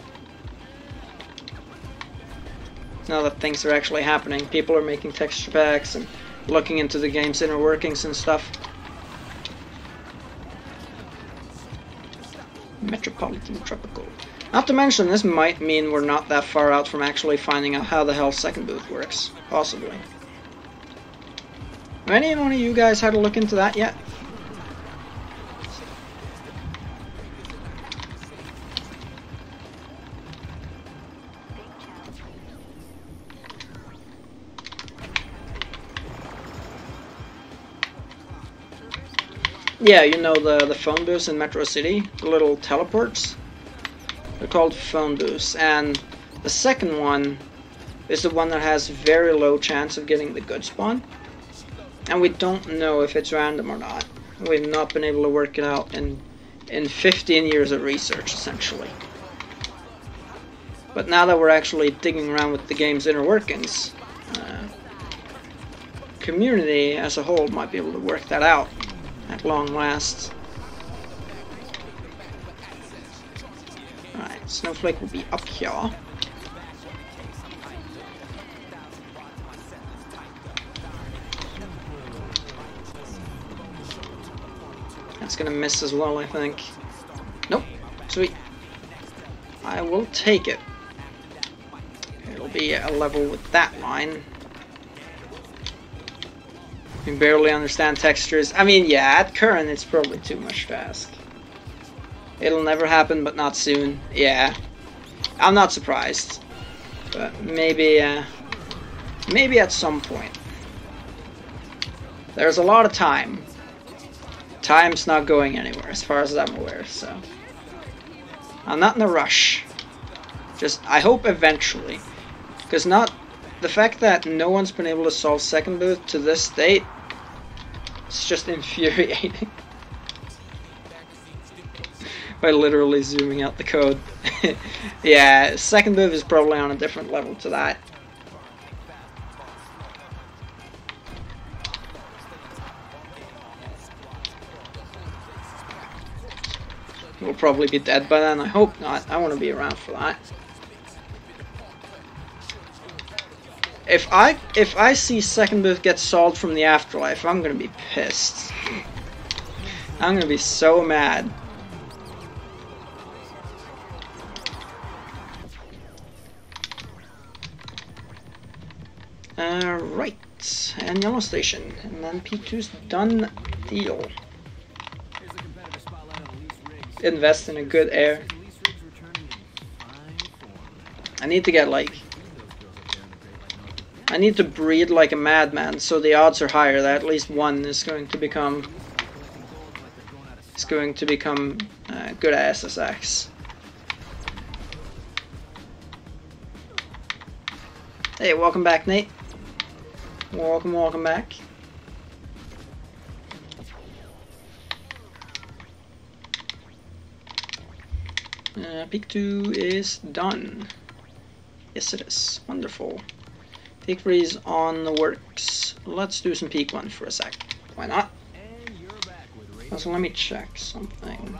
Now that things are actually happening, people are making texture packs and looking into the game's inner workings and stuff. Metropolitan Tropical. Not to mention, this might mean we're not that far out from actually finding out how the hell second booth works. Possibly. Have any one of you guys had a look into that yet? Yeah, you know the phone booths in Metro City? The little teleports? They're called phone booths, and the second one is the one that has very low chance of getting the good spawn. And we don't know if it's random or not. We've not been able to work it out in 15 years of research, essentially. But now that we're actually digging around with the game's inner workings, community as a whole might be able to work that out at long last. Alright, Snowflake will be up here. That's gonna miss as well, I think. Nope. Sweet. I will take it. It'll be a level with that line. You can barely understand textures. I mean, yeah, at current it's probably too much to ask. It'll never happen, but not soon. Yeah. I'm not surprised. But maybe, maybe at some point. There's a lot of time. Time's not going anywhere, as far as I'm aware, so... I'm not in a rush. Just, I hope eventually. Because the fact that no one's been able to solve second booth to this date, it's just infuriating. By literally zooming out the code. Yeah, second booth is probably on a different level to that. We'll probably be dead by then. I hope not. I want to be around for that. If I see second booth get solved from the afterlife, I'm gonna be pissed. I'm gonna be so mad. Right, and Yellow Station, and then P2's done deal. Invest in a good air. I need to get like... I need to breed like a madman, so the odds are higher that at least one is going to become... good at SSX. Hey, welcome back, Nate. Welcome back. Peak 2 is done. Yes, it is. Wonderful. Peak 3 is on the works. Let's do some Peak 1 for a sec. Why not? Also, let me check something.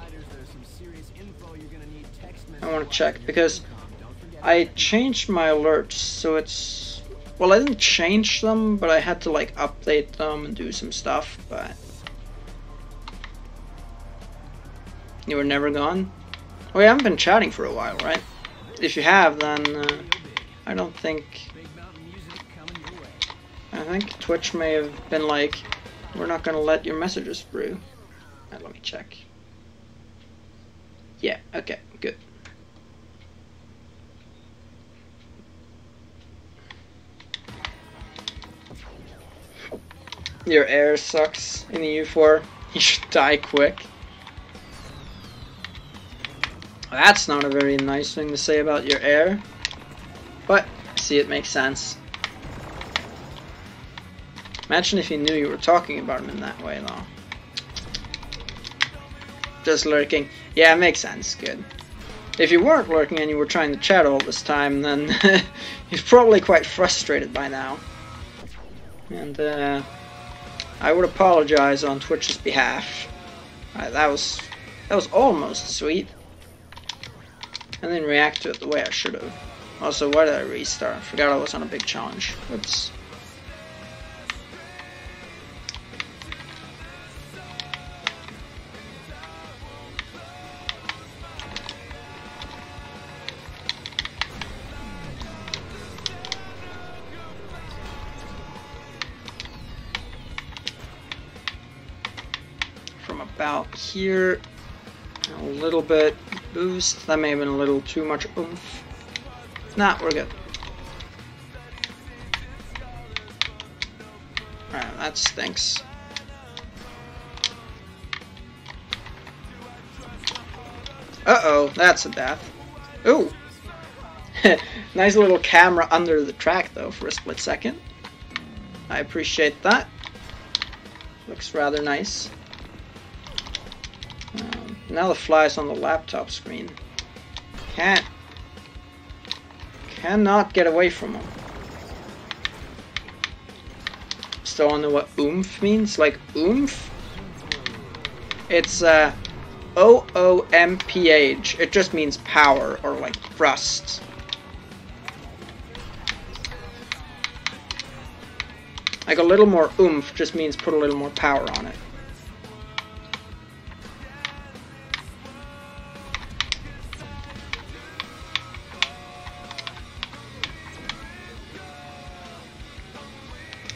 I want to check because I changed my alerts, so it's... Well, I didn't change them, but I had to like update them and do some stuff, but... You were never gone? Oh, you haven't been chatting for a while, right? If you have, then I don't think... I think Twitch may have been like, we're not gonna let your messages through. Let me check. Yeah, okay, good. Your air sucks in the U4. You should die quick. That's not a very nice thing to say about your air. But, see, it makes sense. Imagine if you knew you were talking about him in that way, though. Just lurking. Yeah, it makes sense. Good. If you weren't lurking and you were trying to chat all this time, then he's probably quite frustrated by now. And, I would apologize on Twitch's behalf. That was almost sweet. And then react to it the way I should have. Also, why did I restart? I forgot I was on a big challenge. Oops. From about here, a little bit boost. That may have been a little too much oomph. Nah, we're good. Alright, that stinks. Uh-oh, that's a death. Ooh! Nice little camera under the track, though, for a split second. I appreciate that. Looks rather nice. Now the fly's on the laptop screen. Cannot get away from him. Still don't know what oomph means? Like oomph? It's O-O-M-P-H. It just means power or like thrust. Like a little more oomph just means put a little more power on it.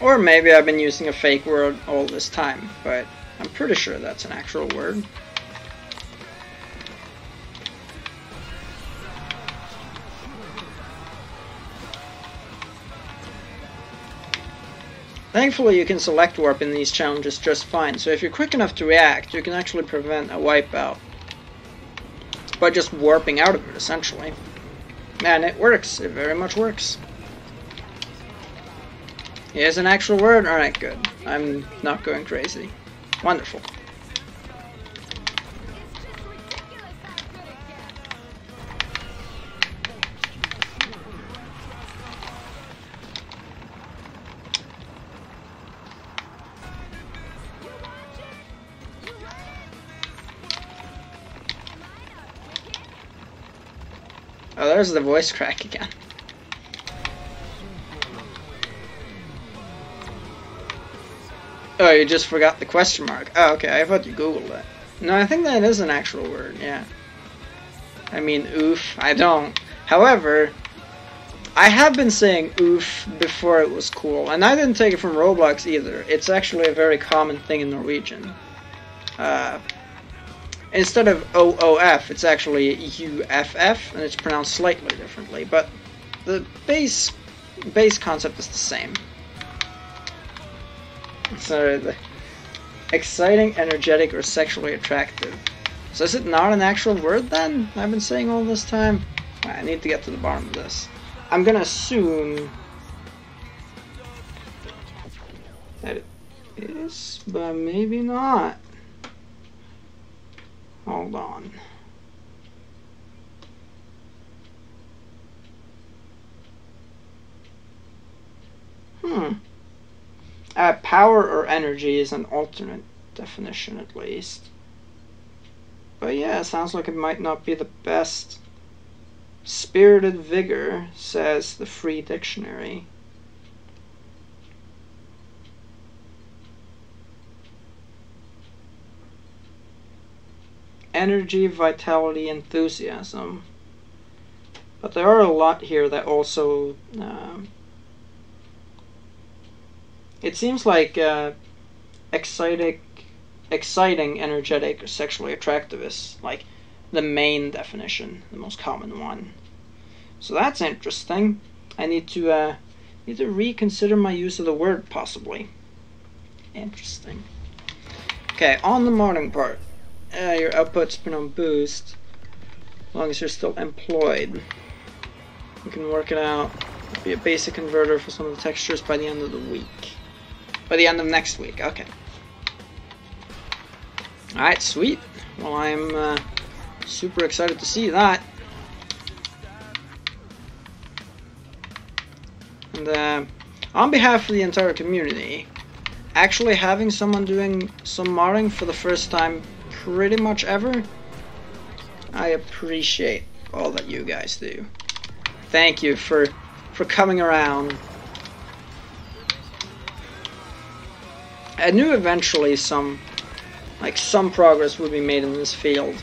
Or maybe I've been using a fake word all this time, but I'm pretty sure that's an actual word. Thankfully you can select warp in these challenges just fine, so if you're quick enough to react, you can actually prevent a wipeout by just warping out of it, essentially. And it works, it very much works. Here's an actual word? Alright, good. I'm not going crazy. Wonderful. Oh, there's the voice crack again. Oh, you just forgot the question mark. Oh, okay, I thought you googled it. No, I think that is an actual word, yeah. I mean, oof, I don't. However, I have been saying oof before it was cool, and I didn't take it from Roblox either. It's actually a very common thing in Norwegian. Instead of OOF, it's actually UFF, and it's pronounced slightly differently, but the base concept is the same. So, the exciting, energetic, or sexually attractive. So is it not an actual word then? I've been saying all this time? I need to get to the bottom of this. I'm gonna assume that it is, but maybe not. Hold on. Power or energy is an alternate definition, at least. But yeah, it sounds like it might not be the best. Spirited vigor, says the Free Dictionary. Energy, vitality, enthusiasm. But there are a lot here that also... it seems like exciting, energetic, or sexually attractive is like the main definition, the most common one. So that's interesting. I need to reconsider my use of the word, possibly. Interesting. Okay, on the modding part. Your output's been on boost. As long as you're still employed. You can work it out. It'll be a basic converter for some of the textures by the end of the week. By the end of next week, okay. Alright, sweet. Well, I'm super excited to see that. And on behalf of the entire community, actually having someone doing some modding for the first time pretty much ever, I appreciate all that you guys do. Thank you for coming around. I knew eventually some progress would be made in this field.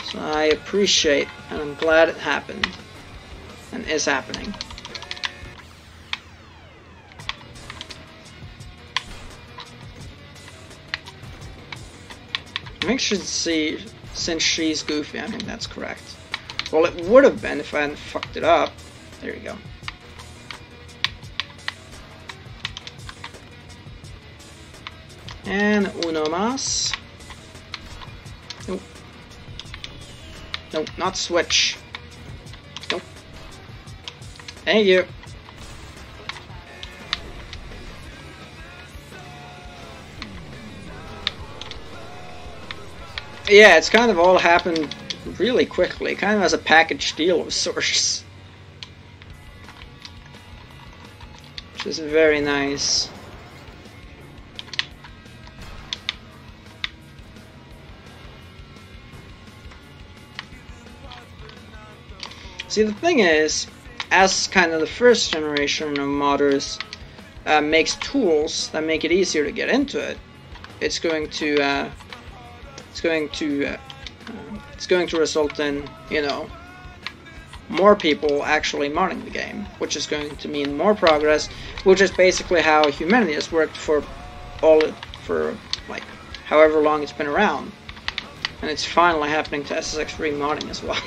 So I appreciate and I'm glad it happened and is happening. I think she'd see, since she's goofy, I think that's correct. Well, it would have been if I hadn't fucked it up. There you go. And uno más. Nope. Nope, not switch. Nope. Thank you. Yeah, it's kind of all happened really quickly, kind of as a package deal of sorts. Which is very nice. See, the thing is, as kind of the first generation of modders makes tools that make it easier to get into it, it's going to result in, you know, more people actually modding the game, which is going to mean more progress, which is basically how humanity has worked for like however long it's been around, and it's finally happening to SSX modding as well.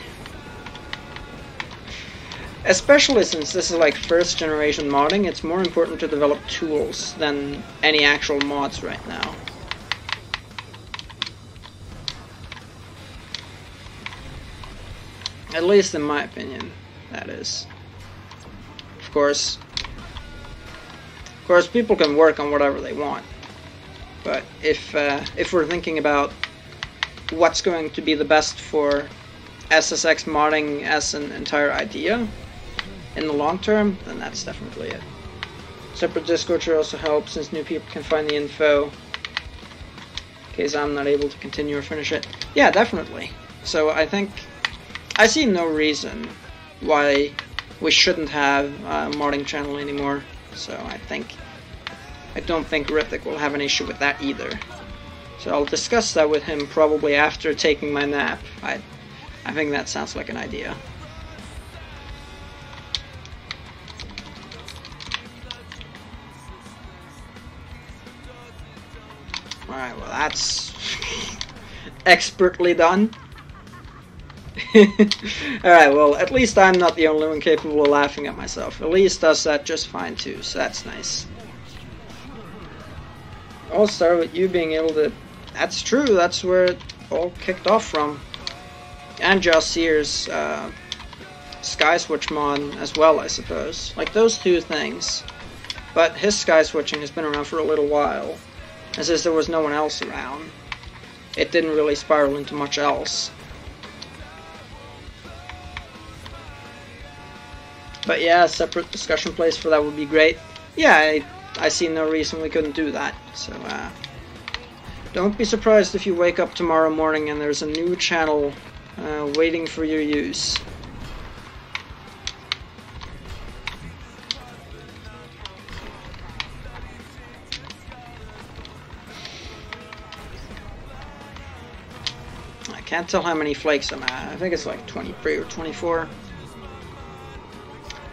Especially since this is like first generation modding, it's more important to develop tools than any actual mods right now. At least in my opinion, that is. Of course, people can work on whatever they want, but if we're thinking about what's going to be the best for SSX modding as an entire idea in the long term, then that's definitely it. Separate Discord should also help, since new people can find the info in case I'm not able to continue or finish it. Yeah, definitely. So I think I see no reason why we shouldn't have a modding channel anymore. So I don't think Rithik will have an issue with that either. So I'll discuss that with him probably after taking my nap. I think that sounds like an idea. Alright, well that's expertly done. Alright, well at least I'm not the only one capable of laughing at myself. Elise does that just fine too, so that's nice. All started with you being able to... That's true, that's where it all kicked off from. And Josh Sears' Sky Switch mod as well, I suppose. Like those two things. But his Sky Switching has been around for a little while. And since there was no one else around, it didn't really spiral into much else. But yeah, a separate discussion place for that would be great. Yeah, I see no reason we couldn't do that. So, don't be surprised if you wake up tomorrow morning and there's a new channel waiting for your use. I can't tell how many flakes I'm at. I think it's like 23 or 24.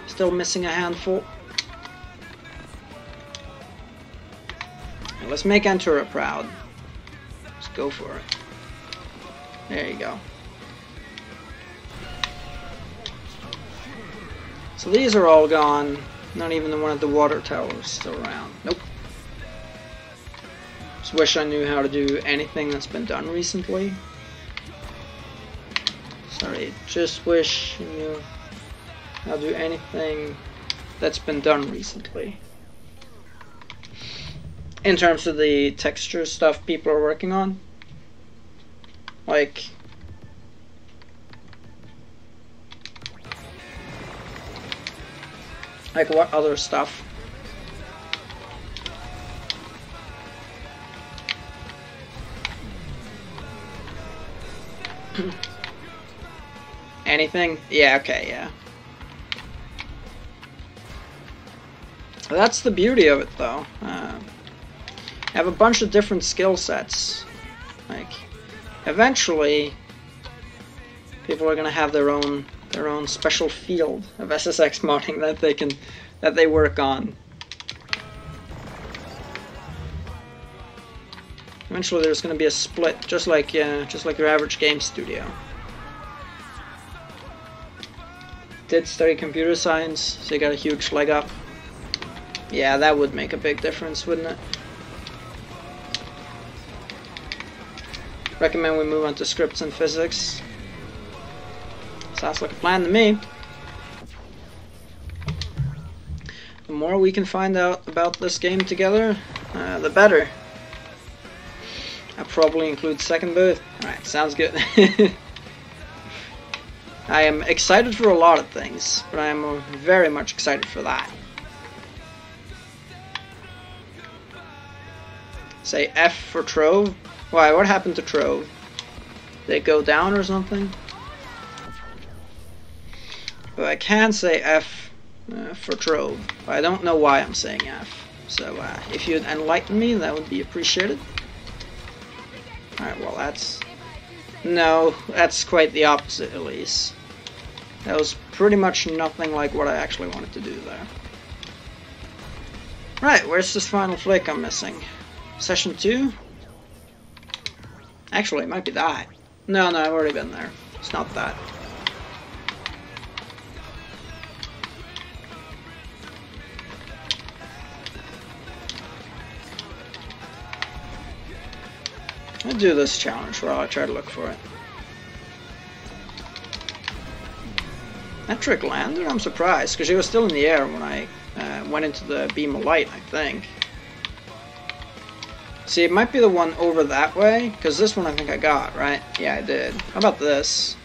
Still missing a handful. Now let's make Antura proud. Let's go for it. There you go. So these are all gone. Not even the one at the water tower is still around. Nope. Just wish I knew how to do anything that's been done recently. Sorry, just wish you knew how to do anything that's been done recently. In terms of the texture stuff people are working on. Like what other stuff? Anything? Yeah, okay, yeah. That's the beauty of it, though. Have a bunch of different skill sets. Like, eventually, people are gonna have their own special field of SSX modding that they work on. Eventually, there's gonna be a split, just like your average game studio. Did study computer science, so you got a huge leg up. Yeah, that would make a big difference, wouldn't it? Recommend we move on to scripts and physics. Sounds like a plan to me. The more we can find out about this game together, the better. I'll probably include second booth. Alright, sounds good. I am excited for a lot of things, but I am very much excited for that. Say F for Trove. Why? What happened to Trove? Did it go down or something? But I can say F for Trove. But I don't know why I'm saying F. So if you'd enlighten me, that would be appreciated. Alright, well that's... No, that's quite the opposite, Elise. That was pretty much nothing like what I actually wanted to do there. Right, where's this final flick I'm missing? Session 2? Actually, it might be that. No, I've already been there. It's not that. I'll do this challenge while I try to look for it. That trick landed? I'm surprised, because she was still in the air when I went into the beam of light, I think. See, it might be the one over that way, because this one I think I got, right? Yeah, I did. How about this?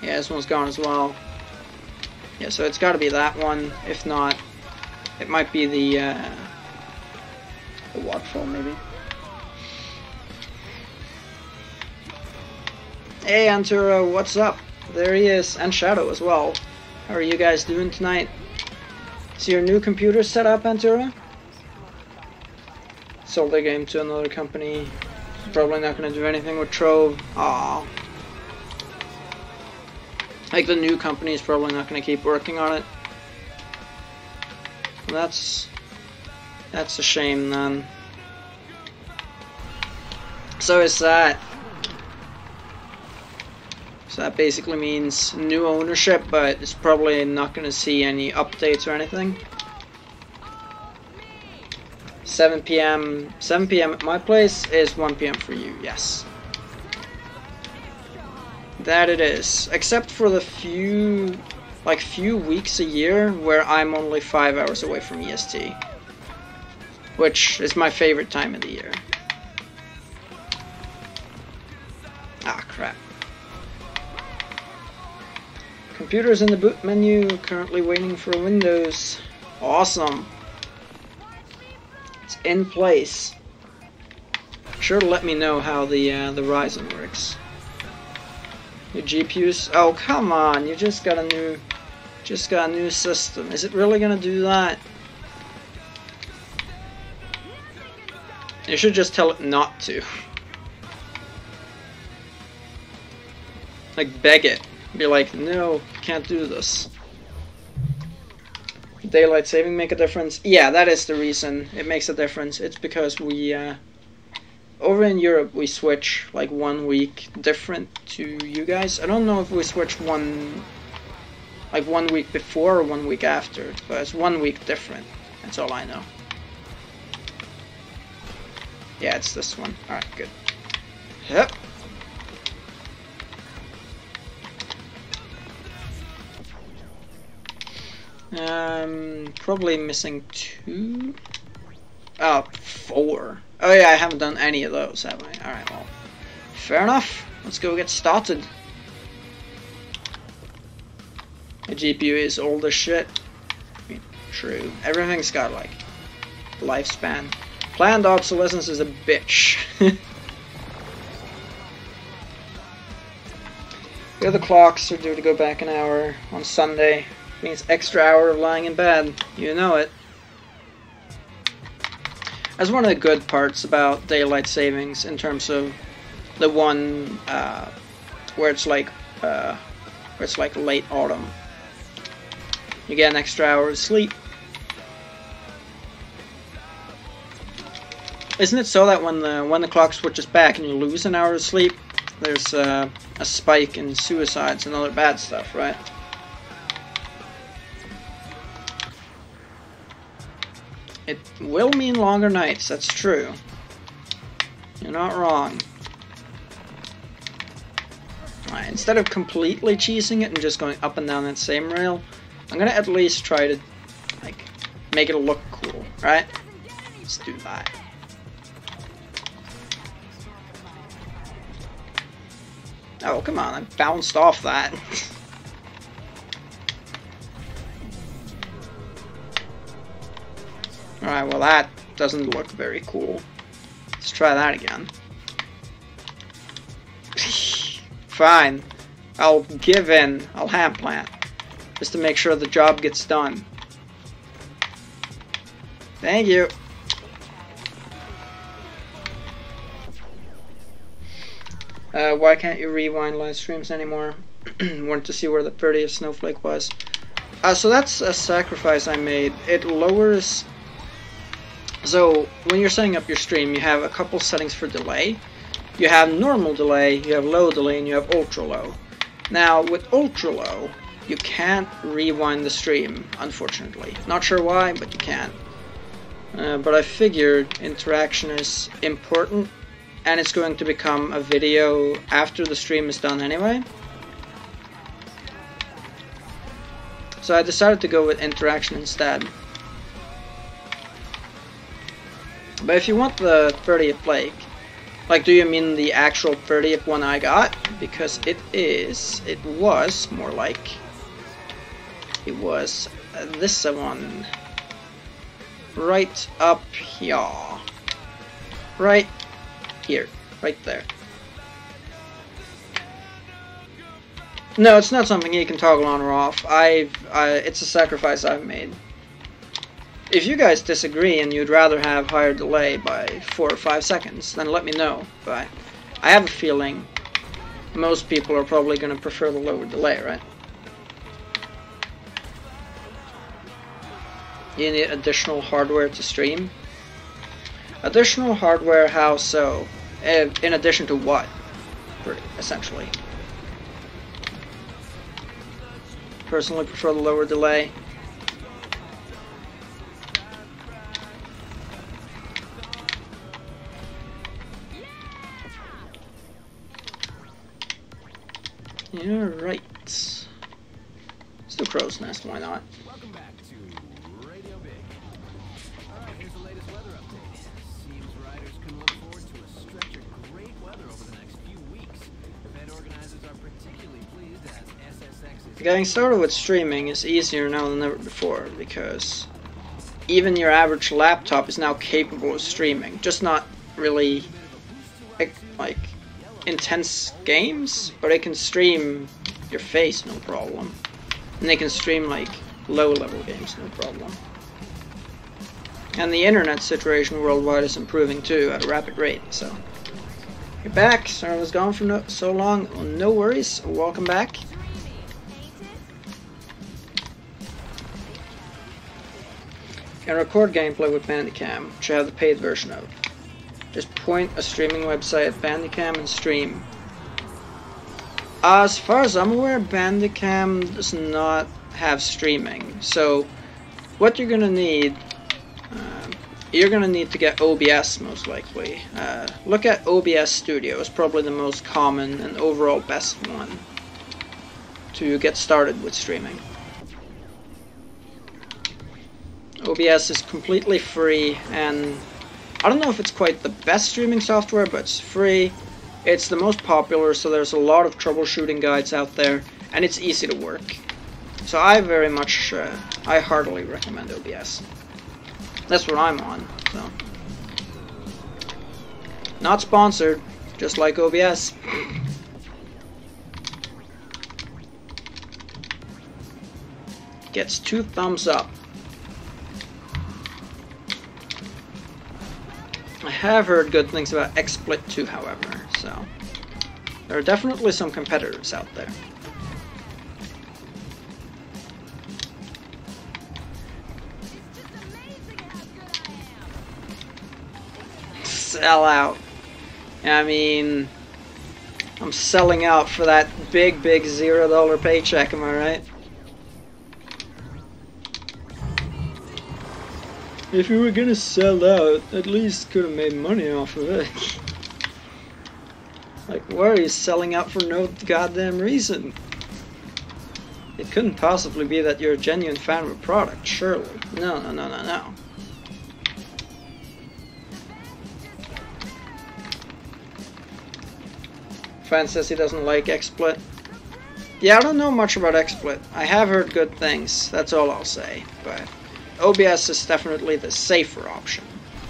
Yeah, this one's gone as well. Yeah, so it's got to be that one. If not, it might be the waterfall, maybe? Hey, Antura, what's up? There he is, and Shadow as well. How are you guys doing tonight? Is your new computer set up, Antura? Sold the game to another company. Probably not going to do anything with Trove. Aww. Like, the new company is probably not going to keep working on it. That's a shame, then. So is that. So that basically means new ownership, but it's probably not going to see any updates or anything. 7 PM at my place is 1 PM for you, yes. That it is. Except for the few weeks a year where I'm only 5 hours away from EST. Which is my favorite time of the year. Ah, crap. Computer's in the boot menu, currently waiting for Windows. Awesome. It's in place. Sure to let me know how the Ryzen works. Your GPUs? Oh, come on! You just got a new system. Is it really gonna do that? You should just tell it not to. Like, beg it. Be like, no, can't do this. Daylight saving make a difference? Yeah, that is the reason it makes a difference. It's because we, over in Europe, we switch like 1 week different to you guys. I don't know if we switch 1 week before or 1 week after, but it's 1 week different. That's all I know. Yeah, it's this one. Alright, good. Yep. Probably missing 2. Oh, 4. Oh yeah, I haven't done any of those, have I? Alright, well. Fair enough. Let's go get started. The GPU is old as shit. I mean, true. Everything's got, like, lifespan. Planned obsolescence is a bitch. The other clocks are due to go back an hour on Sunday. Means extra hour of lying in bed. You know it. That's one of the good parts about daylight savings in terms of the one where it's like late autumn. You get an extra hour of sleep. Isn't it so that when the clock switches back and you lose an hour of sleep, there's a spike in suicides and other bad stuff, right? It will mean longer nights, that's true. You're not wrong. Right, instead of completely cheesing it and just going up and down that same rail, I'm gonna at least try to, like, make it look cool, right? Let's do that. Oh, come on, I bounced off that. Alright, well that doesn't look very cool. Let's try that again. Fine. I'll give in. I'll hand plant. Just to make sure the job gets done. Thank you. Why can't you rewind live streams anymore? Wanted to see where the 30th snowflake was. So that's a sacrifice I made. It lowers... So, when you're setting up your stream, you have a couple settings for delay. You have normal delay, you have low delay, and you have ultra low. Now, with ultra low, you can't rewind the stream, unfortunately. Not sure why, but you can't. But I figured interaction is important, and it's going to become a video after the stream is done anyway. So I decided to go with interaction instead. But if you want the 30th lake, like, do you mean the actual 30th one I got? Because it was more like, it was this one. Right up here. Right here. Right there. No, it's not something you can toggle on or off. It's a sacrifice I've made. If you guys disagree and you'd rather have higher delay by 4 or 5 seconds, then let me know. But I have a feeling most people are probably going to prefer the lower delay, right? You need additional hardware to stream? Additional hardware, how so? In addition to what? Essentially. Personally prefer the lower delay. Yeah, right. Let's do Crow's Nest, why not? Welcome back to Radio Big. Alright, here's the latest weather update. Seems riders can look forward to a stretch of great weather over the next few weeks. Event organizers are particularly pleased as SSX is... Getting started with streaming is easier now than ever before, because even your average laptop is now capable of streaming. Just not really, like intense games, but it can stream your face, no problem. And they can stream like low level games, no problem. And the internet situation worldwide is improving too at a rapid rate, so. You're back, sorry I was gone for so long, well, no worries, welcome back. You can record gameplay with Bandicam, which I have the paid version of. Just point a streaming website at Bandicam and stream. As far as I'm aware, Bandicam does not have streaming. So, what you're gonna need, you're gonna need to get OBS most likely. Look at OBS Studio. It's probably the most common and overall best one to get started with streaming. OBS is completely free, and I don't know if it's quite the best streaming software, but it's free. It's the most popular, so there's a lot of troubleshooting guides out there, and it's easy to work. So I very much, I heartily recommend OBS. That's what I'm on, so. Not sponsored, just like OBS. Gets 2 thumbs up. I have heard good things about XSplit too, however, so there are definitely some competitors out there. Sell out. I mean, I'm selling out for that big $0 paycheck, am I right? If you were gonna sell out, at least could have made money off of it. Like, why are you selling out for no goddamn reason? It couldn't possibly be that you're a genuine fan of a product, surely. No. Fan says he doesn't like XSplit. Yeah, I don't know much about XSplit. I have heard good things, that's all I'll say, but OBS is definitely the safer option,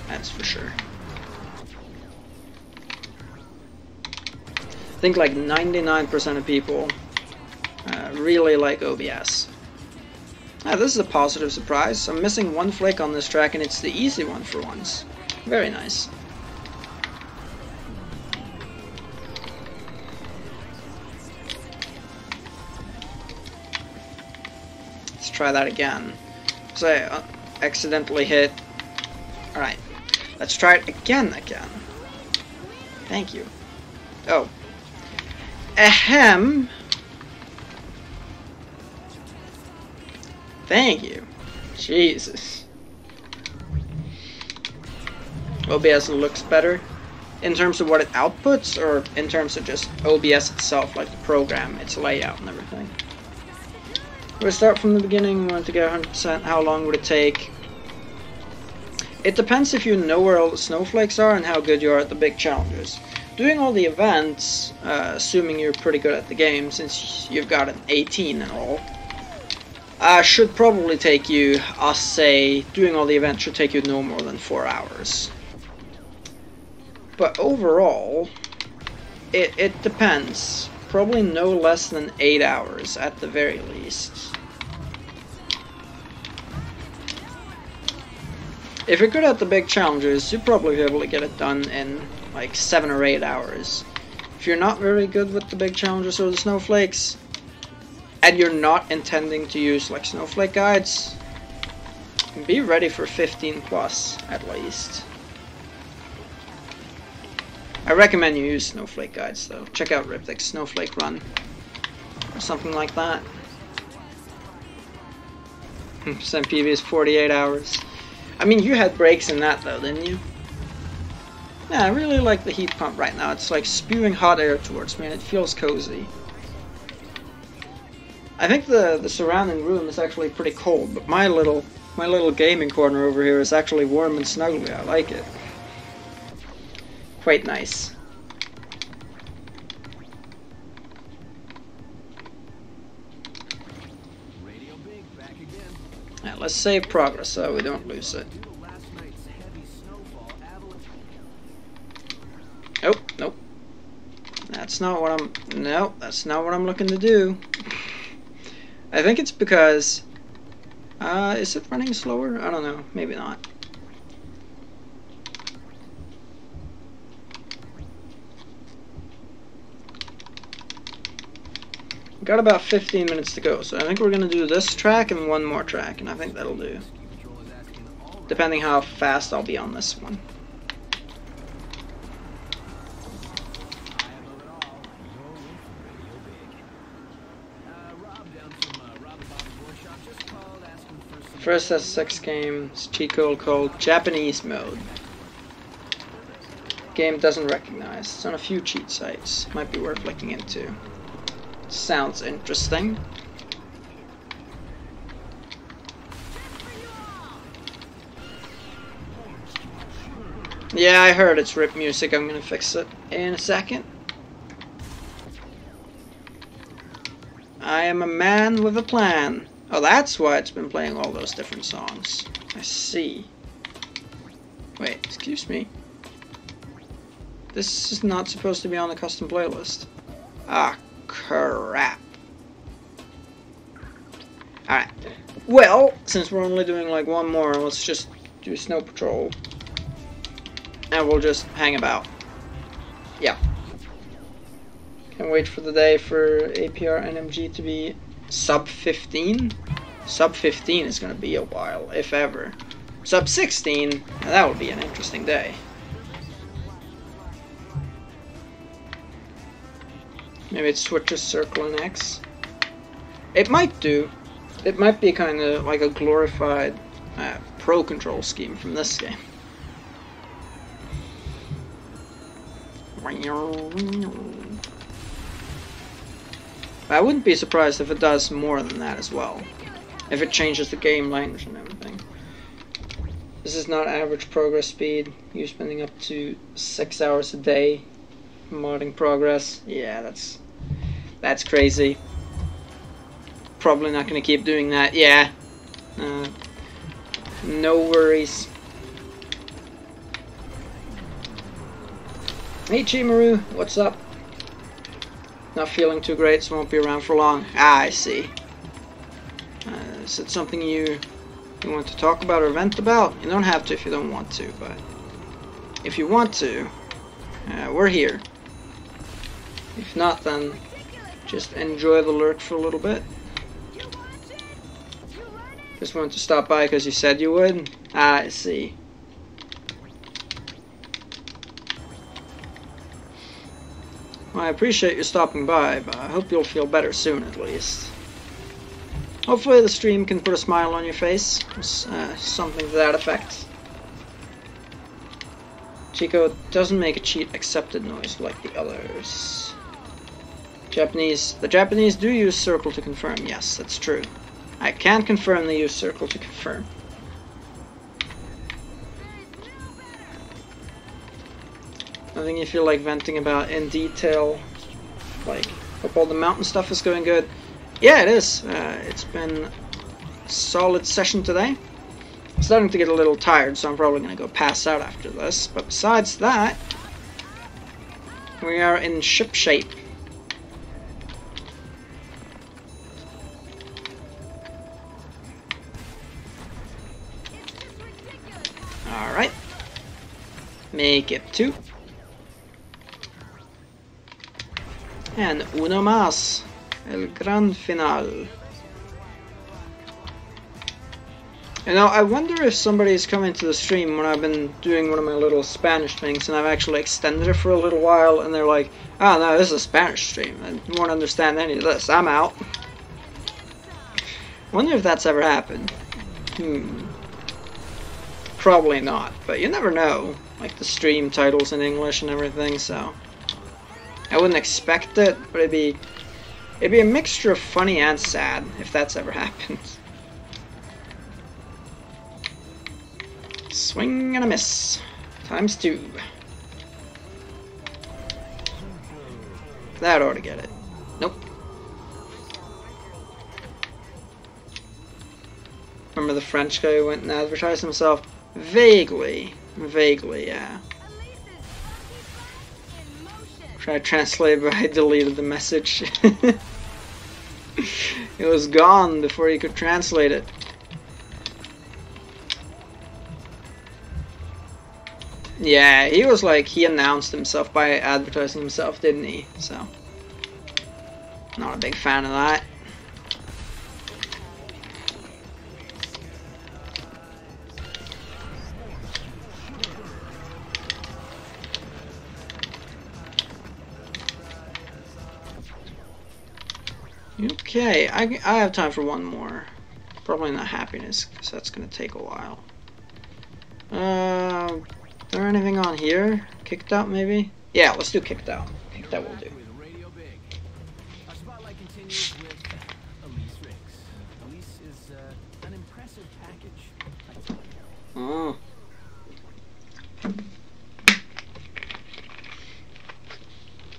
that's for sure. I think like 99% of people really like OBS. This is a positive surprise. I'm missing 1 flake on this track, and it's the easy one for once. Very nice. Let's try that again. So I accidentally hit. Alright, let's try it again. Thank you. Oh. Ahem. Thank you. Jesus. OBS looks better in terms of what it outputs, or in terms of just OBS itself, like the program, its layout and everything. We'll start from the beginning. We want to get 100%. How long would it take? It depends if you know where all the snowflakes are and how good you are at the big challenges. Doing all the events, assuming you're pretty good at the game, since you've got an 18 and all, should probably take you, I'll say, doing all the events should take you no more than 4 hours. But overall, it depends. Probably no less than 8 hours at the very least. If you're good at the big challenges, you'll probably be able to get it done in like 7 or 8 hours. If you're not very good with the big challenges or the snowflakes, and you're not intending to use like snowflake guides, be ready for 15 plus at least. I recommend you use snowflake guides though. Check out Riptic's Snowflake Run or something like that. SMPV is 48 hours. I mean, you had breaks in that though, didn't you? Yeah, I really like the heat pump right now. It's like spewing hot air towards me and it feels cozy. I think the surrounding room is actually pretty cold, but my little gaming corner over here is actually warm and snuggly. I like it. Quite nice. Yeah, let's save progress so we don't lose it. Oh, nope. That's not what I'm... No, that's not what I'm looking to do. I think it's because... is it running slower? I don't know. Maybe not. Got about 15 minutes to go, so I think we're going to do this track and one more track, and I think that'll do. Depending how fast I'll be on this one. First SSX game is cheat code called Japanese mode. Game doesn't recognize. It's on a few cheat sites. Might be worth looking into. Sounds interesting. Yeah, I heard it's rip music. I'm gonna fix it in a second. I am a man with a plan. Oh, that's why it's been playing all those different songs. I see. Wait, excuse me. This is not supposed to be on the custom playlist. Ah, crap. Alright. Well, since we're only doing like one more, let's just do Snow Patrol. And we'll just hang about. Yeah. Can't wait for the day for APR NMG to be sub 15. Sub 15 is going to be a while, if ever. Sub 16, that would be an interesting day. Maybe it switches circle and X. It might do. It might be kind of like a glorified pro control scheme from this game. I wouldn't be surprised if it does more than that as well. If it changes the game language and everything. This is not average progress speed. You're spending up to 6 hours a day modding progress. Yeah, that's crazy. Probably not going to keep doing that. Yeah. No worries. Hey Chimaru, what's up? Not feeling too great, so won't be around for long. Ah, I see. Is it something you want to talk about or vent about? You don't have to if you don't want to, but if you want to, we're here. If not, then just enjoy the lurk for a little bit. Just wanted to stop by because you said you would? Ah, I see. Well, I appreciate you stopping by, but I hope you'll feel better soon at least. Hopefully the stream can put a smile on your face, something to that effect. Chico doesn't make a cheat accepted noise like the others. The Japanese do use circle to confirm, yes, that's true. I can confirm they use circle to confirm. Nothing you feel like venting about in detail. Like, hope all the mountain stuff is going good. Yeah, it is. It's been a solid session today. I'm starting to get a little tired, so I'm probably going to go pass out after this. But besides that, we are in ship shape. Alright. Make it 2. And uno más. El gran final. You know, I wonder if somebody's coming to the stream when I've been doing one of my little Spanish things and I've actually extended it for a little while and they're like, oh no, this is a Spanish stream. I won't understand any of this. I'm out. I wonder if that's ever happened. Probably not, but you never know. Like the stream titles in English and everything, so I wouldn't expect it, but it'd be a mixture of funny and sad if that's ever happened. Swing and a miss. Times 2. That ought to get it. Nope. Remember the French guy who went and advertised himself? Vaguely. Vaguely, yeah. Tried to translate, but I deleted the message. It was gone before you could translate it. Yeah, he was like, he announced himself by advertising himself, didn't he? So, not a big fan of that. Okay, I have time for one more. Probably not happiness, because that's gonna take a while. Is there anything on here? Kicked out, maybe? Yeah, let's do kicked out. Kicked out will do. Our spotlight continues with Elise. Elise is an impressive package. Oh.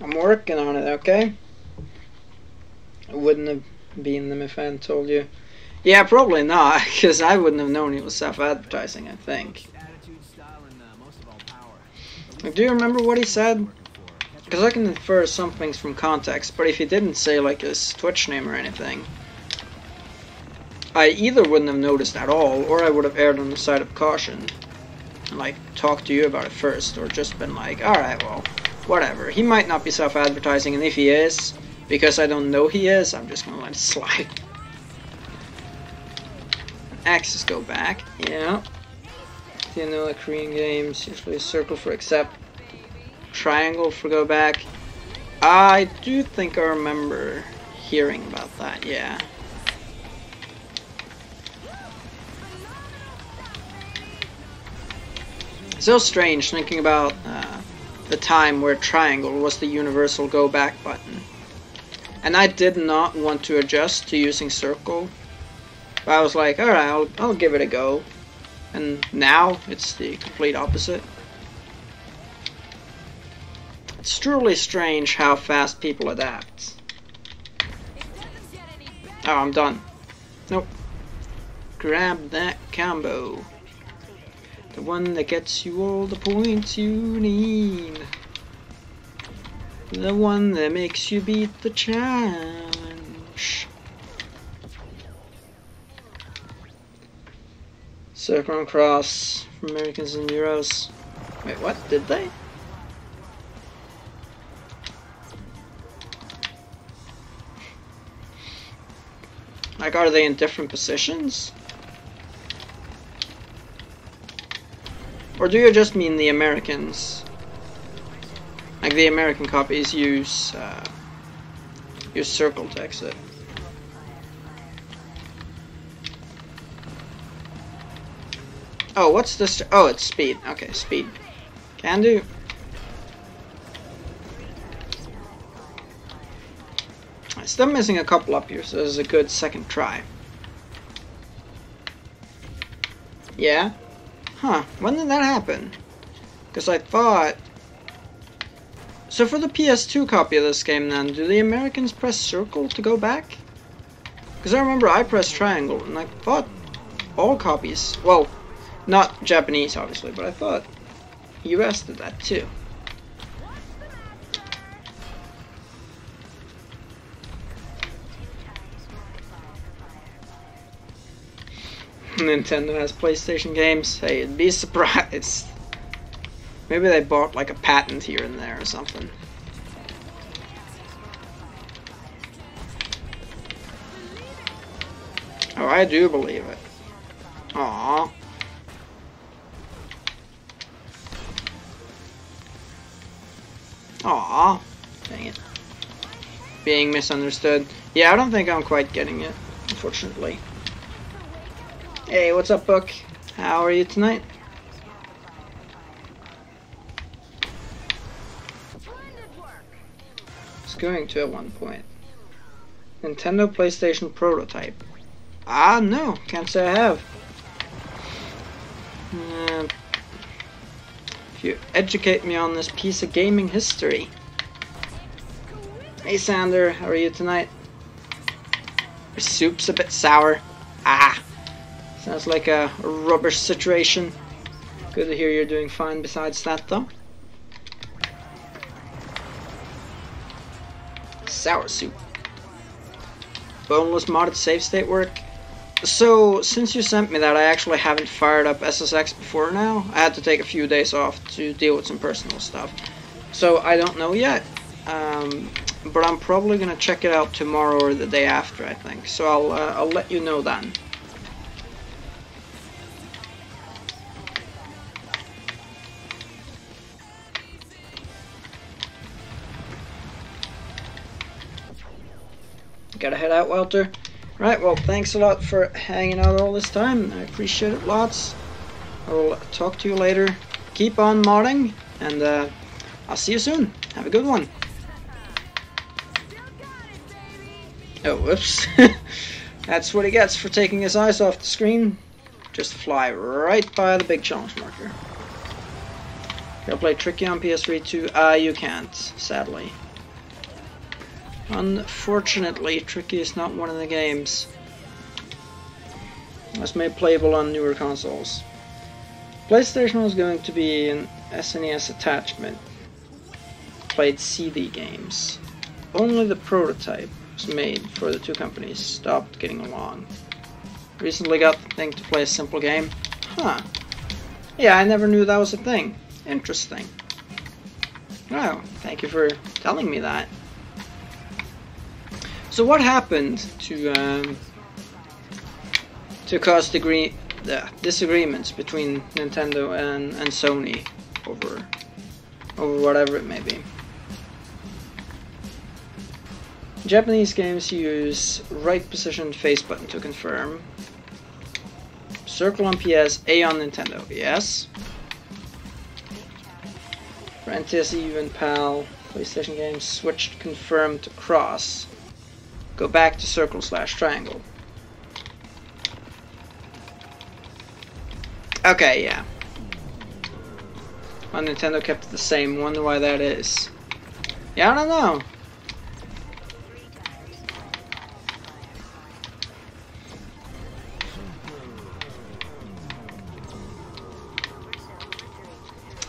I'm working on it, okay? I wouldn't have been them if I hadn't told you. Yeah, probably not, because I wouldn't have known it was self-advertising, I think. Do you remember what he said? Because I can infer some things from context, but if he didn't say like his Twitch name or anything, I either wouldn't have noticed at all, or I would have erred on the side of caution and like talked to you about it first, or just been like, alright, well, whatever. He might not be self-advertising, and if he is, because I don't know he is, I'm just gonna let it slide. Axes go back, yeah. Do you know the Korean games? Usually circle for accept, triangle for go back. I do think I remember hearing about that, yeah. So strange thinking about the time where triangle was the universal go back button. And I did not want to adjust to using circle. But I was like, alright, I'll give it a go. And now it's the complete opposite. It's truly strange how fast people adapt. Oh, I'm done. Nope. Grab that combo. The one that gets you all the points you need. The one that makes you beat the challenge. Circle and cross for Americans and Euros. Wait, what? Did they? Like, are they in different positions? Or do you just mean the Americans? Like the American copies use circle to exit. Oh, what's this? Oh, it's speed. Okay, speed. Can do. I'm still missing a couple up here, so this is a good second try. Yeah? Huh, when did that happen? Because I thought... So for the PS2 copy of this game then, do the Americans press circle to go back? Because I remember I pressed triangle, and I thought all copies... Well, not Japanese obviously, but I thought US did that too. Nintendo has PlayStation games. Hey, it'd be surprised. Maybe they bought like a patent here and there or something. Oh, I do believe it. Aww. Aww. Dang it. Being misunderstood. Yeah, I don't think I'm quite getting it, unfortunately. Hey, what's up, Book? How are you tonight? It's going to at one point. Nintendo PlayStation prototype. Ah, no, can't say I have. If you educate me on this piece of gaming history. Hey, Sander, how are you tonight? Your soup's a bit sour. Ah. Sounds like a rubbish situation. Good to hear you're doing fine besides that, though. Sour soup. Boneless modded save state work. So, since you sent me that, I actually haven't fired up SSX before now. I had to take a few days off to deal with some personal stuff. So, I don't know yet. But I'm probably gonna check it out tomorrow or the day after, I think. So I'll let you know then. Gotta head out, Walter. Right, well, thanks a lot for hanging out all this time. I appreciate it lots. I will talk to you later. Keep on modding, and I'll see you soon. Have a good one. Oh, whoops. That's what he gets for taking his eyes off the screen. Just fly right by the big challenge marker. Can I play Tricky on PS3 too? You can't, sadly. Unfortunately, Tricky is not one of the games. It's made playable on newer consoles. PlayStation was going to be an SNES attachment. Played CD games. Only the prototype was made for the two companies stopped getting along. Recently got the thing to play a simple game. Huh. Yeah, I never knew that was a thing. Interesting. Oh, thank you for telling me that. So what happened to cause disagreements between Nintendo and Sony over whatever it may be? Japanese games use right positioned face button to confirm. Circle on PS, A on Nintendo. Yes. For NTSU and PAL, PlayStation games switched confirm to cross. Go back to circle/triangle. Okay, yeah. On Nintendo kept it the same. Wonder why that is. Yeah, I don't know.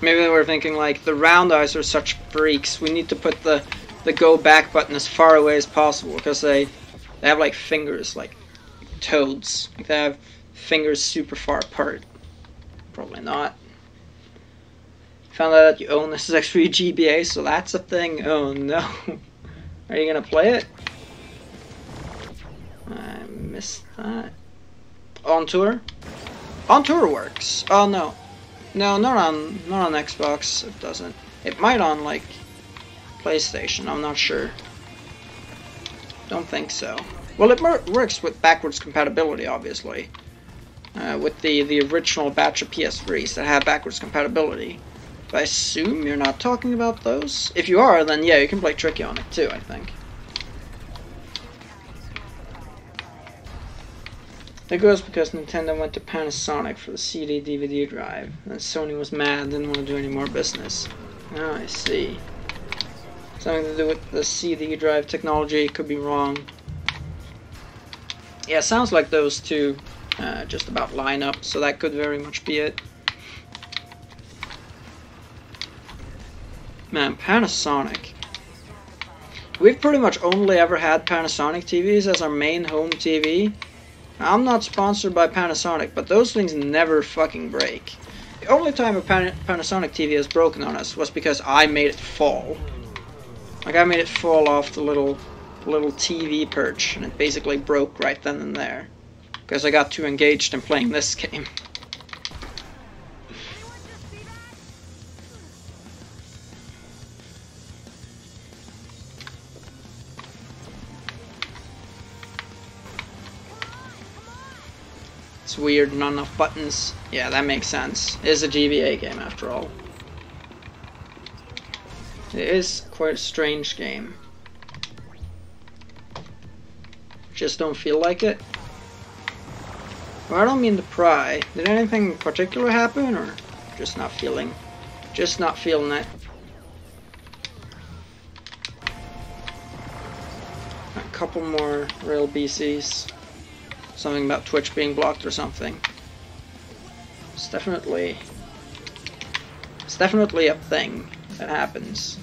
Maybe they were thinking like, the round eyes are such freaks, we need to put the go back button as far away as possible, because they have like fingers, like toads. Like they have fingers super far apart. Probably not. Found out that you own SSX GBA, so that's a thing. Oh no. Are you gonna play it? I missed that. On tour? On tour works. Oh no. No, not on Xbox. It doesn't. It might on like PlayStation. I'm not sure. Don't think so. Well, it works with backwards compatibility, obviously. With the original batch of PS3s that have backwards compatibility. But I assume you're not talking about those. If you are, then yeah, you can play Tricky on it too, I think. That goes because Nintendo went to Panasonic for the CD-DVD drive, and Sony was mad and didn't want to do any more business. Oh, I see. Something to do with the CD drive technology, could be wrong. Yeah, sounds like those two just about line up, so that could very much be it. Man, Panasonic. We've pretty much only ever had Panasonic TVs as our main home TV. I'm not sponsored by Panasonic, but those things never fucking break. The only time a Panasonic TV has broken on us was because I made it fall. Like, I made it fall off the little TV perch, and it basically broke right then and there. Because I got too engaged in playing this game. It's weird, not enough buttons. Yeah, that makes sense. It is a GBA game after all. It is quite a strange game. Just don't feel like it. Well, I don't mean to pry. Did anything particular happen, or just not feeling? Just not feeling it. A couple more rail BCs. Something about Twitch being blocked or something. It's definitely a thing that happens.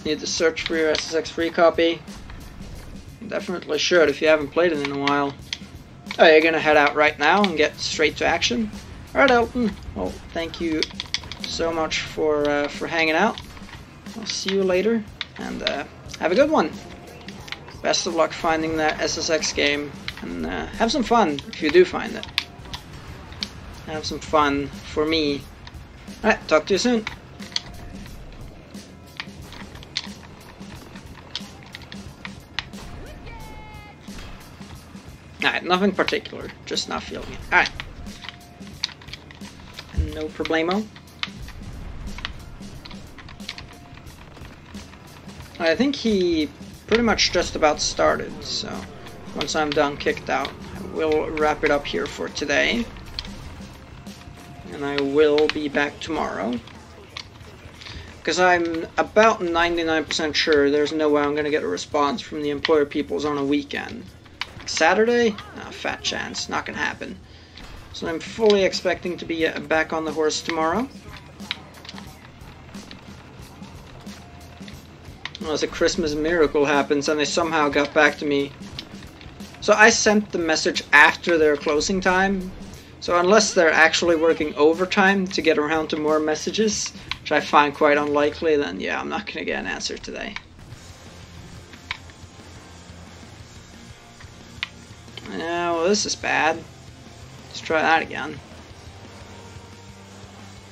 Need to search for your SSX free copy. You definitely should if you haven't played it in a while. Oh, you're gonna head out right now and get straight to action? Alright, Elton. Well, thank you so much for hanging out. I'll see you later, and have a good one. Best of luck finding that SSX game, and have some fun if you do find it. Have some fun for me. Alright, talk to you soon. Alright, nothing particular, just not feeling it. Alright. No problemo. I think he pretty much just about started, so once I'm done kicked out, I will wrap it up here for today. And I will be back tomorrow. Because I'm about 99% sure there's no way I'm going to get a response from the employer peoples on a weekend. Saturday? No, fat chance. Not going to happen. So I'm fully expecting to be back on the horse tomorrow. Unless a Christmas miracle happens and they somehow got back to me. So I sent the message after their closing time. So unless they're actually working overtime to get around to more messages, which I find quite unlikely, then yeah, I'm not going to get an answer today. Yeah, well, this is bad. Let's try that again.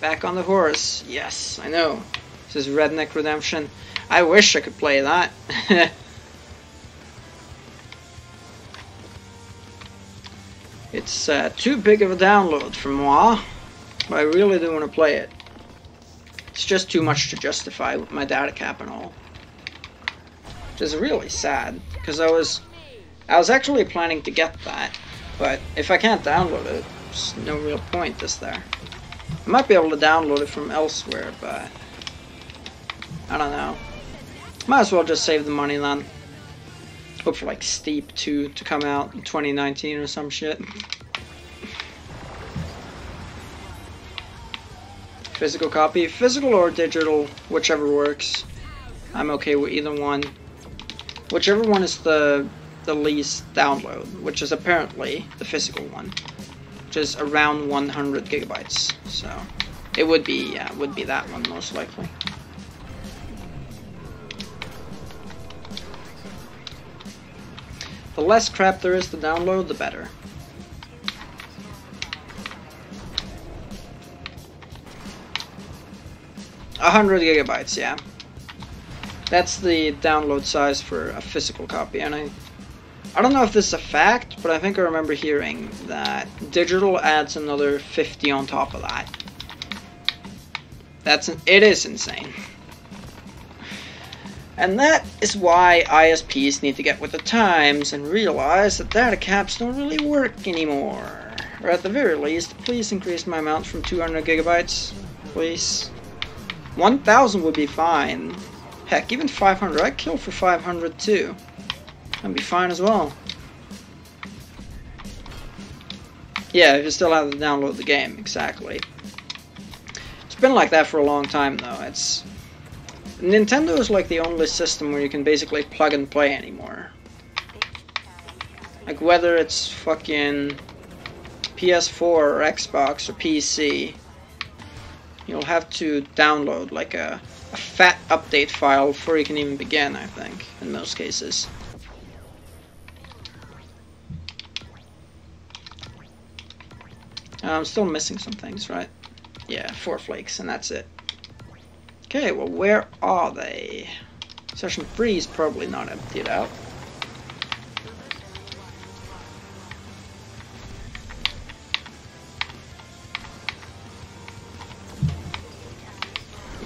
Back on the horse. Yes, I know. This is Redneck Redemption. I wish I could play that. It's too big of a download for Moar, but I really do want to play it. It's just too much to justify with my data cap and all. Which is really sad, because I was actually planning to get that, but if I can't download it, there's no real point, is there? I might be able to download it from elsewhere, but I don't know. Might as well just save the money then. Hope for like Steep 2 to come out in 2019 or some shit. Physical copy, physical or digital, whichever works. I'm okay with either one. Whichever one is the least download, which is apparently the physical one, which is around 100 gigabytes. So it would be that one most likely. The less crap there is to download, the better. A 100 gigabytes, yeah. That's the download size for a physical copy, and I don't know if this is a fact, but I think I remember hearing that digital adds another 50 on top of that. It is insane. And that is why ISPs need to get with the times and realize that data caps don't really work anymore. Or at the very least, please increase my amount from 200 gigabytes, please. 1000 would be fine. Heck, even 500. I'd kill for 500 too. That'd be fine as well. Yeah, if you still have to download the game, exactly. It's been like that for a long time though. Nintendo is like the only system where you can basically plug and play anymore. Like whether it's fucking PS4 or Xbox or PC, you'll have to download like a fat update file before you can even begin, I think, in most cases. I'm still missing some things, right? Yeah, 4 flakes, and that's it. Okay, well, where are they? Session 3 is probably not emptied out.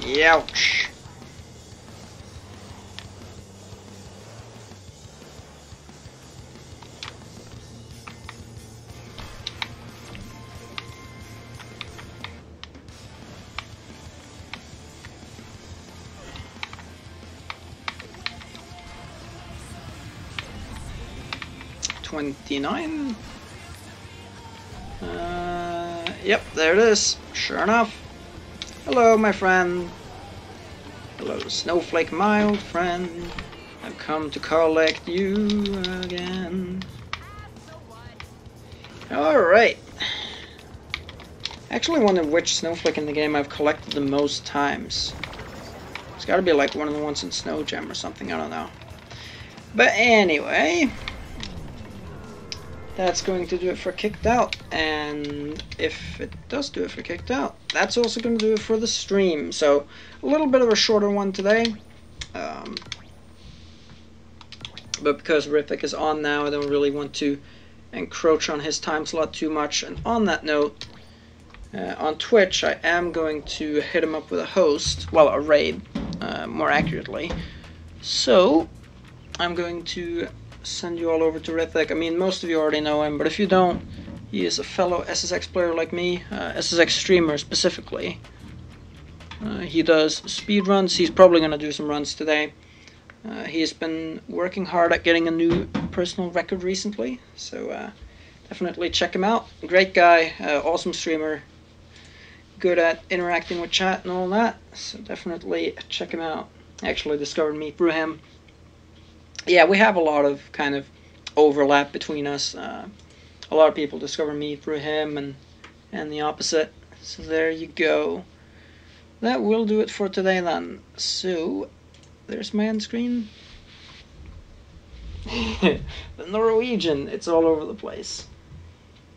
Youch. $29. Yep, there it is. Sure enough. Hello, my friend. Hello, Snowflake, my old friend. I've come to collect you again. Alright. I actually wonder which Snowflake in the game I've collected the most times. It's gotta be like one of the ones in Snow Gem or something, I don't know. But anyway, that's going to do it for Kicked Out, and if it does do it for Kicked Out, that's also going to do it for the stream. So a little bit of a shorter one today, but because Rippic is on now, I don't really want to encroach on his time slot too much. And on that note, on Twitch, I am going to hit him up with a host, well, a raid, more accurately. So, I'm going to send you all over to Rithik. I mean, most of you already know him, but if you don't, he is a fellow SSX player like me, SSX streamer specifically. He does speed runs. He's probably going to do some runs today. He has been working hard at getting a new personal record recently, so definitely check him out. Great guy, awesome streamer, good at interacting with chat and all that, so definitely check him out. I actually discovered me through him. Yeah, we have a lot of kind of overlap between us. A lot of people discover me through him and the opposite. So there you go. That will do it for today then. So, there's my end screen. The Norwegian, it's all over the place.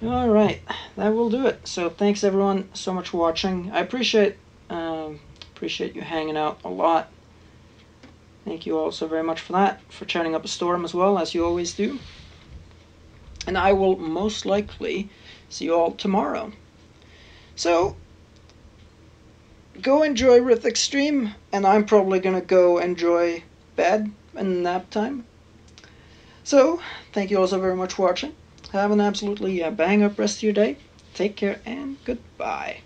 Alright, that will do it. So thanks everyone so much for watching. I appreciate you hanging out a lot. Thank you all so very much for that, for chatting up a storm as well, as you always do. And I will most likely see you all tomorrow. So, go enjoy Rithik's stream, and I'm probably going to go enjoy bed and nap time. So, thank you all so very much for watching. Have an absolutely bang-up rest of your day. Take care, and goodbye.